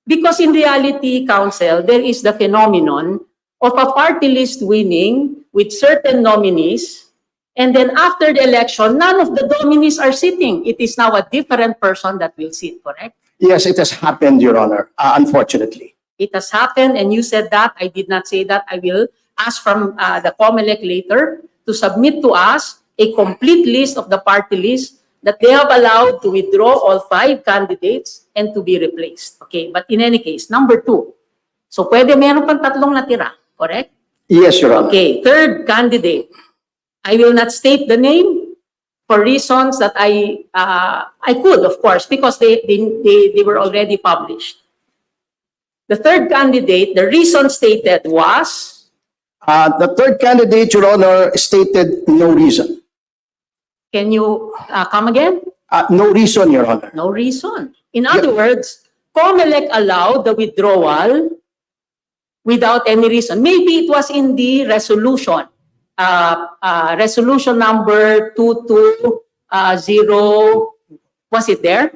[SPEAKER 13] Because in reality, Council, there is the phenomenon of a party list winning with certain nominees, and then after the election, none of the nominees are sitting. It is now a different person that will sit, correct?
[SPEAKER 5] Yes, it has happened, Your Honor, unfortunately.
[SPEAKER 13] It has happened, and you said that. I did not say that. I will ask from the COMELEC later to submit to us a complete list of the party list that they have allowed to withdraw all 5 candidates and to be replaced. Okay, but in any case, number 2. So pwede meron pang 3 natira, correct?
[SPEAKER 5] Yes, Your Honor.
[SPEAKER 13] Okay, third candidate. I will not state the name for reasons that I could, of course, because they were already published. The third candidate, the reason stated was?
[SPEAKER 5] The third candidate, Your Honor, stated no reason.
[SPEAKER 13] Can you come again?
[SPEAKER 5] No reason, Your Honor.
[SPEAKER 13] No reason. In other words, COMELEC allowed the withdrawal without any reason. Maybe it was in the resolution. Resolution number 220, was it there?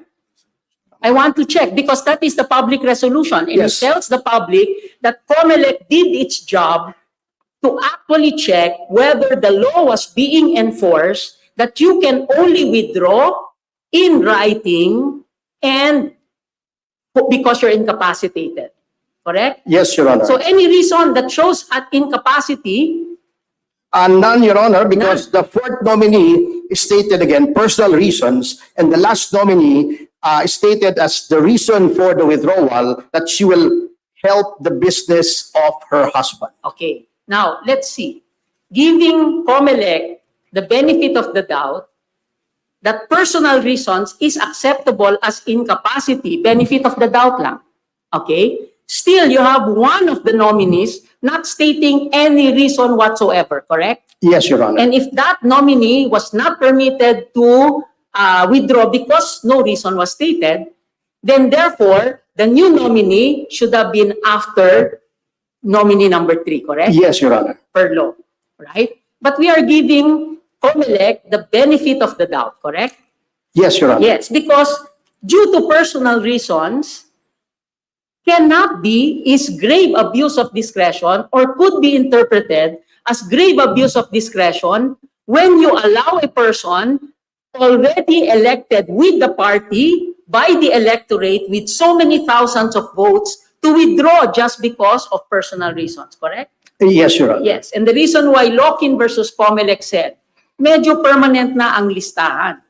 [SPEAKER 13] I want to check because that is the public resolution, and
[SPEAKER 5] Yes.
[SPEAKER 13] it tells the public that COMELEC did its job to actually check whether the law was being enforced, that you can only withdraw in writing and because you're incapacitated. Correct?
[SPEAKER 5] Yes, Your Honor.
[SPEAKER 13] So any reason that shows at incapacity,
[SPEAKER 5] None, Your Honor, because the fourth nominee stated again personal reasons, and the last nominee stated as the reason for the withdrawal that she will help the business of her husband.
[SPEAKER 13] okay. Now, let's see. Giving COMELEC the benefit of the doubt that personal reasons is acceptable as incapacity, benefit of the doubt lang. Okay? Still, you have one of the nominees not stating any reason whatsoever, correct?
[SPEAKER 5] Yes, Your Honor.
[SPEAKER 13] And if that nominee was not permitted to withdraw because no reason was stated, then therefore, the new nominee should have been after nominee number 3, correct?
[SPEAKER 5] Yes, Your Honor.
[SPEAKER 13] Per law, right? But we are giving COMELEC the benefit of the doubt, correct?
[SPEAKER 5] Yes, Your Honor.
[SPEAKER 13] Yes, because due to personal reasons, cannot be is grave abuse of discretion or could be interpreted as grave abuse of discretion when you allow a person already elected with the party by the electorate with so many thousands of votes to withdraw just because of personal reasons, correct?
[SPEAKER 5] Yes, Your Honor.
[SPEAKER 13] Yes, and the reason why Lokin versus COMELEC said, medyo permanent na ang listahan,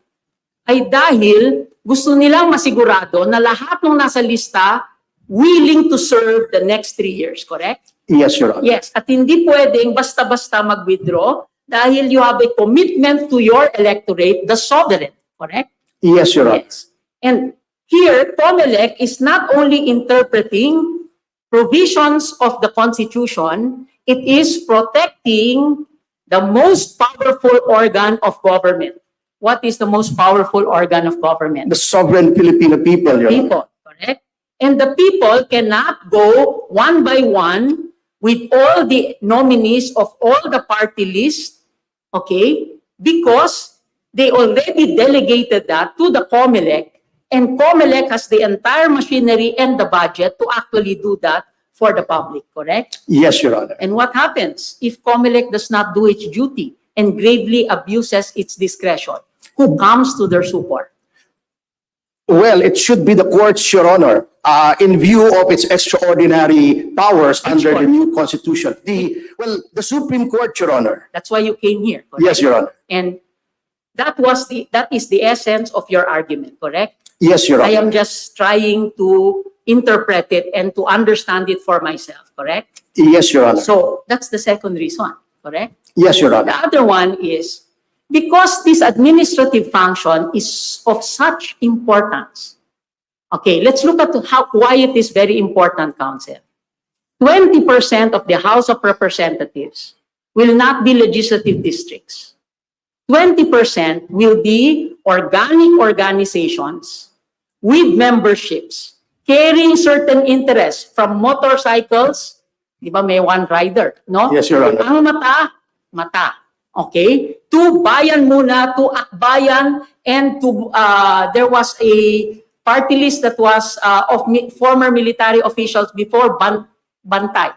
[SPEAKER 13] ay dahil gusto nilang masigurado na lahat ng nasa lista willing to serve the next 3 years, correct?
[SPEAKER 5] Yes, Your Honor.
[SPEAKER 13] Yes, at hindi pwedeng basta-basta mag-withdraw dahil you have a commitment to your electorate, the sovereign, correct?
[SPEAKER 5] Yes, Your Honor.
[SPEAKER 13] Yes. And here, COMELEC is not only interpreting provisions of the Constitution, it is protecting the most powerful organ of government. What is the most powerful organ of government?
[SPEAKER 5] The sovereign Filipino people, Your Honor.
[SPEAKER 13] People, correct? And the people cannot go one by one with all the nominees of all the party lists, okay? Because they already delegated that to the COMELEC, and COMELEC has the entire machinery and the budget to actually do that for the public, correct?
[SPEAKER 5] Yes, Your Honor.
[SPEAKER 13] And what happens if COMELEC does not do its duty and gravely abuses its discretion? Who comes to their support?
[SPEAKER 5] Well, it should be the courts, Your Honor, in view of its extraordinary powers under the new Constitution. The Supreme Court, Your Honor.
[SPEAKER 13] That's why you came here, correct?
[SPEAKER 5] Yes, Your Honor.
[SPEAKER 13] And that is the essence of your argument, correct?
[SPEAKER 5] Yes, Your
[SPEAKER 13] I
[SPEAKER 5] Honor.
[SPEAKER 13] am just trying to interpret it and to understand it for myself, correct?
[SPEAKER 5] Yes, Your Honor.
[SPEAKER 13] So that's the second reason, correct?
[SPEAKER 5] Yes, Your
[SPEAKER 13] The
[SPEAKER 5] Honor.
[SPEAKER 13] other one is because this administrative function is of such importance. Okay, let's look at why it is very important, Council. 20% of the House of Representatives will not be legislative districts. 20% will be organic organizations with memberships carrying certain interests from motorcycles, di ba may one rider, no?
[SPEAKER 5] Yes, Your Honor.
[SPEAKER 13] Ang mata, Okay? To bayan muna, to akbayan, and to, there was a party list that was of former military officials before Bantay.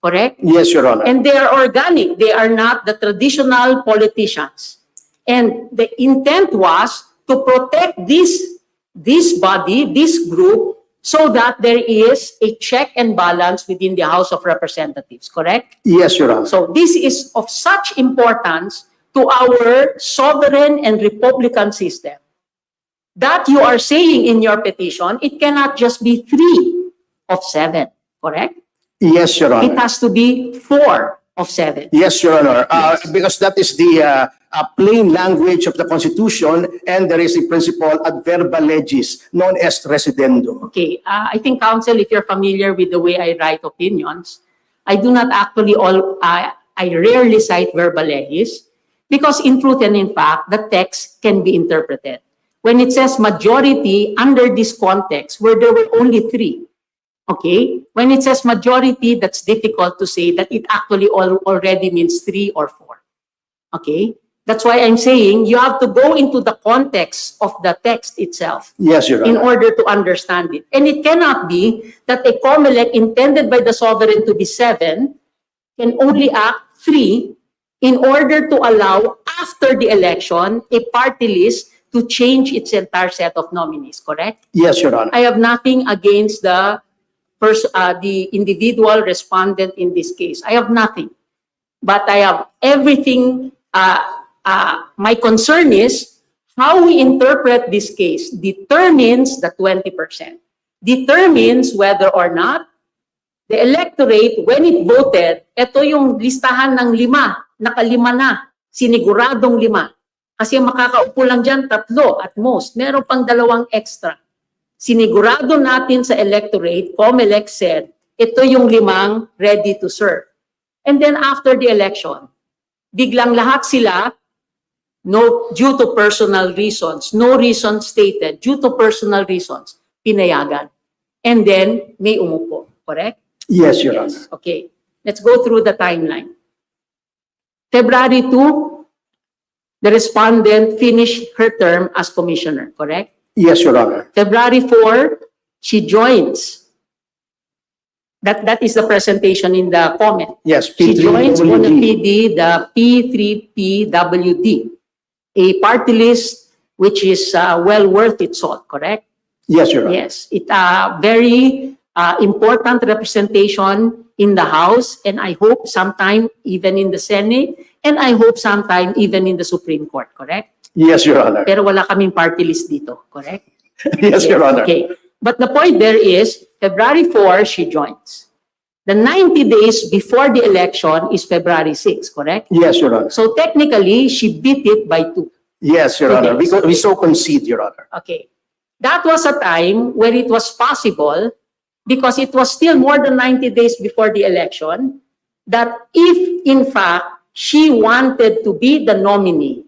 [SPEAKER 13] Correct?
[SPEAKER 5] Yes, Your Honor.
[SPEAKER 13] And they are organic. They are not the traditional politicians. And the intent was to protect this body, this group, so that there is a check and balance within the House of Representatives. Correct?
[SPEAKER 5] Yes, Your Honor.
[SPEAKER 13] So this is of such importance to our sovereign and republican system that you are saying in your petition, it cannot just be 3 of 7. Correct?
[SPEAKER 5] Yes, Your Honor.
[SPEAKER 13] It has to be 4 of 7.
[SPEAKER 5] Yes, Your Honor. Because that is the plain language of the Constitution, and there is a principle ad verba legis, known as residendum.
[SPEAKER 13] Okay, I think, counsel, if you're familiar with the way I write opinions, I do not actually I rarely cite verba legis, because in truth and in fact, the text can be interpreted. When it says majority under this context, where there were only 3, okay, when it says majority, that's difficult to say that it actually already means 3 or 4. Okay, that's why I'm saying you have to go into the context of the text itself.
[SPEAKER 5] Yes, Your Honor.
[SPEAKER 13] In order to understand it. And it cannot be that a COMELEC intended by the sovereign to be 7 can only act 3 in order to allow, after the election, a party list to change its entire set of nominees. Correct?
[SPEAKER 5] Yes, Your Honor.
[SPEAKER 13] I have nothing against the individual respondent in this case. I have nothing. But I have everything. My concern is how we interpret this case determines the 20%. Determines whether or not the electorate, when it voted, ito yung listahan ng 5, naka-5 na, siniguradong 5. Kasi makakaupo lang dyan 3 at most. Meron pang 2 extra. Sinigurado natin sa electorate, COMELEC said, ito yung 5 ready to serve. And then after the election, biglang lahat sila, due to personal reasons, no reason stated, due to personal reasons, pinayagan. And then may umupo. Correct?
[SPEAKER 5] Yes, Your Honor.
[SPEAKER 13] Okay. Let's go through the timeline. February 2, the respondent finished her term as commissioner. Correct?
[SPEAKER 5] Yes, Your Honor.
[SPEAKER 13] February 4, she joins. That is the presentation in the comment.
[SPEAKER 5] Yes,
[SPEAKER 13] She joins
[SPEAKER 5] P3PWD.
[SPEAKER 13] Komunidad, the P3PWD, a party list which is well worth its salt, correct?
[SPEAKER 5] Yes, Your Honor.
[SPEAKER 13] Yes, it's a very important representation in the House, and I hope sometime even in the Senate, and I hope sometime even in the Supreme Court, correct?
[SPEAKER 5] Yes, Your Honor.
[SPEAKER 13] Pero wala kaming party list dito, correct?
[SPEAKER 5] Yes, Your Honor.
[SPEAKER 13] Okay. But the point there is, February 4, she joins. The 90 days before the election is February 6, correct?
[SPEAKER 5] Yes, Your Honor.
[SPEAKER 13] So technically, she beat it by 2.
[SPEAKER 5] Yes, Your Honor.
[SPEAKER 13] Okay.
[SPEAKER 5] We so concede, Your Honor.
[SPEAKER 13] Okay. That was a time where it was possible, because it was still more than 90 days before the election, that if in fact she wanted to be the nominee,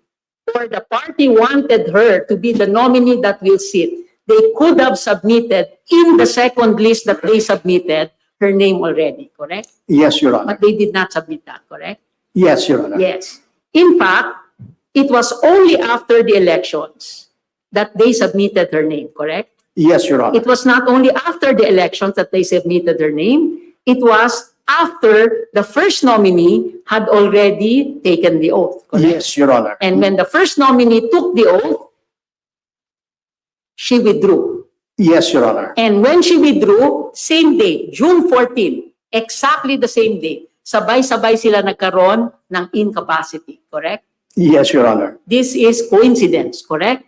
[SPEAKER 13] or the party wanted her to be the nominee that will sit, they could have submitted in the second list that they submitted her name already, correct?
[SPEAKER 5] Yes, Your Honor.
[SPEAKER 13] But they did not submit that, correct?
[SPEAKER 5] Yes, Your Honor.
[SPEAKER 13] Yes. In fact, it was only after the elections that they submitted her name, correct?
[SPEAKER 5] Yes, Your Honor.
[SPEAKER 13] It was not only after the elections that they submitted her name, it was after the first nominee had already taken the oath, correct?
[SPEAKER 5] Yes, Your Honor.
[SPEAKER 13] And when the first nominee took the oath, she withdrew.
[SPEAKER 5] Yes, Your Honor.
[SPEAKER 13] And when she withdrew, same day, June 14, exactly the same day, sabay-sabay sila nagkaroon ng incapacity, correct?
[SPEAKER 5] Yes, Your Honor.
[SPEAKER 13] This is coincidence, correct?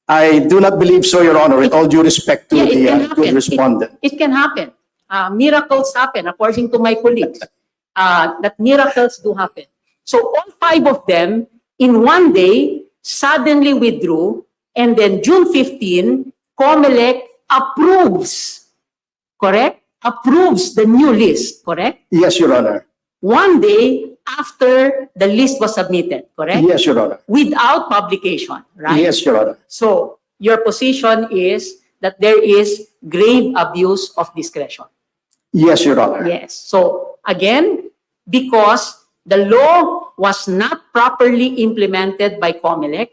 [SPEAKER 5] I do not believe so, Your Honor, with all due respect to
[SPEAKER 13] Yeah, it can
[SPEAKER 5] the
[SPEAKER 13] happen.
[SPEAKER 5] good respondent.
[SPEAKER 13] It can happen. Miracles happen, according to my colleagues. That miracles do happen. So all 5 of them, in one day, suddenly withdrew, and then June 15, COMELEC approves, correct? Approves the new list, correct?
[SPEAKER 5] Yes, Your Honor.
[SPEAKER 13] One day after the list was submitted, correct?
[SPEAKER 5] Yes, Your Honor.
[SPEAKER 13] Without publication, right?
[SPEAKER 5] Yes, Your Honor.
[SPEAKER 13] So your position is that there is grave abuse of discretion.
[SPEAKER 5] Yes, Your Honor.
[SPEAKER 13] Yes. So again, because the law was not properly implemented by COMELEC.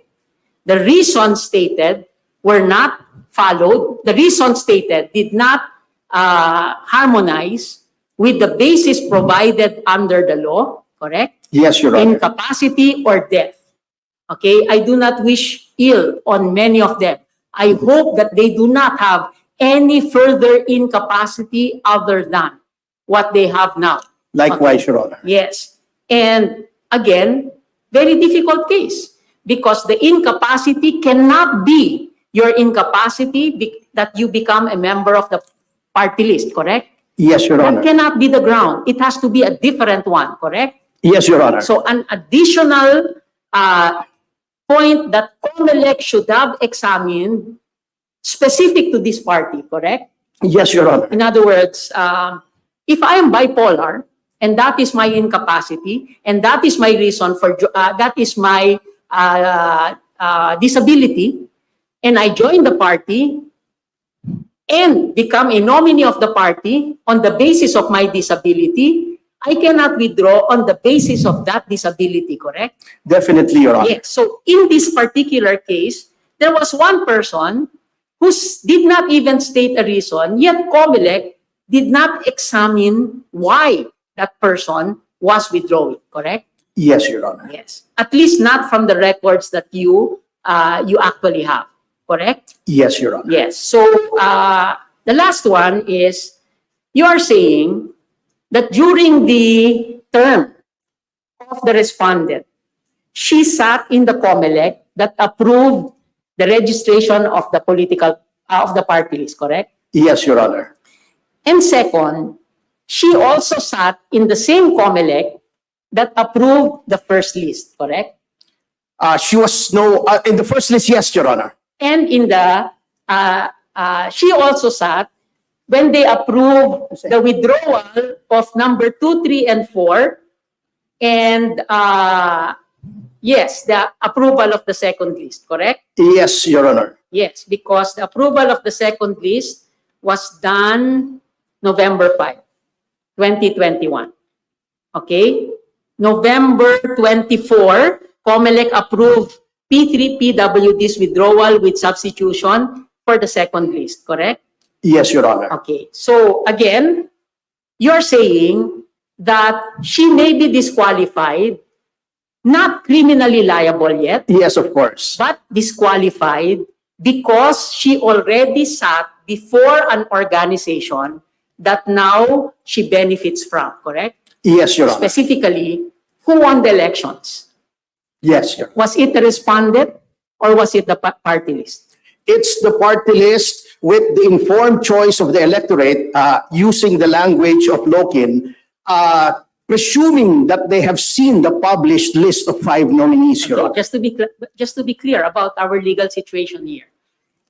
[SPEAKER 13] The reasons stated were not followed. The reasons stated did not harmonize with the basis provided under the law, correct?
[SPEAKER 5] Yes, Your Honor.
[SPEAKER 13] Incapacity or death. Okay, I do not wish ill on many of them. I hope that they do not have any further incapacity other than what they have now.
[SPEAKER 5] Likewise, Your Honor.
[SPEAKER 13] Yes. And again, very difficult case because the incapacity cannot be your incapacity that you become a member of the party list, correct?
[SPEAKER 5] Yes, Your Honor.
[SPEAKER 13] That cannot be the ground. It has to be a different one, correct?
[SPEAKER 5] Yes, Your Honor.
[SPEAKER 13] So an additional point that COMELEC should have examined specific to this party, correct?
[SPEAKER 5] Yes, Your Honor.
[SPEAKER 13] In other words, if I am bipolar, and that is my incapacity, and that is my reason for, that is my disability, and I join the party and become a nominee of the party on the basis of my disability, I cannot withdraw on the basis of that disability, correct?
[SPEAKER 5] Definitely, Your Honor.
[SPEAKER 13] Yes. So in this particular case, there was one person who did not even state a reason, yet COMELEC did not examine why that person was withdrawing, correct?
[SPEAKER 5] Yes, Your Honor.
[SPEAKER 13] Yes. At least not from the records that you actually have, correct?
[SPEAKER 5] Yes, Your Honor.
[SPEAKER 13] Yes. So the last one is, you are saying that during the term of the respondent, she sat in the COMELEC that approved the registration of the political, of the party list, correct?
[SPEAKER 5] Yes, Your Honor.
[SPEAKER 13] And second, she also sat in the same COMELEC that approved the first list, correct?
[SPEAKER 5] She was in the first list, yes, Your Honor.
[SPEAKER 13] And in the, she also sat when they approved the withdrawal of number 2, 3, and 4, and yes, the approval of the second list, correct?
[SPEAKER 5] Yes, Your Honor.
[SPEAKER 13] Yes, because the approval of the second list was done November 5, 2021. Okay? November 24, COMELEC approved P3 PWD's withdrawal with substitution for the second list, correct?
[SPEAKER 5] Yes, Your Honor.
[SPEAKER 13] Okay. So again, you're saying that she may be disqualified, not criminally liable yet,
[SPEAKER 5] Yes, of course.
[SPEAKER 13] but disqualified because she already sat before an organization that now she benefits from, correct?
[SPEAKER 5] Yes, Your Honor.
[SPEAKER 13] Specifically, who won the elections?
[SPEAKER 5] Yes, Your Honor.
[SPEAKER 13] Was it the respondent or was it the party list?
[SPEAKER 5] It's the party list with the informed choice of the electorate using the language of Lokin, presuming that they have seen the published list of 5 nominees, Your Honor.
[SPEAKER 13] Just to be clear about our legal situation here,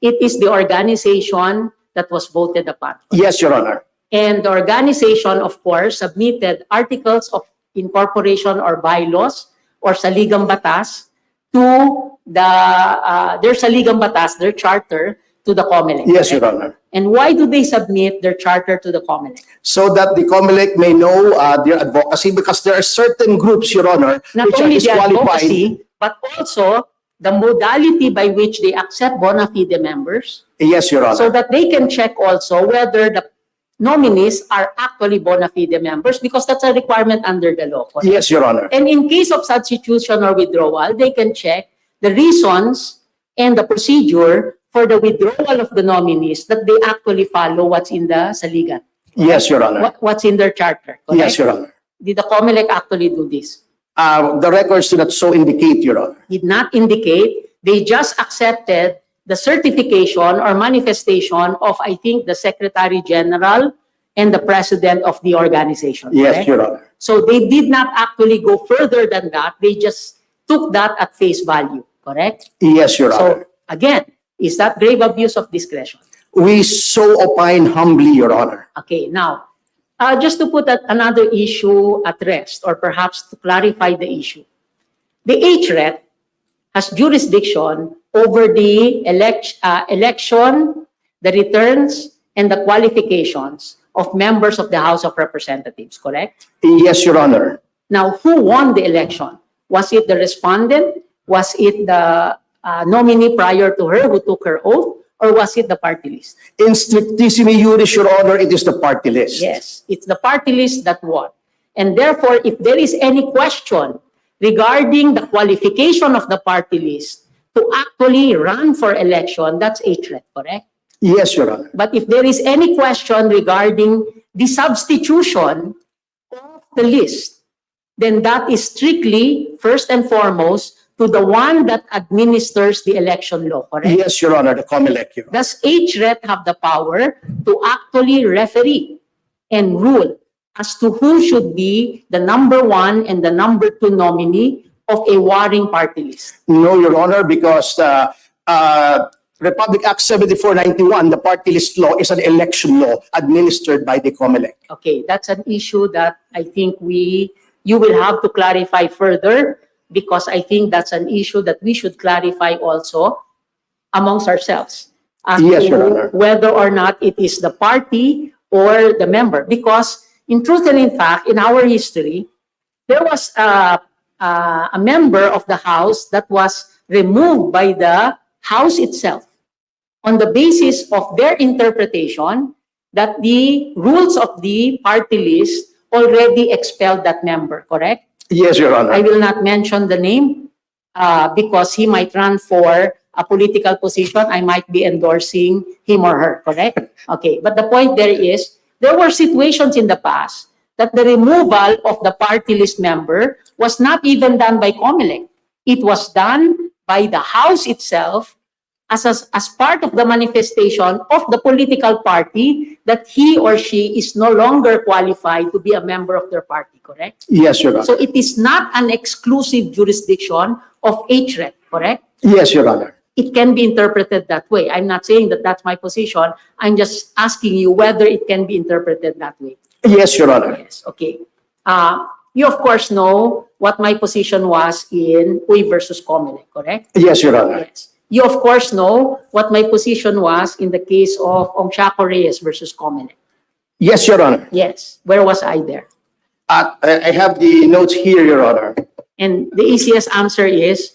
[SPEAKER 13] it is the organization that was voted upon.
[SPEAKER 5] Yes, Your Honor.
[SPEAKER 13] And the organization, of course, submitted articles of incorporation or bylaws or saligang batas to their saligang batas, their charter, to the COMELEC.
[SPEAKER 5] Yes, Your Honor.
[SPEAKER 13] And why do they submit their charter to the COMELEC?
[SPEAKER 5] So that the COMELEC may know their advocacy, because there are certain groups, Your Honor,
[SPEAKER 13] Not
[SPEAKER 5] which are
[SPEAKER 13] only the
[SPEAKER 5] disqualified.
[SPEAKER 13] advocacy, but also the modality by which they accept bona fide members,
[SPEAKER 5] Yes, Your Honor.
[SPEAKER 13] so that they can check also whether the nominees are actually bona fide members, because that's a requirement under the law. Correct?
[SPEAKER 5] Yes, Your Honor.
[SPEAKER 13] And in case of substitution or withdrawal, they can check the reasons and the procedure for the withdrawal of the nominees, that they actually follow what's in the saligan.
[SPEAKER 5] Yes, Your Honor.
[SPEAKER 13] What's in their charter. Correct?
[SPEAKER 5] Yes, Your Honor.
[SPEAKER 13] Did the COMELEC actually do this?
[SPEAKER 5] The records do not so indicate, Your Honor.
[SPEAKER 13] Did not indicate. They just accepted the certification or manifestation of, I think, the Secretary General and the President of the organization.
[SPEAKER 5] Yes,
[SPEAKER 13] correct?
[SPEAKER 5] Your Honor.
[SPEAKER 13] So they did not actually go further than that. They just took that at face value, correct?
[SPEAKER 5] Yes, Your Honor.
[SPEAKER 13] So again, is that grave abuse of discretion?
[SPEAKER 5] We so opine humbly, Your Honor.
[SPEAKER 13] Okay, now, just to put another issue at rest, or perhaps to clarify the issue, the HRET has jurisdiction over the election, the returns, and the qualifications of members of the House of Representatives, correct?
[SPEAKER 5] Yes, Your Honor.
[SPEAKER 13] Now, who won the election? Was it the respondent? Was it the nominee prior to her who took her oath? Or was it the party list?
[SPEAKER 5] In strictissimi juris, Your Honor, it is the party list.
[SPEAKER 13] Yes, it's the party list that won. And therefore, if there is any question regarding the qualification of the party list to actually run for election, that's a threat, correct?
[SPEAKER 5] Yes, Your Honor.
[SPEAKER 13] But if there is any question regarding the substitution of the list, then that is strictly, first and foremost, to the one that administers the election law, correct?
[SPEAKER 5] Yes, Your Honor, the COMELEC, Your Honor.
[SPEAKER 13] Does HRET have the power to actually referee and rule as to who should be the number 1 and the number 2 nominee of a warring party list?
[SPEAKER 5] No, Your Honor, because Republic Act 7491, the party list law, is an election law administered by the COMELEC.
[SPEAKER 13] Okay, that's an issue that I think you will have to clarify further, because I think that's an issue that we should clarify also amongst ourselves. As
[SPEAKER 5] Yes,
[SPEAKER 13] to
[SPEAKER 5] Your Honor.
[SPEAKER 13] whether or not it is the party or the member. Because in truth and in fact, in our history, there was a member of the House that was removed by the House itself on the basis of their interpretation that the rules of the party list already expelled that member, correct?
[SPEAKER 5] Yes, Your Honor.
[SPEAKER 13] I will not mention the name because he might run for a political position. I might be endorsing him or her, correct? Okay, but the point there is, there were situations in the past that the removal of the party list member was not even done by COMELEC. It was done by the House itself as part of the manifestation of the political party that he or she is no longer qualified to be a member of their party, correct?
[SPEAKER 5] Yes, Your Honor.
[SPEAKER 13] So it is not an exclusive jurisdiction of HRET, correct?
[SPEAKER 5] Yes, Your Honor.
[SPEAKER 13] It can be interpreted that way. I'm not saying that that's my position. I'm just asking you whether it can be interpreted that way.
[SPEAKER 5] Yes, Your Honor.
[SPEAKER 13] Yes, okay. You of course know what my position was in Uy versus COMELEC, correct?
[SPEAKER 5] Yes, Your Honor.
[SPEAKER 13] Yes. You of course know what my position was in the case of Ongsiaco Reyes versus COMELEC.
[SPEAKER 5] Yes, Your Honor.
[SPEAKER 13] Yes. Where was I there?
[SPEAKER 5] I have the notes here, Your Honor.
[SPEAKER 13] And the easiest answer is,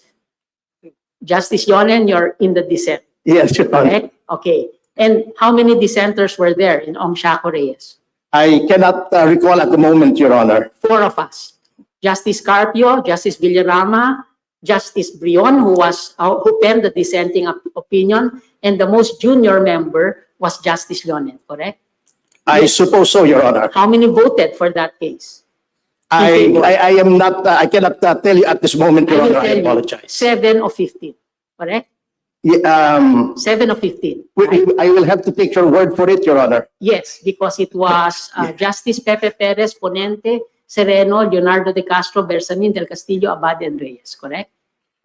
[SPEAKER 13] Justice Yonen, you're in the dissent,
[SPEAKER 5] Yes, Your Honor.
[SPEAKER 13] correct? Okay. And how many dissenters were there in Ongsiaco Reyes?
[SPEAKER 5] I cannot recall at the moment, Your Honor.
[SPEAKER 13] 4 of us. Justice Carpio, Justice Villarama, Justice Brion, who penned the dissenting opinion, and the most junior member was Justice Yonen, correct?
[SPEAKER 5] I suppose so, Your Honor.
[SPEAKER 13] How many voted for that case?
[SPEAKER 5] I am not, I cannot tell you at this moment, Your
[SPEAKER 13] I will
[SPEAKER 5] Honor. I
[SPEAKER 13] tell you,
[SPEAKER 5] apologize.
[SPEAKER 13] 7 of 15, correct?
[SPEAKER 5] Yeah,
[SPEAKER 13] 7 of 15. right?
[SPEAKER 5] I will have to take your word for it, Your Honor.
[SPEAKER 13] Yes, because it was Justice Pepe Perez, Ponente, Sereno, Leonardo de Castro, Bersamin, Del Castillo, Abad, and Reyes, correct?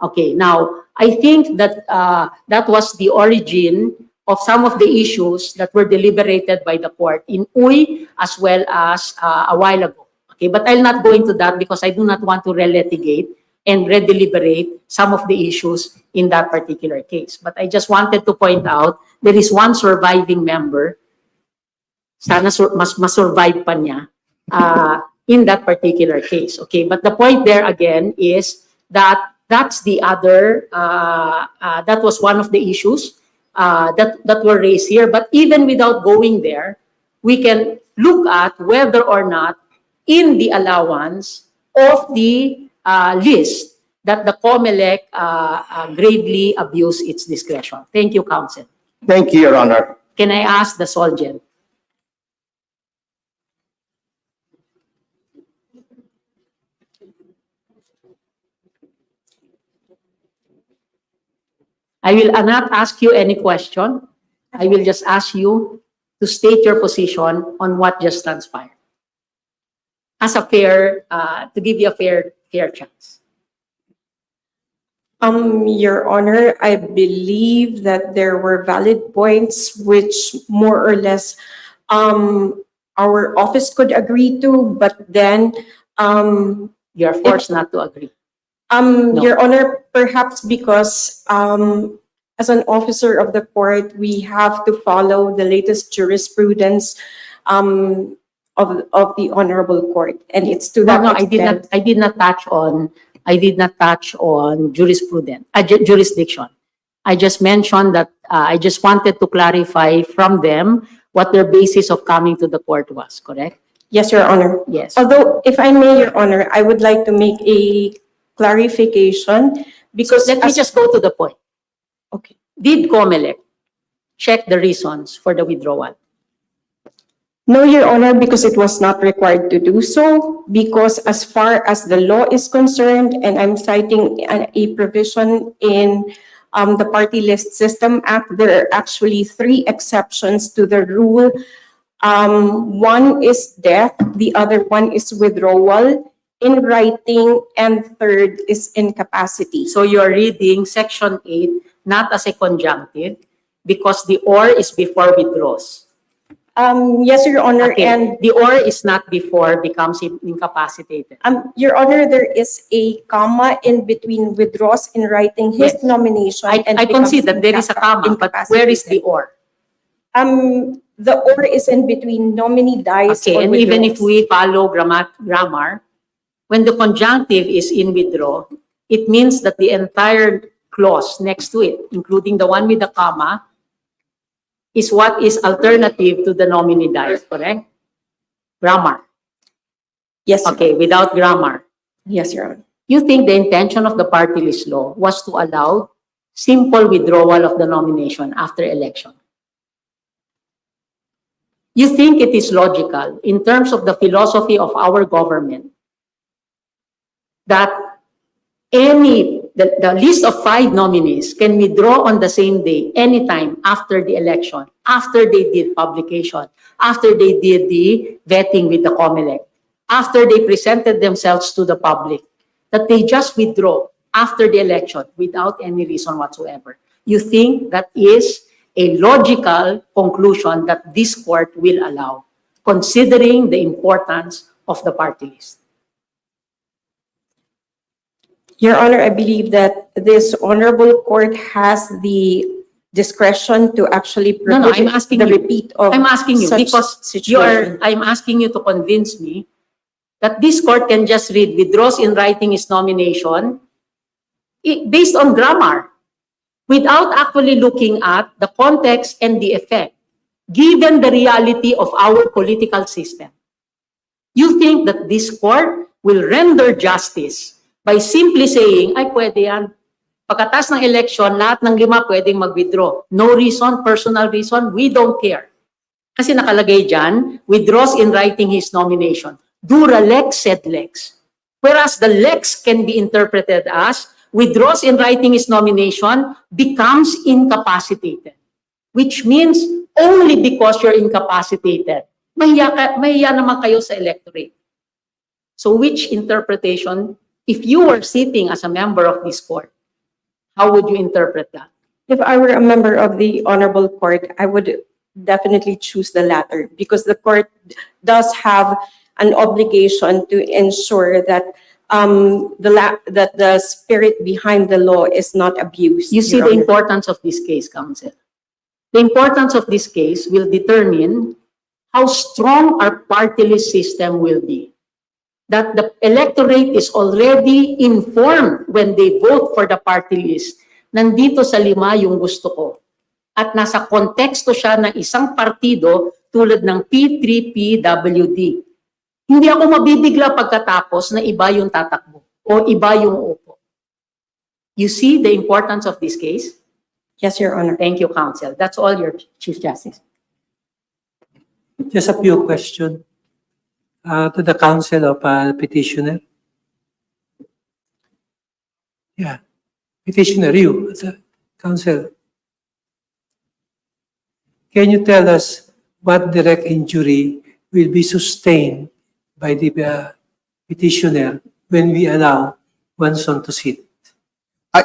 [SPEAKER 13] Okay, now, I think that that was the origin of some of the issues that were deliberated by the court in Uy as well as a while ago. Okay, but I'll not go into that because I do not want to relitigate and redeliberate some of the issues in that particular case. But I just wanted to point out there is one surviving member, sana mas-survive pa niya, in that particular case. Okay, but the point there again is that that's the other, that was one of the issues that were raised here. But even without going there, we can look at whether or not in the allowance of the list that the COMELEC gravely abused its discretion. Thank you, Counsel.
[SPEAKER 5] Thank you, Your Honor.
[SPEAKER 13] Can I ask the Solgen? I will not ask you any question. I will just ask you to state your position on what just transpired. As a fair, to give you a fair chance.
[SPEAKER 9] Your Honor, I believe that there were valid points which more or less our office could agree to, but then
[SPEAKER 13] You're forced not to agree.
[SPEAKER 9] Your Honor, perhaps because as an officer of the court, we have to follow the latest jurisprudence of the honorable court, and it's to
[SPEAKER 13] No,
[SPEAKER 9] that
[SPEAKER 13] no, I did
[SPEAKER 9] extent.
[SPEAKER 13] not. I did not touch on jurisdiction. I just mentioned that I just wanted to clarify from them what their basis of coming to the court was. Correct?
[SPEAKER 9] Yes, Your Honor.
[SPEAKER 13] Yes.
[SPEAKER 9] Although, if I may, Your Honor, I would like to make a clarification because
[SPEAKER 13] Let me just go to the point.
[SPEAKER 9] Okay.
[SPEAKER 13] Did COMELEC check the reasons for the withdrawal?
[SPEAKER 9] No, Your Honor, because it was not required to do so, because as far as the law is concerned, and I'm citing a provision in the Party List System Act, there are actually 3 exceptions to the rule. One is death, the other one is withdrawal in writing, and third is incapacity.
[SPEAKER 13] So you're reading Section 8 not as a conjunctive because the or is before withdraws.
[SPEAKER 9] Yes, Your Honor,
[SPEAKER 13] Okay.
[SPEAKER 9] and
[SPEAKER 13] The or is not before becomes incapacitated.
[SPEAKER 9] Your Honor, there is a comma in between withdraws in writing his
[SPEAKER 13] Yes.
[SPEAKER 9] nomination.
[SPEAKER 13] I
[SPEAKER 9] and
[SPEAKER 13] concede
[SPEAKER 9] becomes
[SPEAKER 13] that there is a comma, but where is the or?
[SPEAKER 9] The or is in between nominee dies
[SPEAKER 13] Okay,
[SPEAKER 9] or
[SPEAKER 13] and even if
[SPEAKER 9] withdraws.
[SPEAKER 13] we follow grammar, when the conjunctive is in withdraw, it means that the entire clause next to it, including the one with the comma, is what is alternative to the nominee dies, correct? Grammar.
[SPEAKER 9] Yes,
[SPEAKER 13] Okay, without grammar.
[SPEAKER 9] yes, Your Honor.
[SPEAKER 13] You think the intention of the party list law was to allow simple withdrawal of the nomination after election? You think it is logical in terms of the philosophy of our government that the list of 5 nominees can withdraw on the same day, anytime after the election, after they did publication, after they did the vetting with the COMELEC, after they presented themselves to the public, that they just withdraw after the election without any reason whatsoever? You think that is a logical conclusion that this court will allow, considering the importance of the party list?
[SPEAKER 9] Your Honor, I believe that this honorable court has the discretion to actually
[SPEAKER 13] No, I'm
[SPEAKER 9] prohibit
[SPEAKER 13] asking
[SPEAKER 9] the
[SPEAKER 13] you.
[SPEAKER 9] repeat of
[SPEAKER 13] I'm asking you
[SPEAKER 9] such
[SPEAKER 13] because
[SPEAKER 9] situation.
[SPEAKER 13] I'm asking you to convince me that this court can just read withdraws in writing his nomination based on grammar without actually looking at the context and the effect, given the reality of our political system. You think that this court will render justice by simply saying, ay, pwede yan. Pagkatas ng election, lahat ng 5 pwedeng mag-withdraw. No reason, personal reason, we don't care. Kasi nakalagay dyan, withdraws in writing his nomination. Dura lex sed lex. Whereas the lex can be interpreted as withdraws in writing his nomination, becomes incapacitated. Which means only because you're incapacitated, mahiya naman kayo sa electorate. So which interpretation, if you were sitting as a member of this court, how would you interpret that?
[SPEAKER 9] If I were a member of the honorable court, I would definitely choose the latter because the court does have an obligation to ensure that that the spirit behind the law is not abused.
[SPEAKER 13] You see
[SPEAKER 9] Your
[SPEAKER 13] the
[SPEAKER 9] Honor.
[SPEAKER 13] importance of this case, counsel. The importance of this case will determine how strong our party list system will be. That the electorate is already informed when they vote for the party list. Nandito sa 5 yung gusto ko. At nasa konteksto siya ng isang partido tulad ng P3PWD. Hindi ako mabibigla pagkatapos na iba yung tatakbo o iba yung upo. You see the importance of this case?
[SPEAKER 9] Yes, Your Honor.
[SPEAKER 13] Thank you, counsel. That's all, your Chief Justice.
[SPEAKER 3] Just a few questions to the counsel of petitioner. Yeah, petitioner, you, the counsel. Can you tell us what direct injury will be sustained by the petitioner when we allow Guanzon to sit?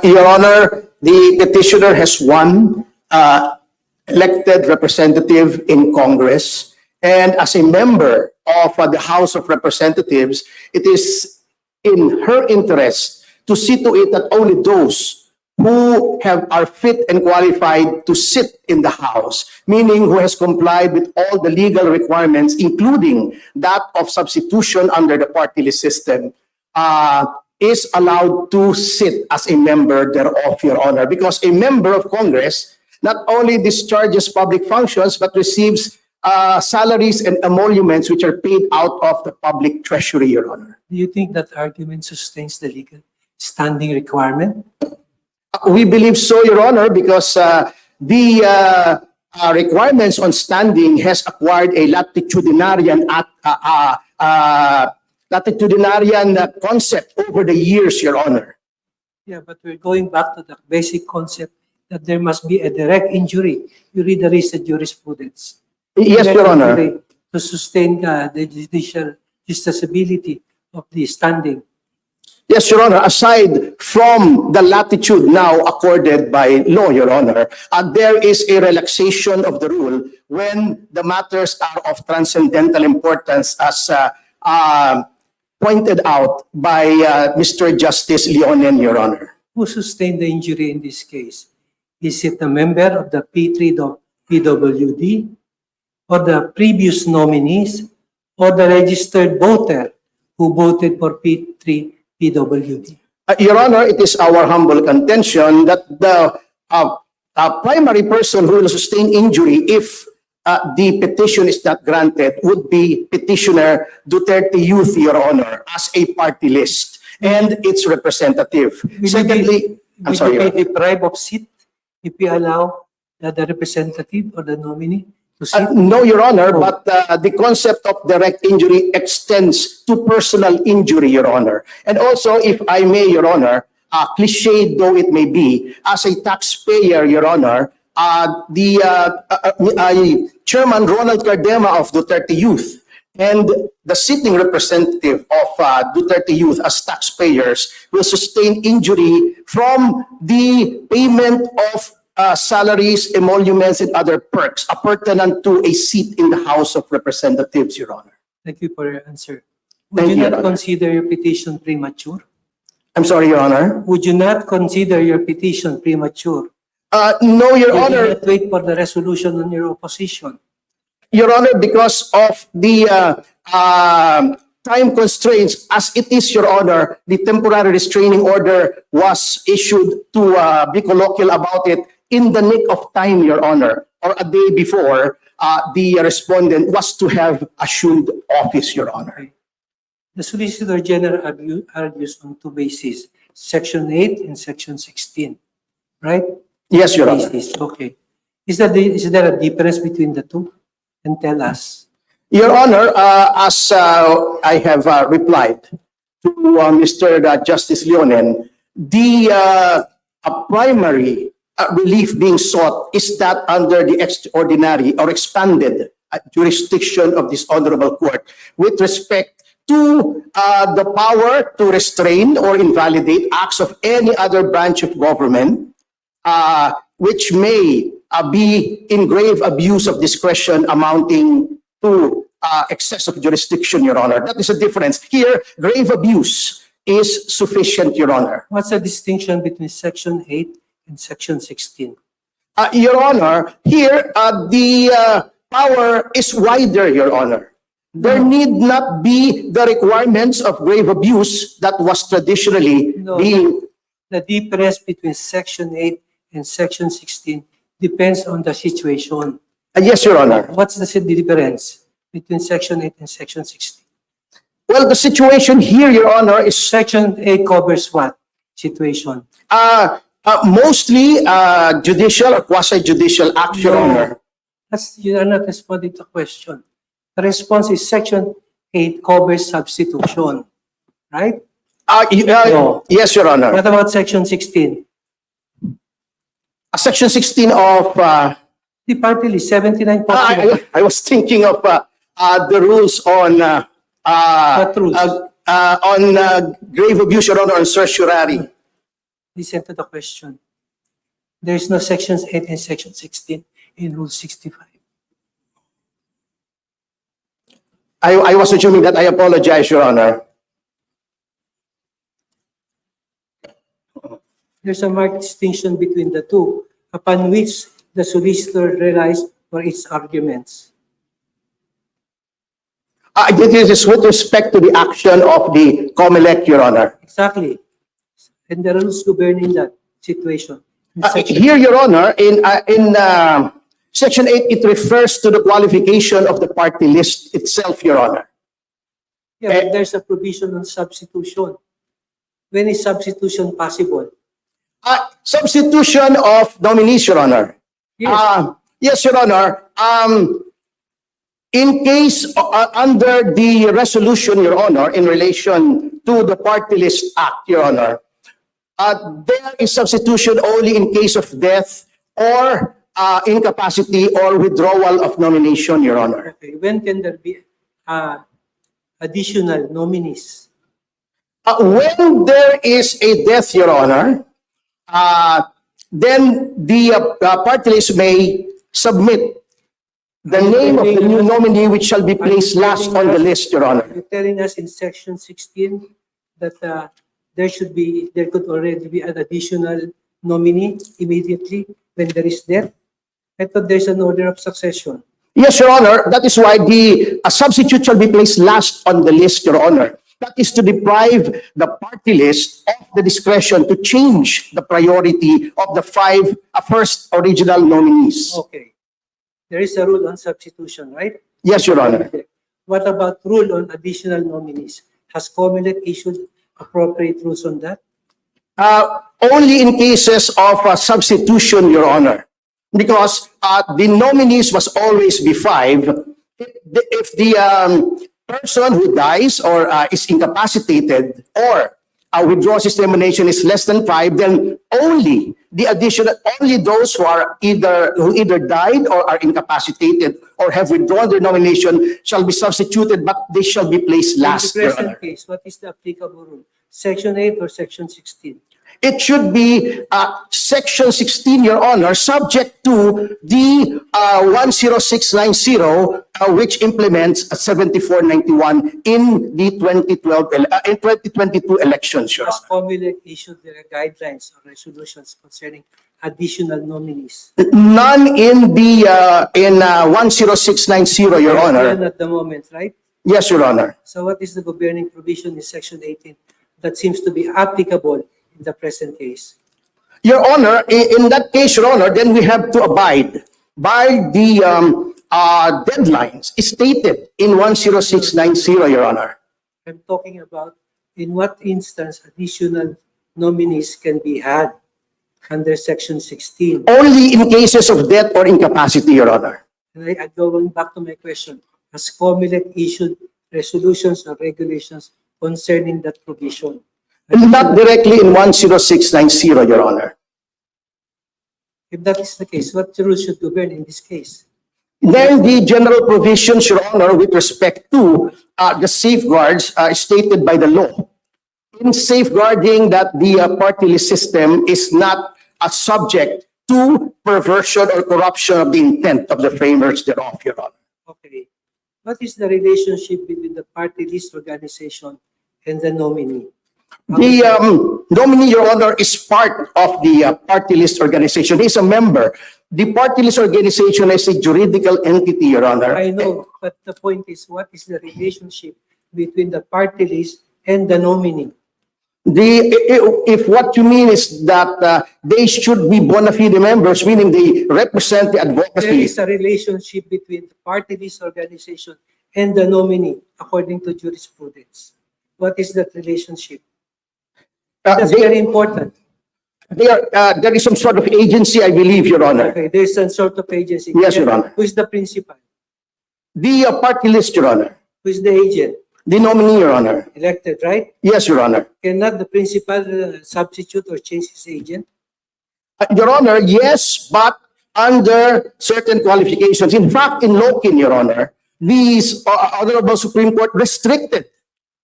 [SPEAKER 5] Your Honor, the petitioner has one elected representative in Congress, and as a member of the House of Representatives, it is in her interest to see to it that only those are fit and qualified to sit in the House, meaning who has complied with all the legal requirements, including that of substitution under the party list system, is allowed to sit as a member thereof, Your Honor, because a member of Congress not only discharges public functions but receives salaries and emoluments which are paid out of the public treasury, Your Honor.
[SPEAKER 3] Do you think that argument sustains the legal standing requirement?
[SPEAKER 5] We believe so, Your Honor, because the requirements on standing has acquired a latitudinarian concept over the years, Your Honor.
[SPEAKER 3] Yeah, but we're going back to the basic concept that there must be a direct injury. You read the recent jurisprudence.
[SPEAKER 5] Yes,
[SPEAKER 3] Direct
[SPEAKER 5] Your Honor.
[SPEAKER 3] injury to sustain the judicial justiciability of the standing.
[SPEAKER 5] Yes, Your Honor, aside from the latitude now accorded by law, Your Honor, there is a relaxation of the rule when the matters are of transcendental importance, as pointed out by Mr. Justice Leonen, Your Honor.
[SPEAKER 3] Who sustained the injury in this case? Is it a member of the PWD, or the previous nominees, or the registered voter who voted for P3 PWD?
[SPEAKER 5] Your Honor, it is our humble contention that the primary person who will sustain injury if the petition is not granted would be Petitioner Duterte Youth, Your Honor, as a party list and its representative. Secondly, I'm sorry, Your
[SPEAKER 3] will
[SPEAKER 5] Honor.
[SPEAKER 3] you be deprived of seat if we allow the representative or the nominee to sit?
[SPEAKER 5] No, Your Honor, but the concept of direct injury extends to personal injury, Your Honor. And also, if I may, Your Honor, cliched though it may be, as a taxpayer, Your Honor, Chairman Ronald Cardema of Duterte Youth and the sitting representative of Duterte Youth as taxpayers will sustain injury from the payment of salaries, emoluments, and other perks pertinent to a seat in the House of Representatives, Your Honor.
[SPEAKER 3] Thank you for your answer. Would
[SPEAKER 5] Thank
[SPEAKER 3] you
[SPEAKER 5] you, Your
[SPEAKER 3] not
[SPEAKER 5] Honor.
[SPEAKER 3] consider your petition premature?
[SPEAKER 5] I'm sorry, Your Honor.
[SPEAKER 3] Would you not consider your petition premature?
[SPEAKER 5] No, Your
[SPEAKER 3] Would you
[SPEAKER 5] Honor.
[SPEAKER 3] not wait for the resolution on your opposition?
[SPEAKER 5] Your Honor, because of the time constraints, as it is, Your Honor, the temporary restraining order was issued to be colloquial about it in the nick of time, Your Honor, or a day before the respondent was to have assumed office, Your Honor.
[SPEAKER 3] The Solicitor General argues on two bases, Section 8 and Section 16, right?
[SPEAKER 5] Yes, Your Honor.
[SPEAKER 3] Bases, okay. Is there a difference between the two? And tell us.
[SPEAKER 5] Your Honor, as I have replied to Mr. Justice Leonen, the primary relief being sought is that under the extraordinary or expanded jurisdiction of this honorable court with respect to the power to restrain or invalidate acts of any other branch of government, which may be in grave abuse of discretion amounting to excess of jurisdiction, Your Honor. That is a difference. Here, grave abuse is sufficient, Your Honor.
[SPEAKER 3] What's the distinction between Section 8 and Section 16?
[SPEAKER 5] Your Honor, here, the power is wider, Your Honor. There need not be the requirements of grave abuse that was traditionally
[SPEAKER 3] No.
[SPEAKER 5] being...
[SPEAKER 3] The difference between Section 8 and Section 16 depends on the situation.
[SPEAKER 5] Yes, Your Honor.
[SPEAKER 3] What's the difference between Section 8 and Section 16?
[SPEAKER 5] Well, the situation here, Your Honor, is
[SPEAKER 3] Section 8 covers what situation?
[SPEAKER 5] mostly judicial or quasi-judicial act, Your Honor.
[SPEAKER 3] You are not responding to the question. The response is Section 8 covers substitution, right? No.
[SPEAKER 5] Yes, Your Honor.
[SPEAKER 3] What about Section 16?
[SPEAKER 5] Section 16 of...
[SPEAKER 3] The party list, 79.
[SPEAKER 5] I was thinking of the rules on...
[SPEAKER 3] What rules?
[SPEAKER 5] On grave abuse, Your Honor, on certiorari.
[SPEAKER 3] Listen to the question. There is no Sections 8 and Section 16 in Rule 65.
[SPEAKER 5] I was assuming that. I apologize, Your Honor.
[SPEAKER 3] There's a marked distinction between the two, upon which the solicitor relies for its arguments.
[SPEAKER 5] This is with respect to the action of the COMELEC, Your Honor.
[SPEAKER 3] Exactly. And the rules governing that situation.
[SPEAKER 5] Here, Your Honor, in Section 8, it refers to the qualification of the party list itself, Your Honor.
[SPEAKER 3] Yeah, but there's a provision on substitution. When is substitution possible?
[SPEAKER 5] Substitution of nominees, Your Honor.
[SPEAKER 3] Yes.
[SPEAKER 5] Yes, Your Honor. In case under the resolution, Your Honor, in relation to the Party List Act, Your Honor, there is substitution only in case of death or incapacity or withdrawal of nomination, Your Honor.
[SPEAKER 3] Okay. When can there be additional nominees?
[SPEAKER 5] When there is a death, Your Honor, then the party list may submit the name of the new nominee which shall be placed last on the list, Your Honor.
[SPEAKER 3] You're telling us in section 16 that there could already be an additional nominee immediately when there is death. I thought there's an order of succession.
[SPEAKER 5] Yes, Your Honor. That is why a substitute shall be placed last on the list, Your Honor. That is to deprive the party list of the discretion to change the priority of the first original nominees.
[SPEAKER 3] Okay. There is a rule on substitution, right?
[SPEAKER 5] Yes, Your Honor.
[SPEAKER 3] What about rule on additional nominees? Has COMELEC issued appropriate rules on that?
[SPEAKER 5] Only in cases of substitution, Your Honor. Because the nominees must always be 5. If the person who dies or is incapacitated or withdraws his nomination is less than 5, then only those who either died or are incapacitated or have withdrawn their nomination shall be substituted, but they shall be placed last.
[SPEAKER 3] In the present case, what is the applicable rule? Section 8 or Section 16?
[SPEAKER 5] It should be Section 16, Your Honor, subject to the 10690, which implements 7491 in the 2022 elections, Your
[SPEAKER 3] Has
[SPEAKER 5] Honor.
[SPEAKER 3] COMELEC issued their guidelines or resolutions concerning additional nominees?
[SPEAKER 5] None in the 10690, Your
[SPEAKER 3] None
[SPEAKER 5] Honor.
[SPEAKER 3] at the moment, right?
[SPEAKER 5] Yes, Your Honor.
[SPEAKER 3] So what is the governing provision in Section 18 that seems to be applicable in the present case?
[SPEAKER 5] Your Honor, in that case, Your Honor, then we have to abide by the deadlines stated in 10690, Your Honor.
[SPEAKER 3] I'm talking about in what instance additional nominees can be had under Section 16.
[SPEAKER 5] Only in cases of death or incapacity, Your Honor.
[SPEAKER 3] And I'm going back to my question. Has COMELEC issued resolutions or regulations concerning that provision?
[SPEAKER 5] Not directly in 10690, Your Honor.
[SPEAKER 3] If that is the case, what rules should govern in this case?
[SPEAKER 5] Then the general provisions, Your Honor, with respect to the safeguards stated by the law. In safeguarding that the party list system is not subject to perversion or corruption of the intent of the framers thereof, Your Honor.
[SPEAKER 3] Okay. What is the relationship between the party list organization and the nominee?
[SPEAKER 5] The nominee, Your Honor, is part of the party list organization. He is a member. The party list organization is a juridical entity, Your Honor.
[SPEAKER 3] I know, but the point is, what is the relationship between the party list and the nominee?
[SPEAKER 5] If what you mean is that they should be bona fide members, meaning they represent the
[SPEAKER 3] There
[SPEAKER 5] advocacy.
[SPEAKER 3] is a relationship between the party list organization and the nominee, according to jurisprudence. What is that relationship? That's very important.
[SPEAKER 5] There is some sort of agency, I believe, Your Honor.
[SPEAKER 3] Okay, there's some sort of agency.
[SPEAKER 5] Yes, Your Honor.
[SPEAKER 3] Who is the principal?
[SPEAKER 5] The party list, Your Honor.
[SPEAKER 3] Who is the agent?
[SPEAKER 5] The nominee, Your Honor.
[SPEAKER 3] Elected, right?
[SPEAKER 5] Yes, Your Honor.
[SPEAKER 3] Cannot the principal substitute or change his agent?
[SPEAKER 5] Your Honor, yes, but under certain qualifications. In fact, in Lokin, Your Honor, these Honorable Supreme Court restricted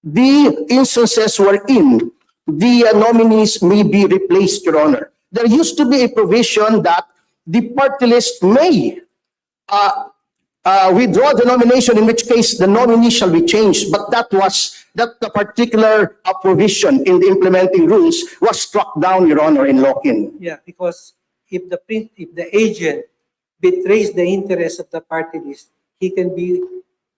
[SPEAKER 5] the instances wherein the nominees may be replaced, Your Honor. There used to be a provision that the party list may withdraw the nomination, in which case the nominee shall be changed. But that the particular provision in the implementing rules was struck down, Your Honor, in lock-in.
[SPEAKER 3] Yeah, because if the agent betrays the interest of the party list, he can be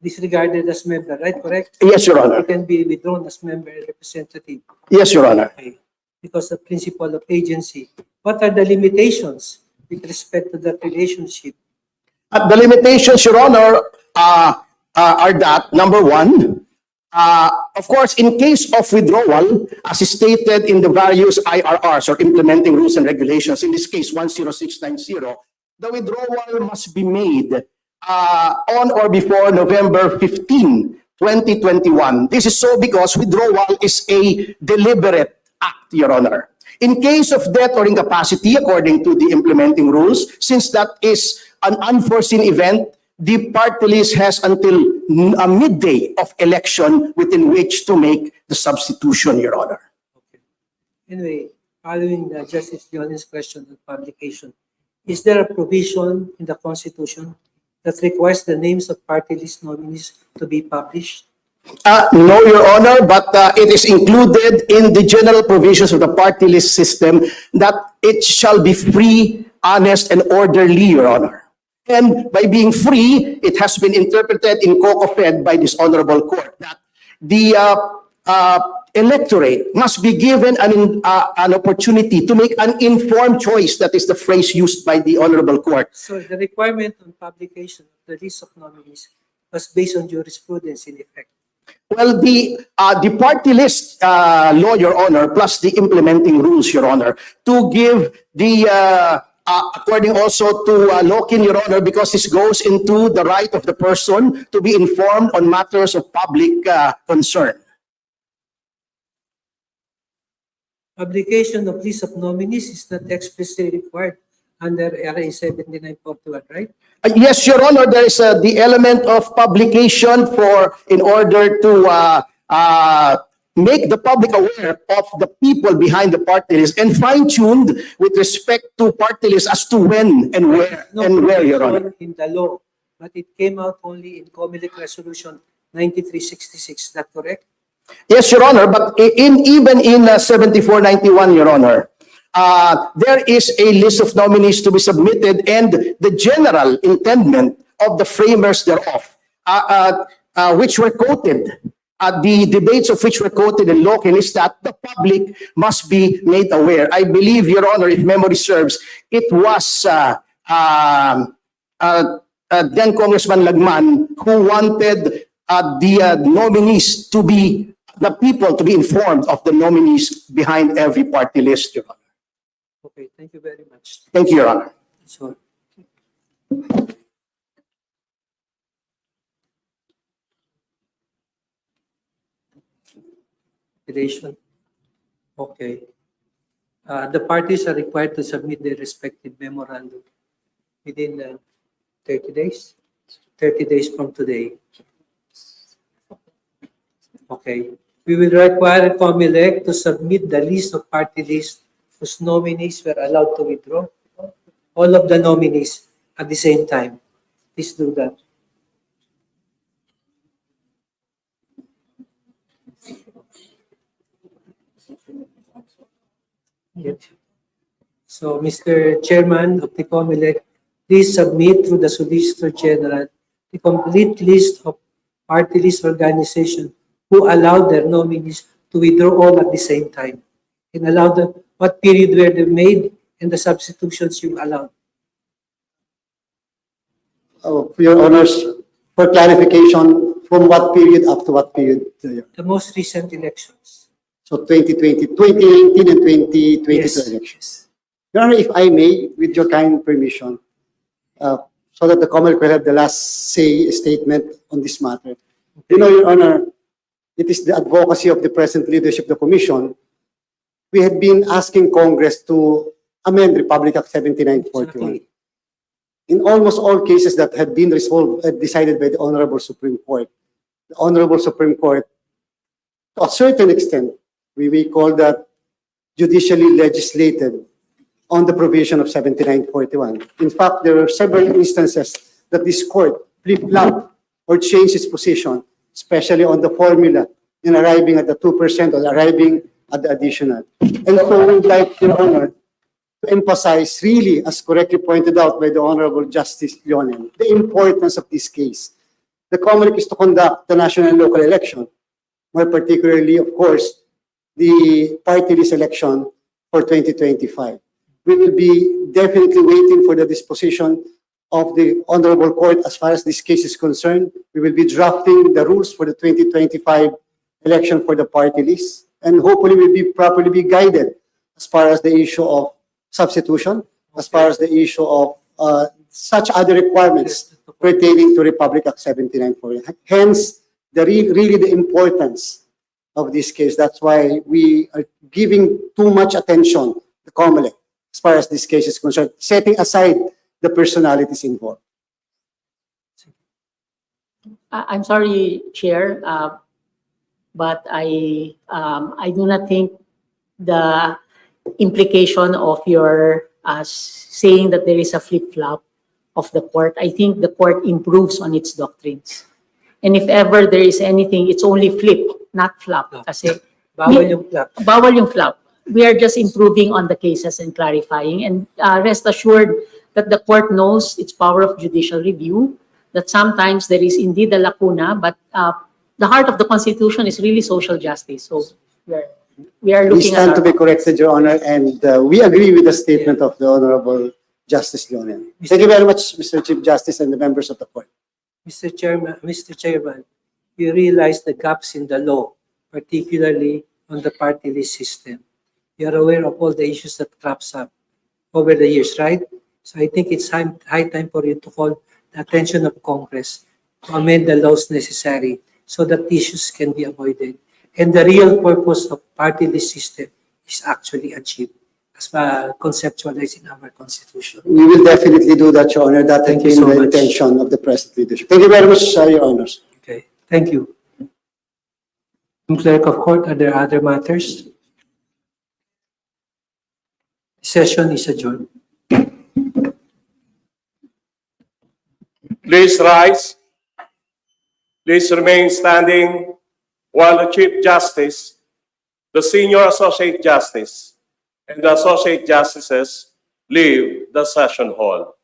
[SPEAKER 3] disregarded as member, right? Correct?
[SPEAKER 5] Yes, Your
[SPEAKER 3] He
[SPEAKER 5] Honor.
[SPEAKER 3] can be withdrawn as member representative.
[SPEAKER 5] Yes, Your Honor.
[SPEAKER 3] Okay. Because the principle of agency. What are the limitations with respect to that relationship?
[SPEAKER 5] The limitations, Your Honor, are that, number one, of course, in case of withdrawal, as stated in the various IRRs or implementing rules and regulations, in this case 10690, the withdrawal must be made on or before November 15, 2021. This is so because withdrawal is a deliberate act, Your Honor. In case of death or incapacity, according to the implementing rules, since that is an unforeseen event, the party list has until a midday of election within which to make the substitution, Your Honor.
[SPEAKER 3] Okay. Anyway, following Justice John's question on publication, is there a provision in the Constitution that requires the names of party list nominees to be published?
[SPEAKER 5] No, Your Honor, but it is included in the general provisions of the party list system that it shall be free, honest, and orderly, Your Honor. And by being free, it has been interpreted in COCOFED by this honorable court that the electorate must be given an opportunity to make an informed choice. That is the phrase used by the honorable court.
[SPEAKER 3] So the requirement on publication of the list of nominees was based on jurisprudence in effect.
[SPEAKER 5] Well, the party list law, Your Honor, plus the implementing rules, Your Honor, to give the according also to lock-in, Your Honor, because this goes into the right of the person to be informed on matters of public concern.
[SPEAKER 3] Publication of list of nominees is not explicitly required under RA 7941, right?
[SPEAKER 5] Yes, Your Honor, there is the element of publication in order to make the public aware of the people behind the party list and fine-tuned with respect to party list as to when and where Your Honor.
[SPEAKER 3] In the law, but it came out only in Komunidad Resolution 9366. Is that correct?
[SPEAKER 5] Yes, Your Honor, but even in 7491, Your Honor, there is a list of nominees to be submitted, and the general intendment of the framers thereof, which were quoted, the debates of which were quoted in lock-in, is that the public must be made aware. I believe, Your Honor, if memory serves, it was then Congressman Lagman who wanted the nominees to be, the people to be informed of the nominees behind every party list, Your Honor.
[SPEAKER 3] Okay, thank you very much.
[SPEAKER 5] Thank you, Your Honor.
[SPEAKER 3] So, okay. The parties are required to submit their respective memorandum within 30 days? 30 days from today. Okay. We will require COMELEC to submit the list of party lists whose nominees were allowed to withdraw. All of the nominees at the same time. Please do that. So, Mr. Chairman of the COMELEC, please submit through the Solicitor General the complete list of party list organizations who allowed their nominees to withdraw all at the same time, and allow them what period were they made and the substitutions you allowed.
[SPEAKER 12] Your Honors, for clarification, from what period up to what period?
[SPEAKER 3] The most recent elections.
[SPEAKER 12] So 2020, 2018 and 2022
[SPEAKER 3] Yes.
[SPEAKER 12] elections. Your Honor, if I may, with your kind permission, so that the COMELEC will have the last say statement on this matter. You know, Your Honor, it is the advocacy of the present leadership of the Commission. We had been asking Congress to amend Republic Act 7941.
[SPEAKER 3] Exactly.
[SPEAKER 12] In almost all cases that had been resolved, decided by the Honorable Supreme Court, the Honorable Supreme Court, to a certain extent, we call that judicially legislated on the provision of 7941. In fact, there were several instances that this court flip-flop or change its position, especially on the formula in arriving at the 2% or arriving at the additional. And so we would like, Your Honor, to emphasize really, as correctly pointed out by the Honorable Justice Leonen, the importance of this case. The Comelec is to conduct the national and local election, more particularly, of course, the party list election for 2025. We will be definitely waiting for the disposition of the Honorable Court as far as this case is concerned. We will be drafting the rules for the 2025 election for the party list, and hopefully will be properly be guided as far as the issue of substitution, as far as the issue of such other requirements pertaining to Republic Act 7940. Hence, really the importance of this case. That's why we are giving too much attention to Comelec as far as this case is concerned, setting aside the personalities involved.
[SPEAKER 13] I'm sorry, Chair, but I do not think the implication of your saying that there is a flip-flop of the court. I think the court improves on its doctrines. And if ever there is anything, it's only flip, not flop. Kasi
[SPEAKER 3] Bawal yung flap.
[SPEAKER 13] bawal yung flop. We are just improving on the cases and clarifying. And rest assured that the court knows its power of judicial review, that sometimes there is indeed a lacuna, but the heart of the Constitution is really social justice. So we are
[SPEAKER 12] We
[SPEAKER 13] looking
[SPEAKER 12] stand
[SPEAKER 13] at
[SPEAKER 12] to be corrected, Your Honor, and we agree with the statement of the Honorable Justice Leonen. Thank you very much, Mr. Chief Justice and the members of the court.
[SPEAKER 3] Mr. Chairman, you realize the gaps in the law, particularly on the party list system. You are aware of all the issues that crops up over the years, right? So I think it's high time for you to call the attention of Congress to amend the laws necessary so that issues can be avoided. And the real purpose of party list system is actually achieved as conceptualized in our Constitution.
[SPEAKER 12] We will definitely do that, Your Honor. That has
[SPEAKER 3] Thank you
[SPEAKER 12] been
[SPEAKER 3] so
[SPEAKER 12] the
[SPEAKER 3] much.
[SPEAKER 12] intention of the present leadership. Thank you very much, Your Honors.
[SPEAKER 3] Okay, thank you. Clerk of Court, are there other matters? Session is adjourned.
[SPEAKER 2] Please rise. Please remain standing while the Chief Justice, the Senior Associate Justice, and the Associate Justices leave the session hall.